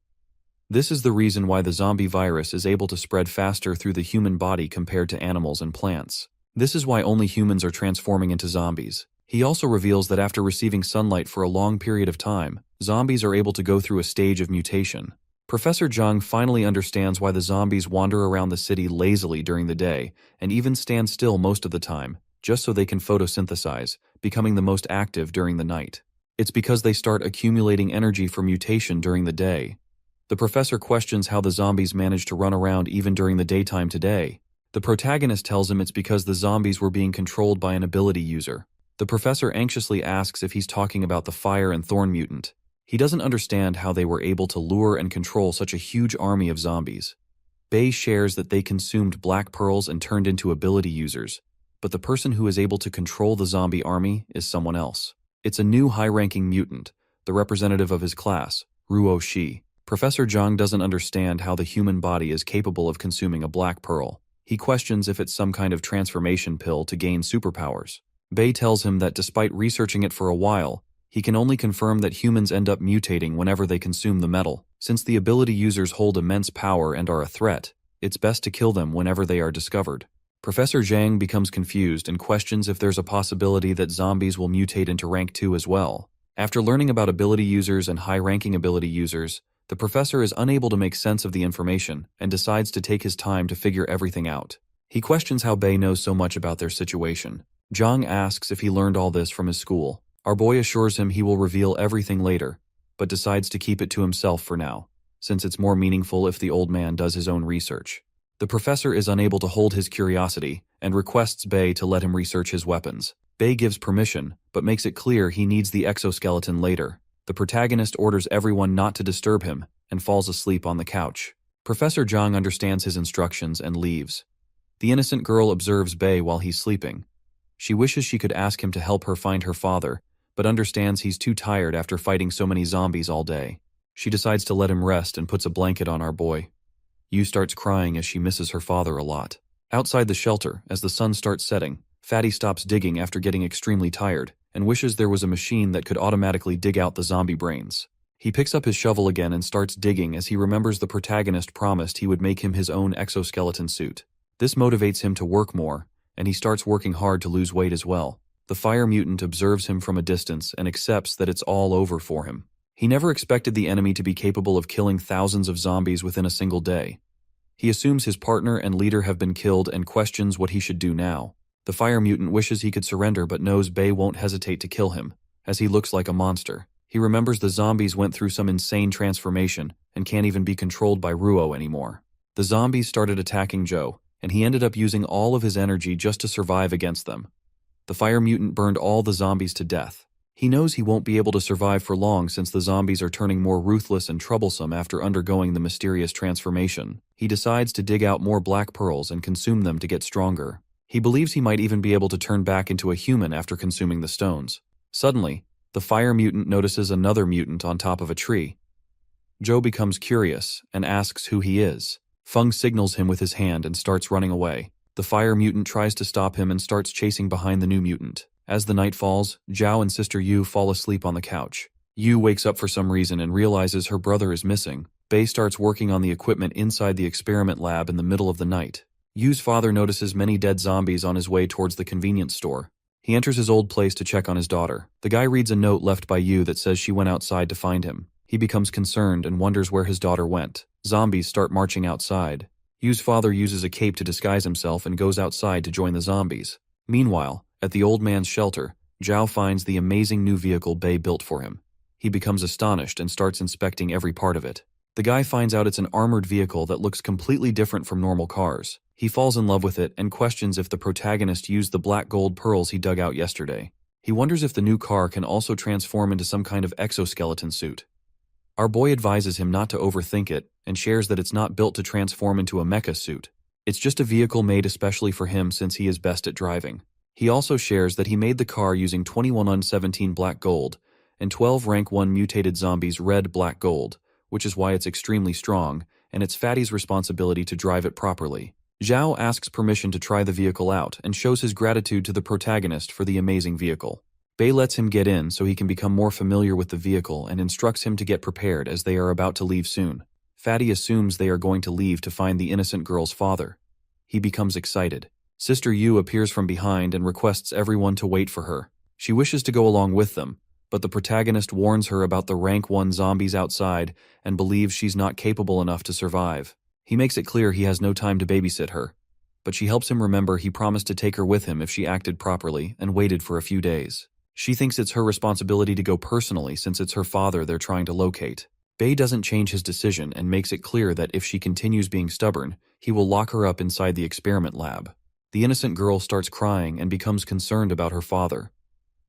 This is the reason why the zombie virus is able to spread faster through the human body compared to animals and plants. This is why only humans are transforming into zombies. He also reveals that after receiving sunlight for a long period of time, zombies are able to go through a stage of mutation. Professor Zhang finally understands why the zombies wander around the city lazily during the day and even stand still most of the time, just so they can photosynthesize, becoming the most active during the night. It's because they start accumulating energy for mutation during the day. The professor questions how the zombies manage to run around even during the daytime today. The protagonist tells him it's because the zombies were being controlled by an ability user. The professor anxiously asks if he's talking about the Fire and Thorn mutant. He doesn't understand how they were able to lure and control such a huge army of zombies. Bei shares that they consumed black pearls and turned into ability users, but the person who is able to control the zombie army is someone else. It's a new high-ranking mutant, the representative of his class, Ruo Shi. Professor Zhang doesn't understand how the human body is capable of consuming a black pearl. He questions if it's some kind of transformation pill to gain superpowers. Bei tells him that despite researching it for a while, he can only confirm that humans end up mutating whenever they consume the metal. Since the ability users hold immense power and are a threat, it's best to kill them whenever they are discovered. Professor Zhang becomes confused and questions if there's a possibility that zombies will mutate into rank 2 as well. After learning about ability users and high-ranking ability users, the professor is unable to make sense of the information and decides to take his time to figure everything out. He questions how Bei knows so much about their situation. Zhang asks if he learned all this from his school. Our boy assures him he will reveal everything later, but decides to keep it to himself for now, since it's more meaningful if the old man does his own research. The professor is unable to hold his curiosity and requests Bei to let him research his weapons. Bei gives permission, but makes it clear he needs the exoskeleton later. The protagonist orders everyone not to disturb him and falls asleep on the couch. Professor Zhang understands his instructions and leaves. The innocent girl observes Bei while he's sleeping. She wishes she could ask him to help her find her father, but understands he's too tired after fighting so many zombies all day. She decides to let him rest and puts a blanket on our boy. Yu starts crying as she misses her father a lot. Outside the shelter, as the sun starts setting, Fatty stops digging after getting extremely tired and wishes there was a machine that could automatically dig out the zombie brains. He picks up his shovel again and starts digging as he remembers the protagonist promised he would make him his own exoskeleton suit. This motivates him to work more, and he starts working hard to lose weight as well. The fire mutant observes him from a distance and accepts that it's all over for him. He never expected the enemy to be capable of killing thousands of zombies within a single day. He assumes his partner and leader have been killed and questions what he should do now. The fire mutant wishes he could surrender but knows Bei won't hesitate to kill him, as he looks like a monster. He remembers the zombies went through some insane transformation and can't even be controlled by Ruo anymore. The zombies started attacking Joe, and he ended up using all of his energy just to survive against them. The fire mutant burned all the zombies to death. He knows he won't be able to survive for long since the zombies are turning more ruthless and troublesome after undergoing the mysterious transformation. He decides to dig out more black pearls and consume them to get stronger. He believes he might even be able to turn back into a human after consuming the stones. Suddenly, the fire mutant notices another mutant on top of a tree. Joe becomes curious and asks who he is. Feng signals him with his hand and starts running away. The fire mutant tries to stop him and starts chasing behind the new mutant. As the night falls, Zhao and Sister Yu fall asleep on the couch. Yu wakes up for some reason and realizes her brother is missing. Bei starts working on the equipment inside the experiment lab in the middle of the night. Yu's father notices many dead zombies on his way towards the convenience store. He enters his old place to check on his daughter. The guy reads a note left by Yu that says she went outside to find him. He becomes concerned and wonders where his daughter went. Zombies start marching outside. Yu's father uses a cape to disguise himself and goes outside to join the zombies. Meanwhile, at the old man's shelter, Zhao finds the amazing new vehicle Bei built for him. He becomes astonished and starts inspecting every part of it. The guy finds out it's an armored vehicle that looks completely different from normal cars. He falls in love with it and questions if the protagonist used the black gold pearls he dug out yesterday. He wonders if the new car can also transform into some kind of exoskeleton suit. Our boy advises him not to overthink it and shares that it's not built to transform into a mecha suit. It's just a vehicle made especially for him since he is best at driving. He also shares that he made the car using 2117 black gold and 12 rank 1 mutated zombies red black gold, which is why it's extremely strong, and it's Fatty's responsibility to drive it properly. Zhao asks permission to try the vehicle out and shows his gratitude to the protagonist for the amazing vehicle. Bei lets him get in so he can become more familiar with the vehicle and instructs him to get prepared as they are about to leave soon. Fatty assumes they are going to leave to find the innocent girl's father. He becomes excited. Sister Yu appears from behind and requests everyone to wait for her. She wishes to go along with them, but the protagonist warns her about the rank 1 zombies outside and believes she's not capable enough to survive. He makes it clear he has no time to babysit her, but she helps him remember he promised to take her with him if she acted properly and waited for a few days. She thinks it's her responsibility to go personally since it's her father they're trying to locate. Bei doesn't change his decision and makes it clear that if she continues being stubborn, he will lock her up inside the experiment lab. The innocent girl starts crying and becomes concerned about her father.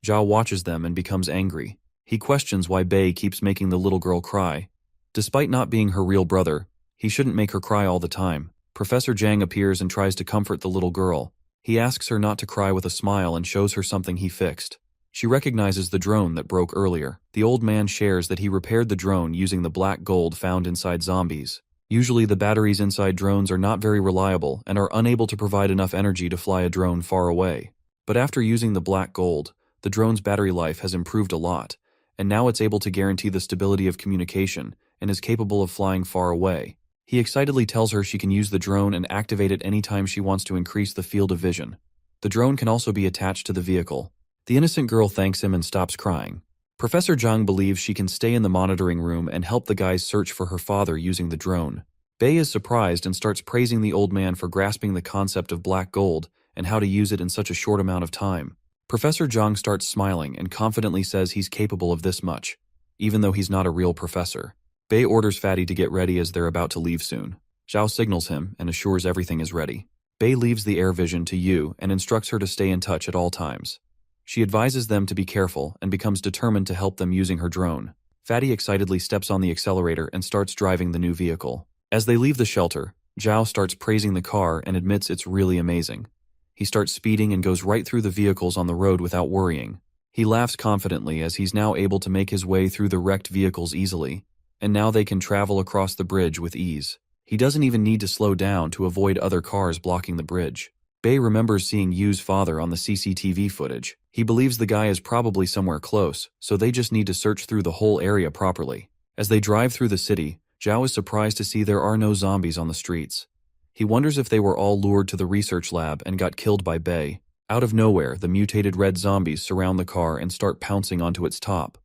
Zhao watches them and becomes angry. He questions why Bei keeps making the little girl cry. Despite not being her real brother, he shouldn't make her cry all the time. Professor Zhang appears and tries to comfort the little girl. He asks her not to cry with a smile and shows her something he fixed. She recognizes the drone that broke earlier. The old man shares that he repaired the drone using the black gold found inside zombies. Usually the batteries inside drones are not very reliable and are unable to provide enough energy to fly a drone far away. But after using the black gold, the drone's battery life has improved a lot, and now it's able to guarantee the stability of communication and is capable of flying far away. He excitedly tells her she can use the drone and activate it anytime she wants to increase the field of vision. The drone can also be attached to the vehicle. The innocent girl thanks him and stops crying. Professor Zhang believes she can stay in the monitoring room and help the guys search for her father using the drone. Bei is surprised and starts praising the old man for grasping the concept of black gold and how to use it in such a short amount of time. Professor Zhang starts smiling and confidently says he's capable of this much, even though he's not a real professor. Bei orders Fatty to get ready as they're about to leave soon. Zhao signals him and assures everything is ready. Bei leaves the air vision to Yu and instructs her to stay in touch at all times. She advises them to be careful and becomes determined to help them using her drone. Fatty excitedly steps on the accelerator and starts driving the new vehicle. As they leave the shelter, Zhao starts praising the car and admits it's really amazing. He starts speeding and goes right through the vehicles on the road without worrying. He laughs confidently as he's now able to make his way through the wrecked vehicles easily, and now they can travel across the bridge with ease. He doesn't even need to slow down to avoid other cars blocking the bridge. Bei remembers seeing Yu's father on the CCTV footage. He believes the guy is probably somewhere close, so they just need to search through the whole area properly. As they drive through the city, Zhao is surprised to see there are no zombies on the streets. He wonders if they were all lured to the research lab and got killed by Bei. Out of nowhere, the mutated red zombies surround the car and start pouncing onto its top.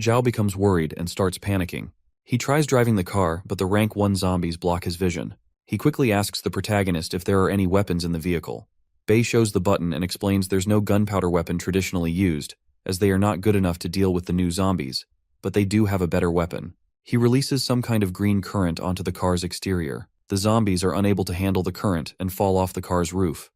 Zhao becomes worried and starts panicking. He tries driving the car, but the rank 1 zombies block his vision. He quickly asks the protagonist if there are any weapons in the vehicle. Bei shows the button and explains there's no gunpowder weapon traditionally used, as they are not good enough to deal with the new zombies, but they do have a better weapon. He releases some kind of green current onto the car's exterior. The zombies are unable to handle the current and fall off the car's roof.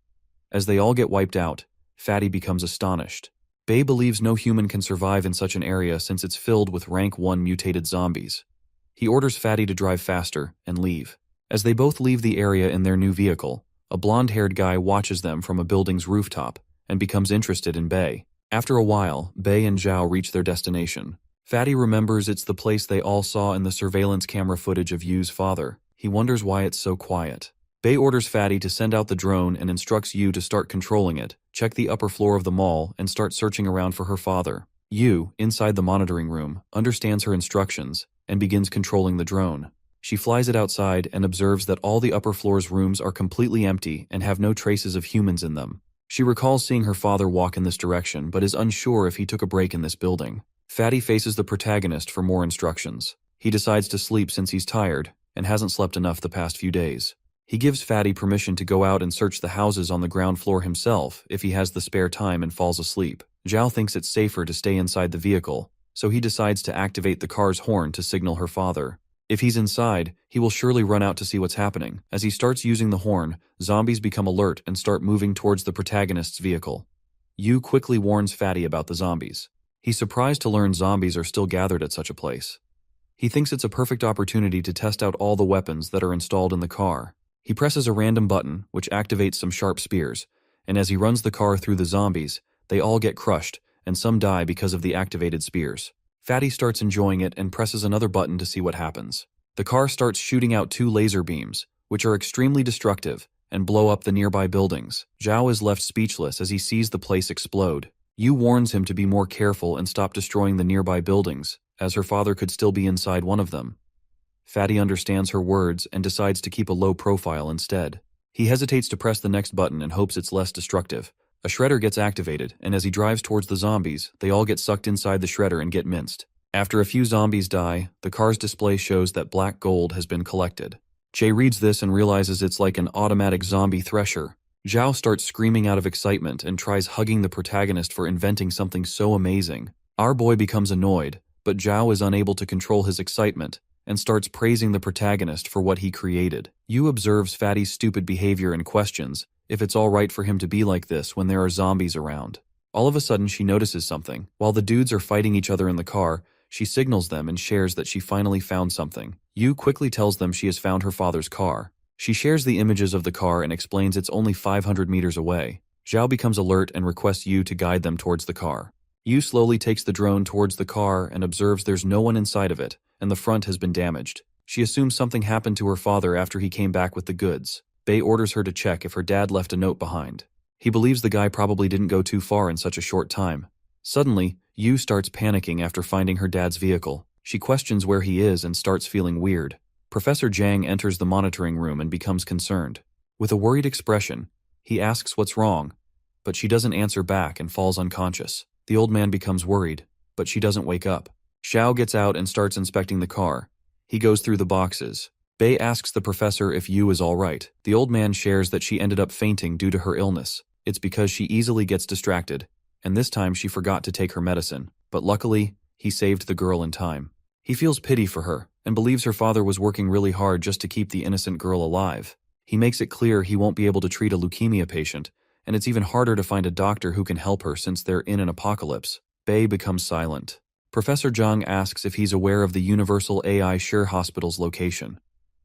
As they all get wiped out, Fatty becomes astonished. Bei believes no human can survive in such an area since it's filled with rank 1 mutated zombies. He orders Fatty to drive faster and leave. As they both leave the area in their new vehicle, a blonde-haired guy watches them from a building's rooftop and becomes interested in Bei. After a while, Bei and Zhao reach their destination. Fatty remembers it's the place they all saw in the surveillance camera footage of Yu's father. He wonders why it's so quiet. Bei orders Fatty to send out the drone and instructs Yu to start controlling it, check the upper floor of the mall, and start searching around for her father. Yu, inside the monitoring room, understands her instructions and begins controlling the drone. She flies it outside and observes that all the upper floor's rooms are completely empty and have no traces of humans in them. She recalls seeing her father walk in this direction but is unsure if he took a break in this building. Fatty faces the protagonist for more instructions. He decides to sleep since he's tired and hasn't slept enough the past few days. He gives Fatty permission to go out and search the houses on the ground floor himself if he has the spare time and falls asleep. Zhao thinks it's safer to stay inside the vehicle, so he decides to activate the car's horn to signal her father. If he's inside, he will surely run out to see what's happening. As he starts using the horn, zombies become alert and start moving towards the protagonist's vehicle. Yu quickly warns Fatty about the zombies. He's surprised to learn zombies are still gathered at such a place. He thinks it's a perfect opportunity to test out all the weapons that are installed in the car. He presses a random button, which activates some sharp spears, and as he runs the car through the zombies, they all get crushed, and some die because of the activated spears. Fatty starts enjoying it and presses another button to see what happens. The car starts shooting out 2 laser beams, which are extremely destructive, and blow up the nearby buildings. Zhao is left speechless as he sees the place explode. Yu warns him to be more careful and stop destroying the nearby buildings, as her father could still be inside one of them. Fatty understands her words and decides to keep a low profile instead. He hesitates to press the next button and hopes it's less destructive. A shredder gets activated, and as he drives towards the zombies, they all get sucked inside the shredder and get minced. After a few zombies die, the car's display shows that black gold has been collected. Jay reads this and realizes it's like an automatic zombie thresher. Zhao starts screaming out of excitement and tries hugging the protagonist for inventing something so amazing. Our boy becomes annoyed, but Zhao is unable to control his excitement and starts praising the protagonist for what he created. Yu observes Fatty's stupid behavior and questions if it's all right for him to be like this when there are zombies around. All of a sudden, she notices something. While the dudes are fighting each other in the car, she signals them and shares that she finally found something. Yu quickly tells them she has found her father's car. She shares the images of the car and explains it's only 500 meters away. Zhao becomes alert and requests Yu to guide them towards the car. Yu slowly takes the drone towards the car and observes there's no one inside of it, and the front has been damaged. She assumes something happened to her father after he came back with the goods. Bei orders her to check if her dad left a note behind. He believes the guy probably didn't go too far in such a short time. Suddenly, Yu starts panicking after finding her dad's vehicle. She questions where he is and starts feeling weird. Professor Zhang enters the monitoring room and becomes concerned. With a worried expression, he asks what's wrong, but she doesn't answer back and falls unconscious. The old man becomes worried, but she doesn't wake up. Xiao gets out and starts inspecting the car. He goes through the boxes. Bei asks the professor if Yu is all right. The old man shares that she ended up fainting due to her illness. It's because she easily gets distracted, and this time she forgot to take her medicine. But luckily, he saved the girl in time. He feels pity for her and believes her father was working really hard just to keep the innocent girl alive. He makes it clear he won't be able to treat a leukemia patient, and it's even harder to find a doctor who can help her since they're in an apocalypse. Bei becomes silent. Professor Zhang asks if he's aware of the Universal AI Sure Hospital's location.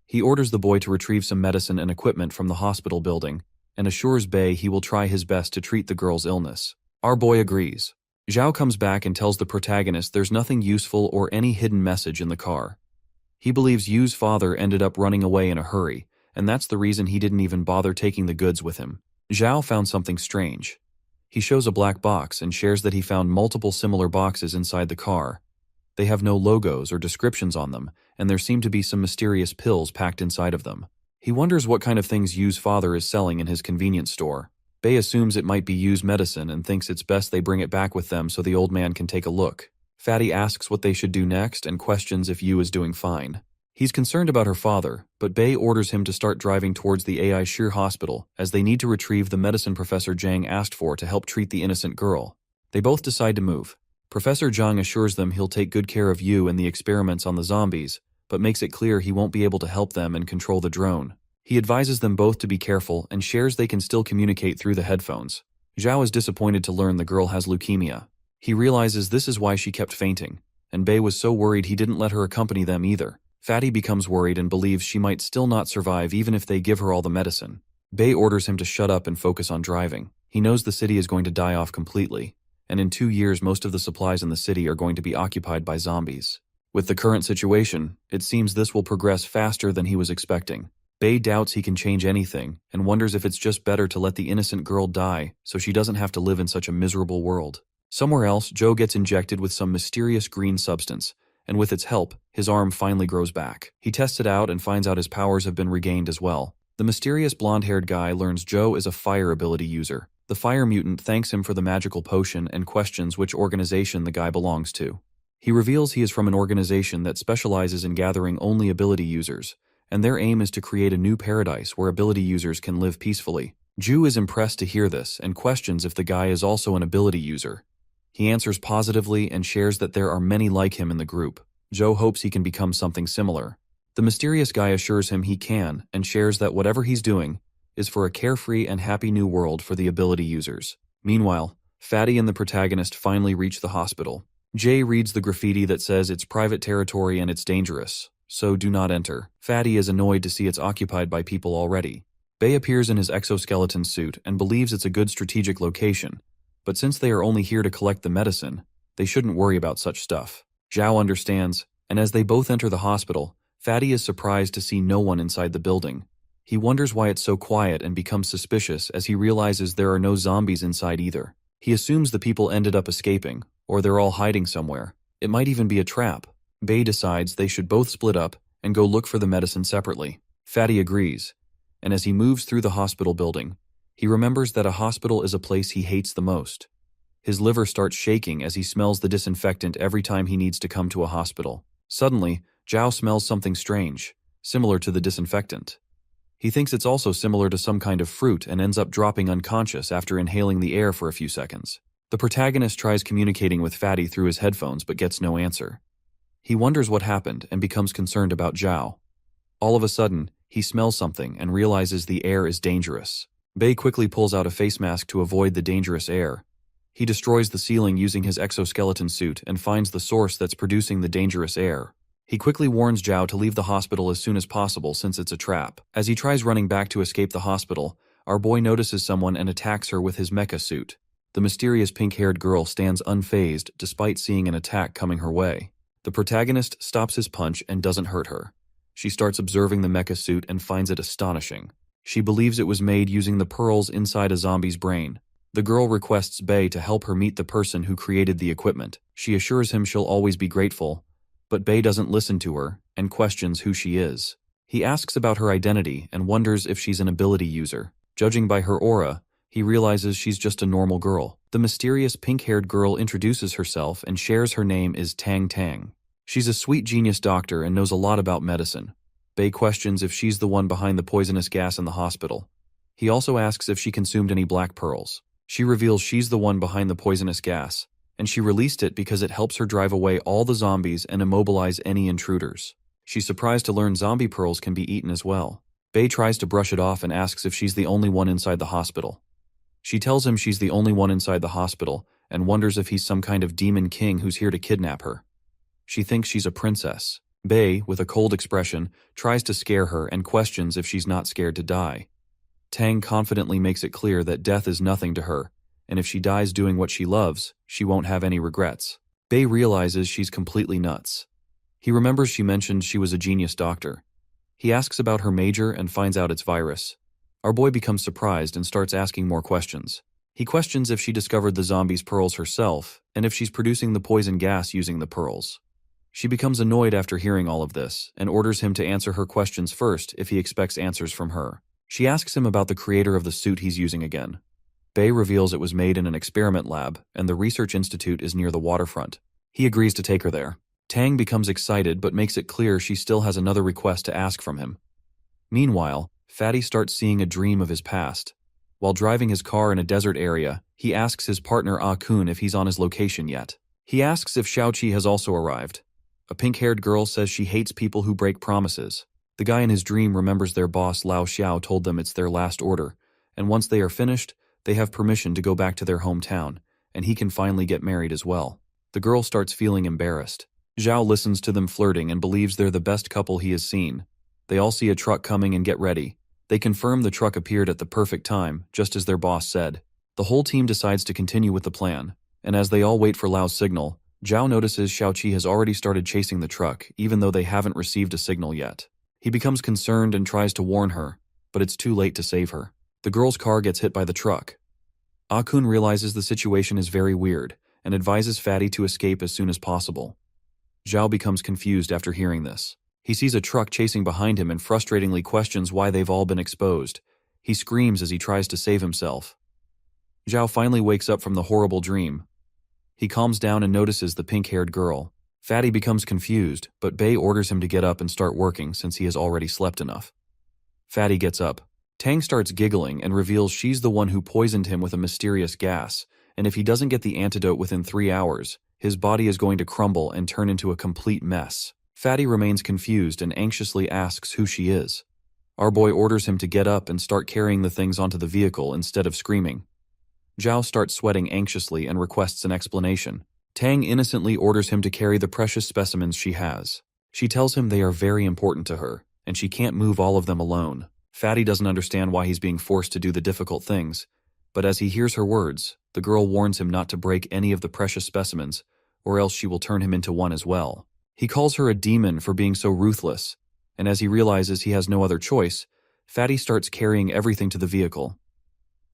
He orders the boy to retrieve some medicine and equipment from the hospital building, and assures Bei he will try his best to treat the girl's illness. Our boy agrees. Zhao comes back and tells the protagonist there's nothing useful or any hidden message in the car. He believes Yu's father ended up running away in a hurry, and that's the reason he didn't even bother taking the goods with him. Zhao found something strange. He shows a black box and shares that he found multiple similar boxes inside the car. They have no logos or descriptions on them, and there seem to be some mysterious pills packed inside of them. He wonders what kind of things Yu's father is selling in his convenience store. Bei assumes it might be Yu's medicine and thinks it's best they bring it back with them so the old man can take a look. Fatty asks what they should do next and questions if Yu is doing fine. He's concerned about her father, but Bei orders him to start driving towards the AI Shir hospital as they need to retrieve the medicine Professor Zhang asked for to help treat the innocent girl. They both decide to move. Professor Zhang assures them he'll take good care of Yu and the experiments on the zombies, but makes it clear he won't be able to help them and control the drone. He advises them both to be careful and shares they can still communicate through the headphones. Zhao is disappointed to learn the girl has leukemia. He realizes this is why she kept fainting, and Bei was so worried he didn't let her accompany them either. Fatty becomes worried and believes she might still not survive even if they give her all the medicine. Bei orders him to shut up and focus on driving. He knows the city is going to die off completely, and in 2 years most of the supplies in the city are going to be occupied by zombies. With the current situation, it seems this will progress faster than he was expecting. Bei doubts he can change anything and wonders if it's just better to let the innocent girl die so she doesn't have to live in such a miserable world. Somewhere else, Joe gets injected with some mysterious green substance, and with its help, his arm finally grows back. He tests it out and finds out his powers have been regained as well. The mysterious blonde-haired guy learns Joe is a fire ability user. The fire mutant thanks him for the magical potion and questions which organization the guy belongs to. He reveals he is from an organization that specializes in gathering only ability users, and their aim is to create a new paradise where ability users can live peacefully. Ju is impressed to hear this and questions if the guy is also an ability user. He answers positively and shares that there are many like him in the group. Joe hopes he can become something similar. The mysterious guy assures him he can and shares that whatever he's doing is for a carefree and happy new world for the ability users. Meanwhile, Fatty and the protagonist finally reach the hospital. Jay reads the graffiti that says it's private territory and it's dangerous, so do not enter. Fatty is annoyed to see it's occupied by people already. Bei appears in his exoskeleton suit and believes it's a good strategic location, but since they are only here to collect the medicine, they shouldn't worry about such stuff. Zhao understands, and as they both enter the hospital, Fatty is surprised to see no one inside the building. He wonders why it's so quiet and becomes suspicious as he realizes there are no zombies inside either. He assumes the people ended up escaping, or they're all hiding somewhere. It might even be a trap. Bei decides they should both split up and go look for the medicine separately. Fatty agrees, and as he moves through the hospital building, he remembers that a hospital is a place he hates the most. His liver starts shaking as he smells the disinfectant every time he needs to come to a hospital. Suddenly, Zhao smells something strange, similar to the disinfectant. He thinks it's also similar to some kind of fruit and ends up dropping unconscious after inhaling the air for a few seconds. The protagonist tries communicating with Fatty through his headphones but gets no answer. He wonders what happened and becomes concerned about Zhao. All of a sudden, he smells something and realizes the air is dangerous. Bei quickly pulls out a face mask to avoid the dangerous air. He destroys the ceiling using his exoskeleton suit and finds the source that's producing the dangerous air. He quickly warns Zhao to leave the hospital as soon as possible since it's a trap. As he tries running back to escape the hospital, our boy notices someone and attacks her with his mecha suit. The mysterious pink-haired girl stands unfazed despite seeing an attack coming her way. The protagonist stops his punch and doesn't hurt her. She starts observing the mecha suit and finds it astonishing. She believes it was made using the pearls inside a zombie's brain. The girl requests Bei to help her meet the person who created the equipment. She assures him she'll always be grateful, but Bei doesn't listen to her and questions who she is. He asks about her identity and wonders if she's an ability user. Judging by her aura, he realizes she's just a normal girl. The mysterious pink-haired girl introduces herself and shares her name is Tang Tang. She's a sweet genius doctor and knows a lot about medicine. Bei questions if she's the one behind the poisonous gas in the hospital. He also asks if she consumed any black pearls. She reveals she's the one behind the poisonous gas, and she released it because it helps her drive away all the zombies and immobilize any intruders. She's surprised to learn zombie pearls can be eaten as well. Bei tries to brush it off and asks if she's the only one inside the hospital. She tells him she's the only one inside the hospital and wonders if he's some kind of demon king who's here to kidnap her. She thinks she's a princess. Bei, with a cold expression, tries to scare her and questions if she's not scared to die. Tang confidently makes it clear that death is nothing to her, and if she dies doing what she loves, she won't have any regrets. Bei realizes she's completely nuts. He remembers she mentioned she was a genius doctor. He asks about her major and finds out it's virus. Our boy becomes surprised and starts asking more questions. He questions if she discovered the zombies' pearls herself, and if she's producing the poison gas using the pearls. She becomes annoyed after hearing all of this and orders him to answer her questions first if he expects answers from her. She asks him about the creator of the suit he's using again. Bei reveals it was made in an experiment lab and the research institute is near the waterfront. He agrees to take her there. Tang becomes excited but makes it clear she still has another request to ask from him. Meanwhile, Fatty starts seeing a dream of his past. While driving his car in a desert area, he asks his partner Ah-kun if he's on his location yet. He asks if Xiaoqi has also arrived. A pink-haired girl says she hates people who break promises. The guy in his dream remembers their boss Lao Xiao told them it's their last order, and once they are finished, they have permission to go back to their hometown, and he can finally get married as well. The girl starts feeling embarrassed. Zhao listens to them flirting and believes they're the best couple he has seen. They all see a truck coming and get ready. They confirm the truck appeared at the perfect time, just as their boss said. The whole team decides to continue with the plan, and as they all wait for Lao's signal, Zhao notices Xiaoqi has already started chasing the truck, even though they haven't received a signal yet. He becomes concerned and tries to warn her, but it's too late to save her. The girl's car gets hit by the truck. Ah-kun realizes the situation is very weird, and advises Fatty to escape as soon as possible. Zhao becomes confused after hearing this. He sees a truck chasing behind him and frustratingly questions why they've all been exposed. He screams as he tries to save himself. Zhao finally wakes up from the horrible dream. He calms down and notices the pink-haired girl. Fatty becomes confused, but Bei orders him to get up and start working since he has already slept enough. Fatty gets up. Tang starts giggling and reveals she's the one who poisoned him with a mysterious gas, and if he doesn't get the antidote within 3 hours, his body is going to crumble and turn into a complete mess. Fatty remains confused and anxiously asks who she is. Our boy orders him to get up and start carrying the things onto the vehicle instead of screaming. Zhao starts sweating anxiously and requests an explanation. Tang innocently orders him to carry the precious specimens she has. She tells him they are very important to her, and she can't move all of them alone. Fatty doesn't understand why he's being forced to do the difficult things, but as he hears her words, the girl warns him not to break any of the precious specimens, or else she will turn him into one as well. He calls her a demon for being so ruthless, and as he realizes he has no other choice, Fatty starts carrying everything to the vehicle.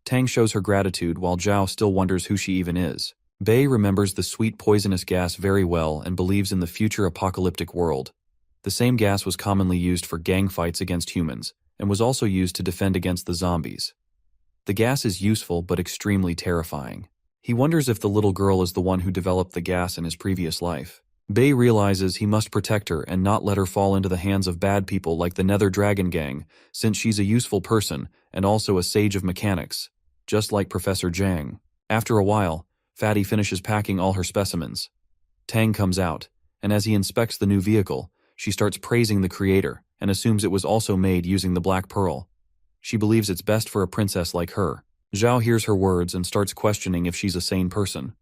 Tang shows her gratitude while Zhao still wonders who she even is. Bei remembers the sweet poisonous gas very well and believes in the future apocalyptic world. The same gas was commonly used for gang fights against humans, and was also used to defend against the zombies. The gas is useful but extremely terrifying. He wonders if the little girl is the one who developed the gas in his previous life. Bei realizes he must protect her and not let her fall into the hands of bad people like the Nether Dragon Gang, since she's a useful person and also a sage of mechanics, just like Professor Zhang. After a while, Fatty finishes packing all her specimens. Tang comes out, and as he inspects the new vehicle, she starts praising the creator and assumes it was also made using the Black Pearl. She believes it's best for a princess like her. Zhao hears her words and starts questioning if she's a sane person.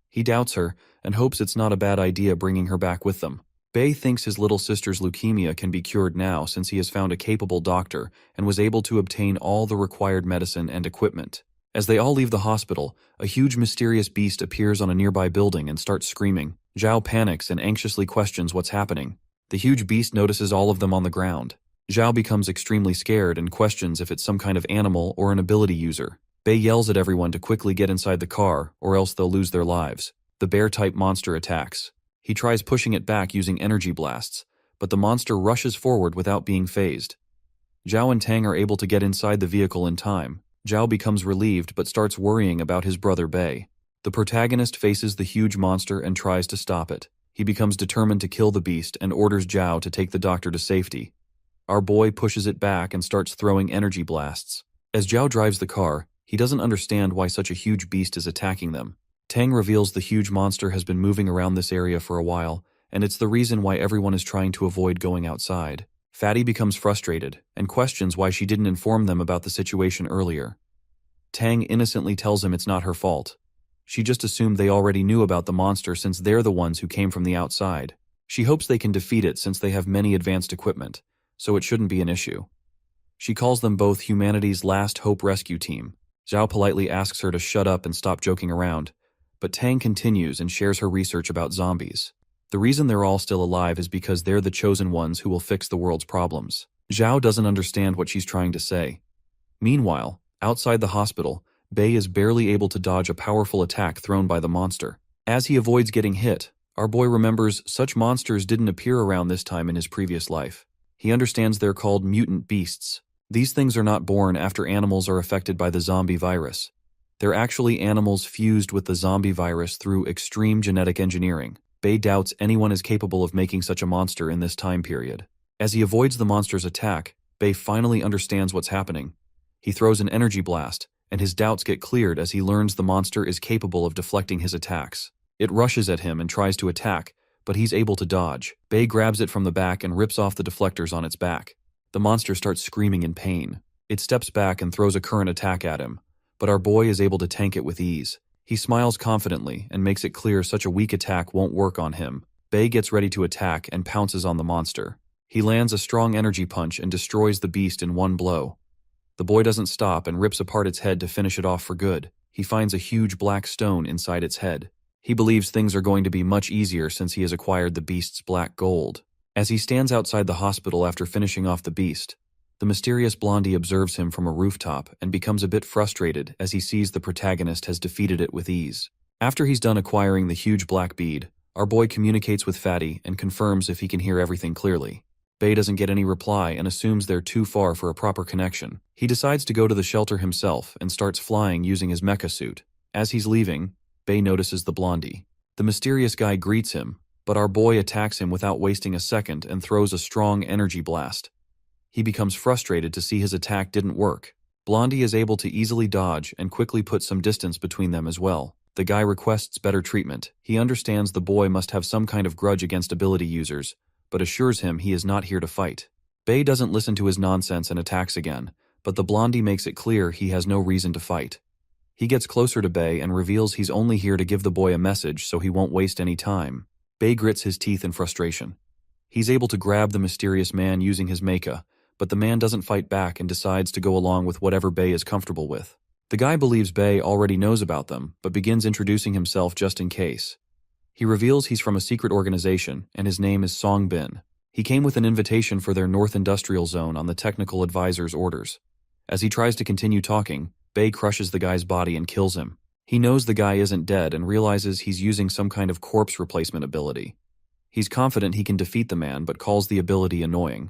He doubts her and hopes it's not a bad idea bringing her back with them. Bei thinks his little sister's leukemia can be cured now since he has found a capable doctor and was able to obtain all the required medicine and equipment. As they all leave the hospital, a huge mysterious beast appears on a nearby building and starts screaming. Zhao panics and anxiously questions what's happening. The huge beast notices all of them on the ground. Zhao becomes extremely scared and questions if it's some kind of animal or an ability user. Bei yells at everyone to quickly get inside the car, or else they'll lose their lives. The bear-type monster attacks. He tries pushing it back using energy blasts, but the monster rushes forward without being phased. Zhao and Tang are able to get inside the vehicle in time. Zhao becomes relieved but starts worrying about his brother Bei. The protagonist faces the huge monster and tries to stop it. He becomes determined to kill the beast and orders Zhao to take the doctor to safety. Our boy pushes it back and starts throwing energy blasts. As Zhao drives the car, he doesn't understand why such a huge beast is attacking them. Tang reveals the huge monster has been moving around this area for a while, and it's the reason why everyone is trying to avoid going outside. Fatty becomes frustrated and questions why she didn't inform them about the situation earlier. Tang innocently tells him it's not her fault. She just assumed they already knew about the monster since they're the ones who came from the outside. She hopes they can defeat it since they have many advanced equipment, so it shouldn't be an issue. She calls them both humanity's last hope rescue team. Zhao politely asks her to shut up and stop joking around, but Tang continues and shares her research about zombies. The reason they're all still alive is because they're the chosen ones who will fix the world's problems. Zhao doesn't understand what she's trying to say. Meanwhile, outside the hospital, Bei is barely able to dodge a powerful attack thrown by the monster. As he avoids getting hit, Our boy remembers such monsters didn't appear around this time in his previous life. He understands they're called mutant beasts. These things are not born after animals are affected by the zombie virus. They're actually animals fused with the zombie virus through extreme genetic engineering. Bei doubts anyone is capable of making such a monster in this time period. As he avoids the monster's attack, Bei finally understands what's happening. He throws an energy blast, and his doubts get cleared as he learns the monster is capable of deflecting his attacks. It rushes at him and tries to attack, but he's able to dodge. Bei grabs it from the back and rips off the deflectors on its back. The monster starts screaming in pain. It steps back and throws a current attack at him, but our boy is able to tank it with ease. He smiles confidently and makes it clear such a weak attack won't work on him. Bei gets ready to attack and pounces on the monster. He lands a strong energy punch and destroys the beast in one blow. The boy doesn't stop and rips apart its head to finish it off for good. He finds a huge black stone inside its head. He believes things are going to be much easier since he has acquired the beast's black gold. As he stands outside the hospital after finishing off the beast, the mysterious blondie observes him from a rooftop and becomes a bit frustrated as he sees the protagonist has defeated it with ease. After he's done acquiring the huge black bead, our boy communicates with Fatty and confirms if he can hear everything clearly. Bei doesn't get any reply and assumes they're too far for a proper connection. He decides to go to the shelter himself and starts flying using his mecha suit. As he's leaving, Bei notices the blondie. The mysterious guy greets him, but our boy attacks him without wasting a second and throws a strong energy blast. He becomes frustrated to see his attack didn't work. Blondie is able to easily dodge and quickly put some distance between them as well. The guy requests better treatment. He understands the boy must have some kind of grudge against ability users, but assures him he is not here to fight. Bei doesn't listen to his nonsense and attacks again, but the blondie makes it clear he has no reason to fight. He gets closer to Bei and reveals he's only here to give the boy a message so he won't waste any time. Bei grits his teeth in frustration. He's able to grab the mysterious man using his mecha, but the man doesn't fight back and decides to go along with whatever Bei is comfortable with. The guy believes Bei already knows about them, but begins introducing himself just in case. He reveals he's from a secret organization, and his name is Song Bin. He came with an invitation for their North Industrial Zone on the technical advisor's orders. As he tries to continue talking, Bei crushes the guy's body and kills him. He knows the guy isn't dead and realizes he's using some kind of corpse replacement ability. He's confident he can defeat the man, but calls the ability annoying.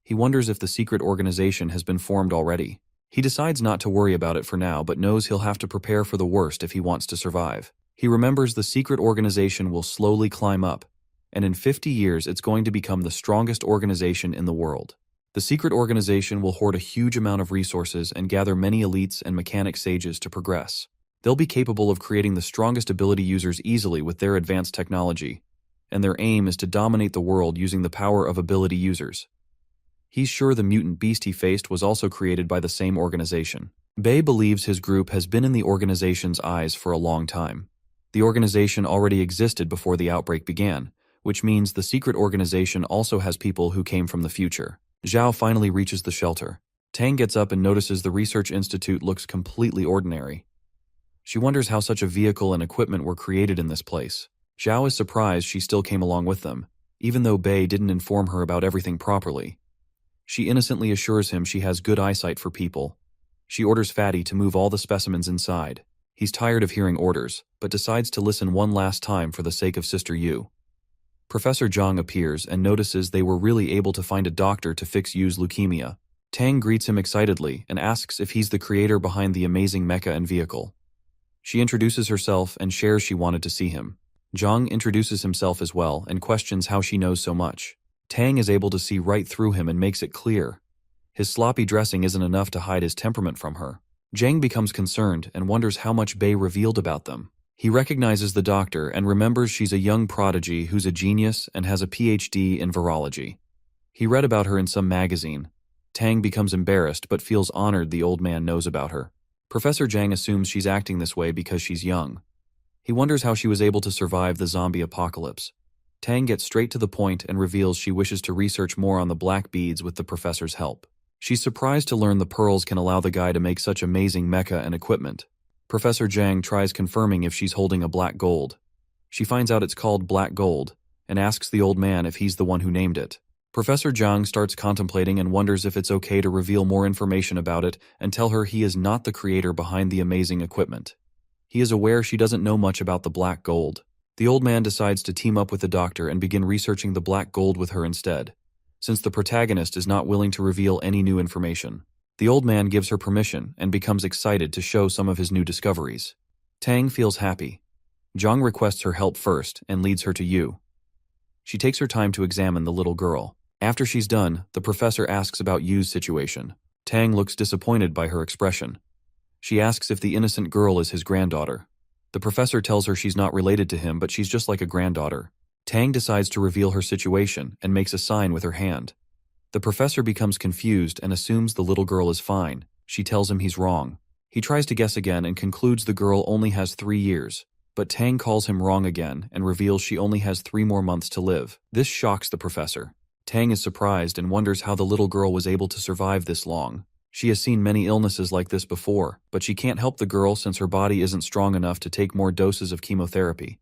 He wonders if the secret organization has been formed already. He decides not to worry about it for now, but knows he'll have to prepare for the worst if he wants to survive. He remembers the secret organization will slowly climb up, and in 50 years it's going to become the strongest organization in the world. The secret organization will hoard a huge amount of resources and gather many elites and mechanic sages to progress. They'll be capable of creating the strongest ability users easily with their advanced technology, and their aim is to dominate the world using the power of ability users. He's sure the mutant beast he faced was also created by the same organization. Bei believes his group has been in the organization's eyes for a long time. The organization already existed before the outbreak began, which means the secret organization also has people who came from the future. Zhao finally reaches the shelter. Tang gets up and notices the research institute looks completely ordinary. She wonders how such a vehicle and equipment were created in this place. Zhao is surprised she still came along with them, even though Bei didn't inform her about everything properly. She innocently assures him she has good eyesight for people. She orders Fatty to move all the specimens inside. He's tired of hearing orders, but decides to listen one last time for the sake of Sister Yu. Professor Zhang appears and notices they were really able to find a doctor to fix Yu's leukemia. Tang greets him excitedly and asks if he's the creator behind the amazing mecha and vehicle. She introduces herself and shares she wanted to see him. Zhang introduces himself as well and questions how she knows so much. Tang is able to see right through him and makes it clear. His sloppy dressing isn't enough to hide his temperament from her. Zhang becomes concerned and wonders how much Bei revealed about them. He recognizes the doctor and remembers she's a young prodigy who's a genius and has a PhD in virology. He read about her in some magazine. Tang becomes embarrassed but feels honored the old man knows about her. Professor Zhang assumes she's acting this way because she's young. He wonders how she was able to survive the zombie apocalypse. Tang gets straight to the point and reveals she wishes to research more on the black beads with the professor's help. She's surprised to learn the pearls can allow the guy to make such amazing mecha and equipment. Professor Zhang tries confirming if she's holding a black gold. She finds out it's called black gold and asks the old man if he's the one who named it. Professor Zhang starts contemplating and wonders if it's okay to reveal more information about it and tell her he is not the creator behind the amazing equipment. He is aware she doesn't know much about the black gold. The old man decides to team up with the doctor and begin researching the black gold with her instead, since the protagonist is not willing to reveal any new information. The old man gives her permission and becomes excited to show some of his new discoveries. Tang feels happy. Zhang requests her help first and leads her to Yu. She takes her time to examine the little girl. After she's done, the professor asks about Yu's situation. Tang looks disappointed by her expression. She asks if the innocent girl is his granddaughter. The professor tells her she's not related to him, but she's just like a granddaughter. Tang decides to reveal her situation and makes a sign with her hand. The professor becomes confused and assumes the little girl is fine. She tells him he's wrong. He tries to guess again and concludes the girl only has 3 years. But Tang calls him wrong again and reveals she only has 3 more months to live. This shocks the professor. Tang is surprised and wonders how the little girl was able to survive this long. She has seen many illnesses like this before, but she can't help the girl since her body isn't strong enough to take more doses of chemotherapy.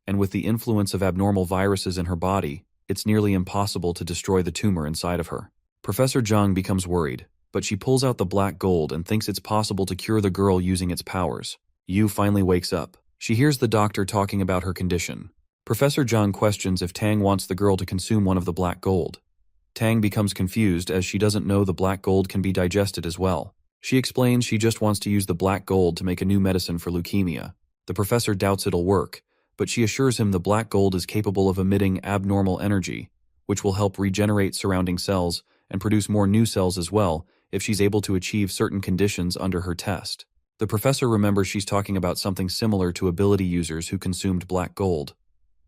And with the influence of abnormal viruses in her body, it's nearly impossible to destroy the tumor inside of her. Professor Zhang becomes worried, but she pulls out the black gold and thinks it's possible to cure the girl using its powers. Yu finally wakes up. She hears the doctor talking about her condition. Professor Zhang questions if Tang wants the girl to consume one of the black gold. Tang becomes confused as she doesn't know the black gold can be digested as well. She explains she just wants to use the black gold to make a new medicine for leukemia. The professor doubts it'll work, but she assures him the black gold is capable of emitting abnormal energy, which will help regenerate surrounding cells and produce more new cells as well if she's able to achieve certain conditions under her test. The professor remembers she's talking about something similar to ability users who consumed black gold.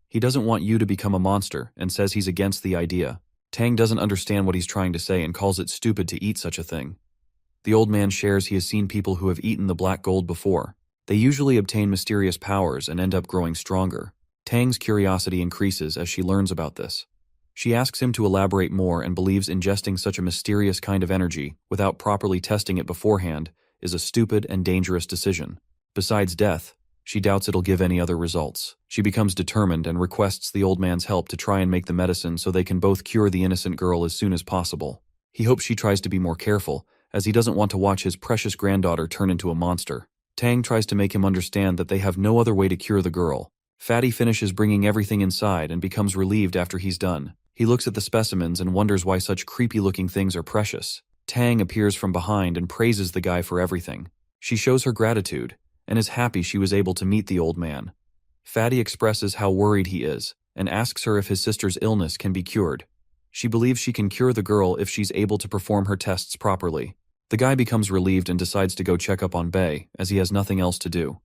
He doesn't want Yu to become a monster and says he's against the idea. Tang doesn't understand what he's trying to say and calls it stupid to eat such a thing. The old man shares he has seen people who have eaten the black gold before. They usually obtain mysterious powers and end up growing stronger. Tang's curiosity increases as she learns about this. She asks him to elaborate more and believes ingesting such a mysterious kind of energy without properly testing it beforehand is a stupid and dangerous decision. Besides death, she doubts it'll give any other results. She becomes determined and requests the old man's help to try and make the medicine so they can both cure the innocent girl as soon as possible. He hopes she tries to be more careful, as he doesn't want to watch his precious granddaughter turn into a monster. Tang tries to make him understand that they have no other way to cure the girl. Fatty finishes bringing everything inside and becomes relieved after he's done. He looks at the specimens and wonders why such creepy-looking things are precious. Tang appears from behind and praises the guy for everything. She shows her gratitude and is happy she was able to meet the old man. Fatty expresses how worried he is and asks her if his sister's illness can be cured. She believes she can cure the girl if she's able to perform her tests properly. The guy becomes relieved and decides to go check up on Bei, as he has nothing else to do.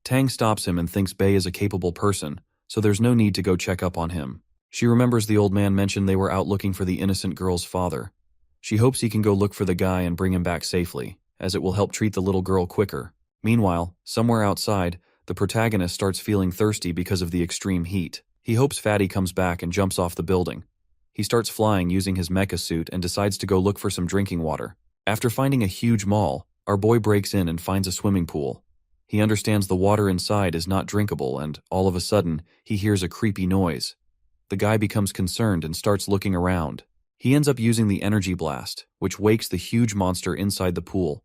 Tang stops him and thinks Bei is a capable person, so there's no need to go check up on him. She remembers the old man mentioned they were out looking for the innocent girl's father. She hopes he can go look for the guy and bring him back safely, as it will help treat the little girl quicker. Meanwhile, somewhere outside, the protagonist starts feeling thirsty because of the extreme heat. He hopes Fatty comes back and jumps off the building. He starts flying using his mecha suit and decides to go look for some drinking water. After finding a huge mall, our boy breaks in and finds a swimming pool. He understands the water inside is not drinkable and, all of a sudden, he hears a creepy noise. The guy becomes concerned and starts looking around. He ends up using the energy blast, which wakes the huge monster inside the pool.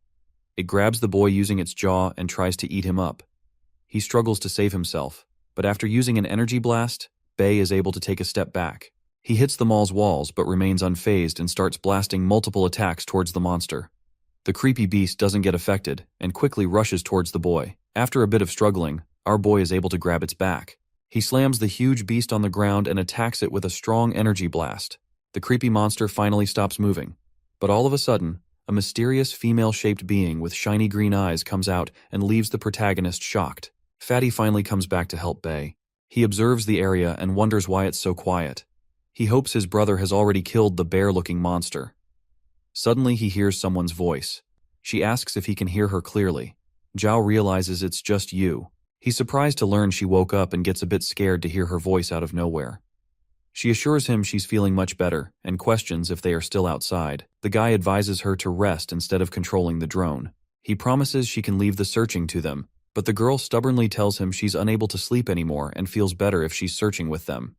It grabs the boy using its jaw and tries to eat him up. He struggles to save himself, but after using an energy blast, Bei is able to take a step back. He hits the mall's walls but remains unfazed and starts blasting multiple attacks towards the monster. The creepy beast doesn't get affected and quickly rushes towards the boy. After a bit of struggling, our boy is able to grab its back. He slams the huge beast on the ground and attacks it with a strong energy blast. The creepy monster finally stops moving, but all of a sudden, a mysterious female-shaped being with shiny green eyes comes out and leaves the protagonist shocked. Fatty finally comes back to help Bei. He observes the area and wonders why it's so quiet. He hopes his brother has already killed the bear-looking monster. Suddenly he hears someone's voice. She asks if he can hear her clearly. Zhao realizes it's just Yu. He's surprised to learn she woke up and gets a bit scared to hear her voice out of nowhere. She assures him she's feeling much better and questions if they are still outside. The guy advises her to rest instead of controlling the drone. He promises she can leave the searching to them, but the girl stubbornly tells him she's unable to sleep anymore and feels better if she's searching with them.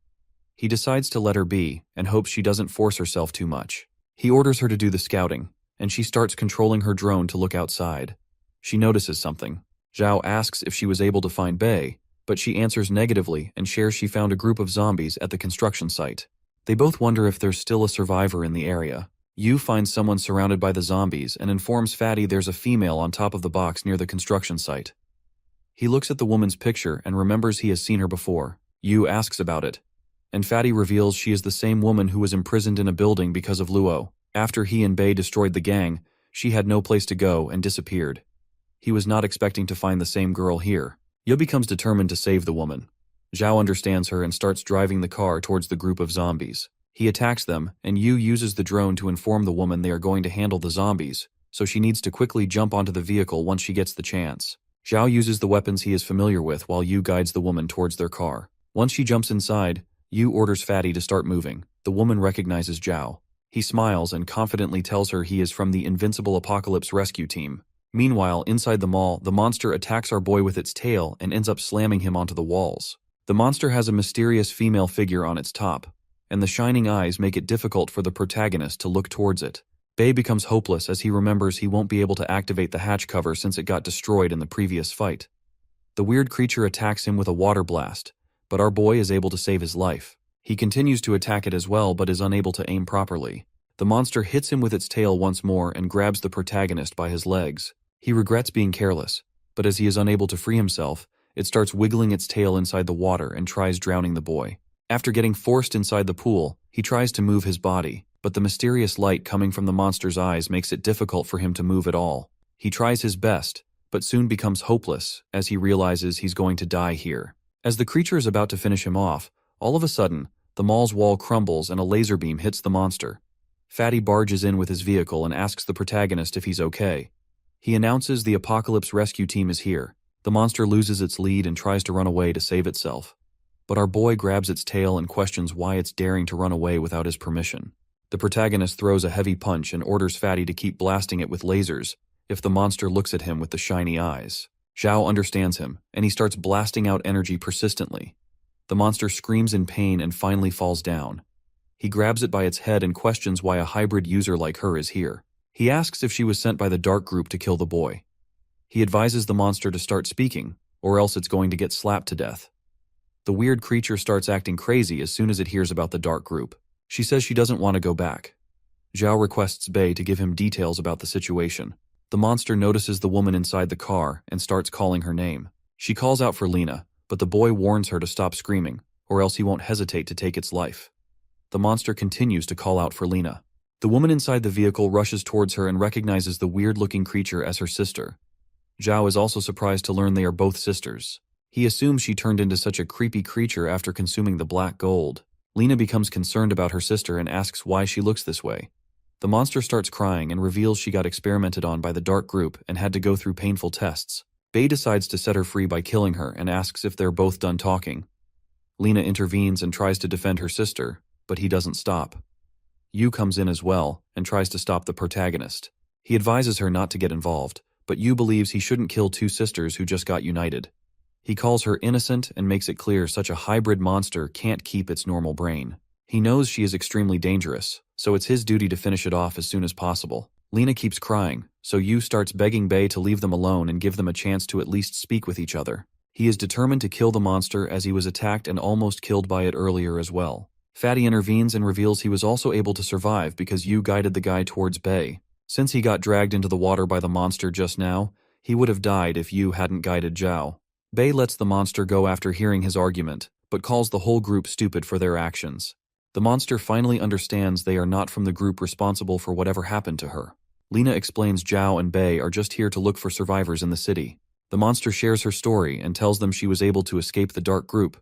He decides to let her be and hopes she doesn't force herself too much. He orders her to do the scouting, and she starts controlling her drone to look outside. She notices something. Zhao asks if she was able to find Bei, but she answers negatively and shares she found a group of zombies at the construction site. They both wonder if there's still a survivor in the area. Yu finds someone surrounded by the zombies and informs Fatty there's a female on top of the box near the construction site. He looks at the woman's picture and remembers he has seen her before. Yu asks about it, and Fatty reveals she is the same woman who was imprisoned in a building because of Luo. After he and Bei destroyed the gang, she had no place to go and disappeared. He was not expecting to find the same girl here. Yu becomes determined to save the woman. Zhao understands her and starts driving the car towards the group of zombies. He attacks them, and Yu uses the drone to inform the woman they are going to handle the zombies, so she needs to quickly jump onto the vehicle once she gets the chance. Zhao uses the weapons he is familiar with while Yu guides the woman towards their car. Once she jumps inside, Yu orders Fatty to start moving. The woman recognizes Zhao. He smiles and confidently tells her he is from the Invincible Apocalypse rescue team. Meanwhile, inside the mall, the monster attacks our boy with its tail and ends up slamming him onto the walls. The monster has a mysterious female figure on its top, and the shining eyes make it difficult for the protagonist to look towards it. Bei becomes hopeless as he remembers he won't be able to activate the hatch cover since it got destroyed in the previous fight. The weird creature attacks him with a water blast, but our boy is able to save his life. He continues to attack it as well but is unable to aim properly. The monster hits him with its tail once more and grabs the protagonist by his legs. He regrets being careless, but as he is unable to free himself, it starts wiggling its tail inside the water and tries drowning the boy. After getting forced inside the pool, he tries to move his body, but the mysterious light coming from the monster's eyes makes it difficult for him to move at all. He tries his best, but soon becomes hopeless as he realizes he's going to die here. As the creature is about to finish him off, all of a sudden, the mall's wall crumbles and a laser beam hits the monster. Fatty barges in with his vehicle and asks the protagonist if he's okay. He announces the Apocalypse rescue team is here. The monster loses its lead and tries to run away to save itself. But our boy grabs its tail and questions why it's daring to run away without his permission. The protagonist throws a heavy punch and orders Fatty to keep blasting it with lasers if the monster looks at him with the shiny eyes. Zhao understands him, and he starts blasting out energy persistently. The monster screams in pain and finally falls down. He grabs it by its head and questions why a hybrid user like her is here. He asks if she was sent by the Dark Group to kill the boy. He advises the monster to start speaking, or else it's going to get slapped to death. The weird creature starts acting crazy as soon as it hears about the Dark Group. She says she doesn't want to go back. Zhao requests Bei to give him details about the situation. The monster notices the woman inside the car and starts calling her name. She calls out for Lena, but the boy warns her to stop screaming, or else he won't hesitate to take its life. The monster continues to call out for Lena. The woman inside the vehicle rushes towards her and recognizes the weird-looking creature as her sister. Zhao is also surprised to learn they are both sisters. He assumes she turned into such a creepy creature after consuming the black gold. Lena becomes concerned about her sister and asks why she looks this way. The monster starts crying and reveals she got experimented on by the Dark Group and had to go through painful tests. Bei decides to set her free by killing her and asks if they're both done talking. Lena intervenes and tries to defend her sister, but he doesn't stop. Yu comes in as well and tries to stop the protagonist. He advises her not to get involved, but Yu believes he shouldn't kill two sisters who just got united. He calls her innocent and makes it clear such a hybrid monster can't keep its normal brain. He knows she is extremely dangerous, so it's his duty to finish it off as soon as possible. Lena keeps crying, so Yu starts begging Bei to leave them alone and give them a chance to at least speak with each other. He is determined to kill the monster as he was attacked and almost killed by it earlier as well. Fatty intervenes and reveals he was also able to survive because Yu guided the guy towards Bei. Since he got dragged into the water by the monster just now, he would have died if Yu hadn't guided Zhao. Bei lets the monster go after hearing his argument, but calls the whole group stupid for their actions. The monster finally understands they are not from the group responsible for whatever happened to her. Lena explains Zhao and Bei are just here to look for survivors in the city. The monster shares her story and tells them she was able to escape the Dark Group,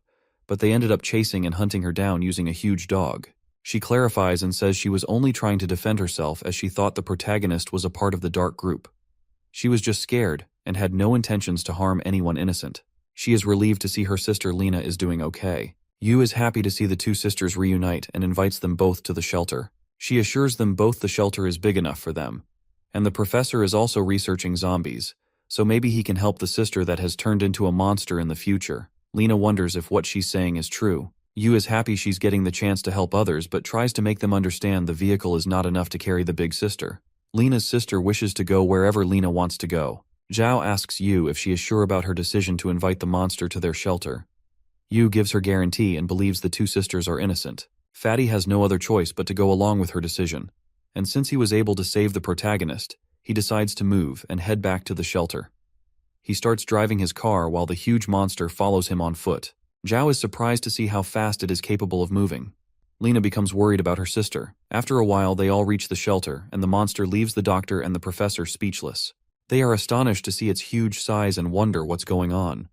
but they ended up chasing and hunting her down using a huge dog. She clarifies and says she was only trying to defend herself as she thought the protagonist was a part of the Dark Group. She was just scared and had no intentions to harm anyone innocent. She is relieved to see her sister Lena is doing okay. Yu is happy to see the two sisters reunite and invites them both to the shelter. She assures them both the shelter is big enough for them. And the professor is also researching zombies, so maybe he can help the sister that has turned into a monster in the future. Lena wonders if what she's saying is true. Yu is happy she's getting the chance to help others but tries to make them understand the vehicle is not enough to carry the big sister. Lena's sister wishes to go wherever Lena wants to go, Zhao asks Yu if she is sure about her decision to invite the monster to their shelter. Yu gives her guarantee and believes the two sisters are innocent. Fatty has no other choice but to go along with her decision, and since he was able to save the protagonist, he decides to move and head back to the shelter. He starts driving his car while the huge monster follows him on foot. Zhao is surprised to see how fast it is capable of moving. Lena becomes worried about her sister. After a while, they all reach the shelter, and the monster leaves the doctor and the professor speechless. They are astonished to see its huge size and wonder what's going on.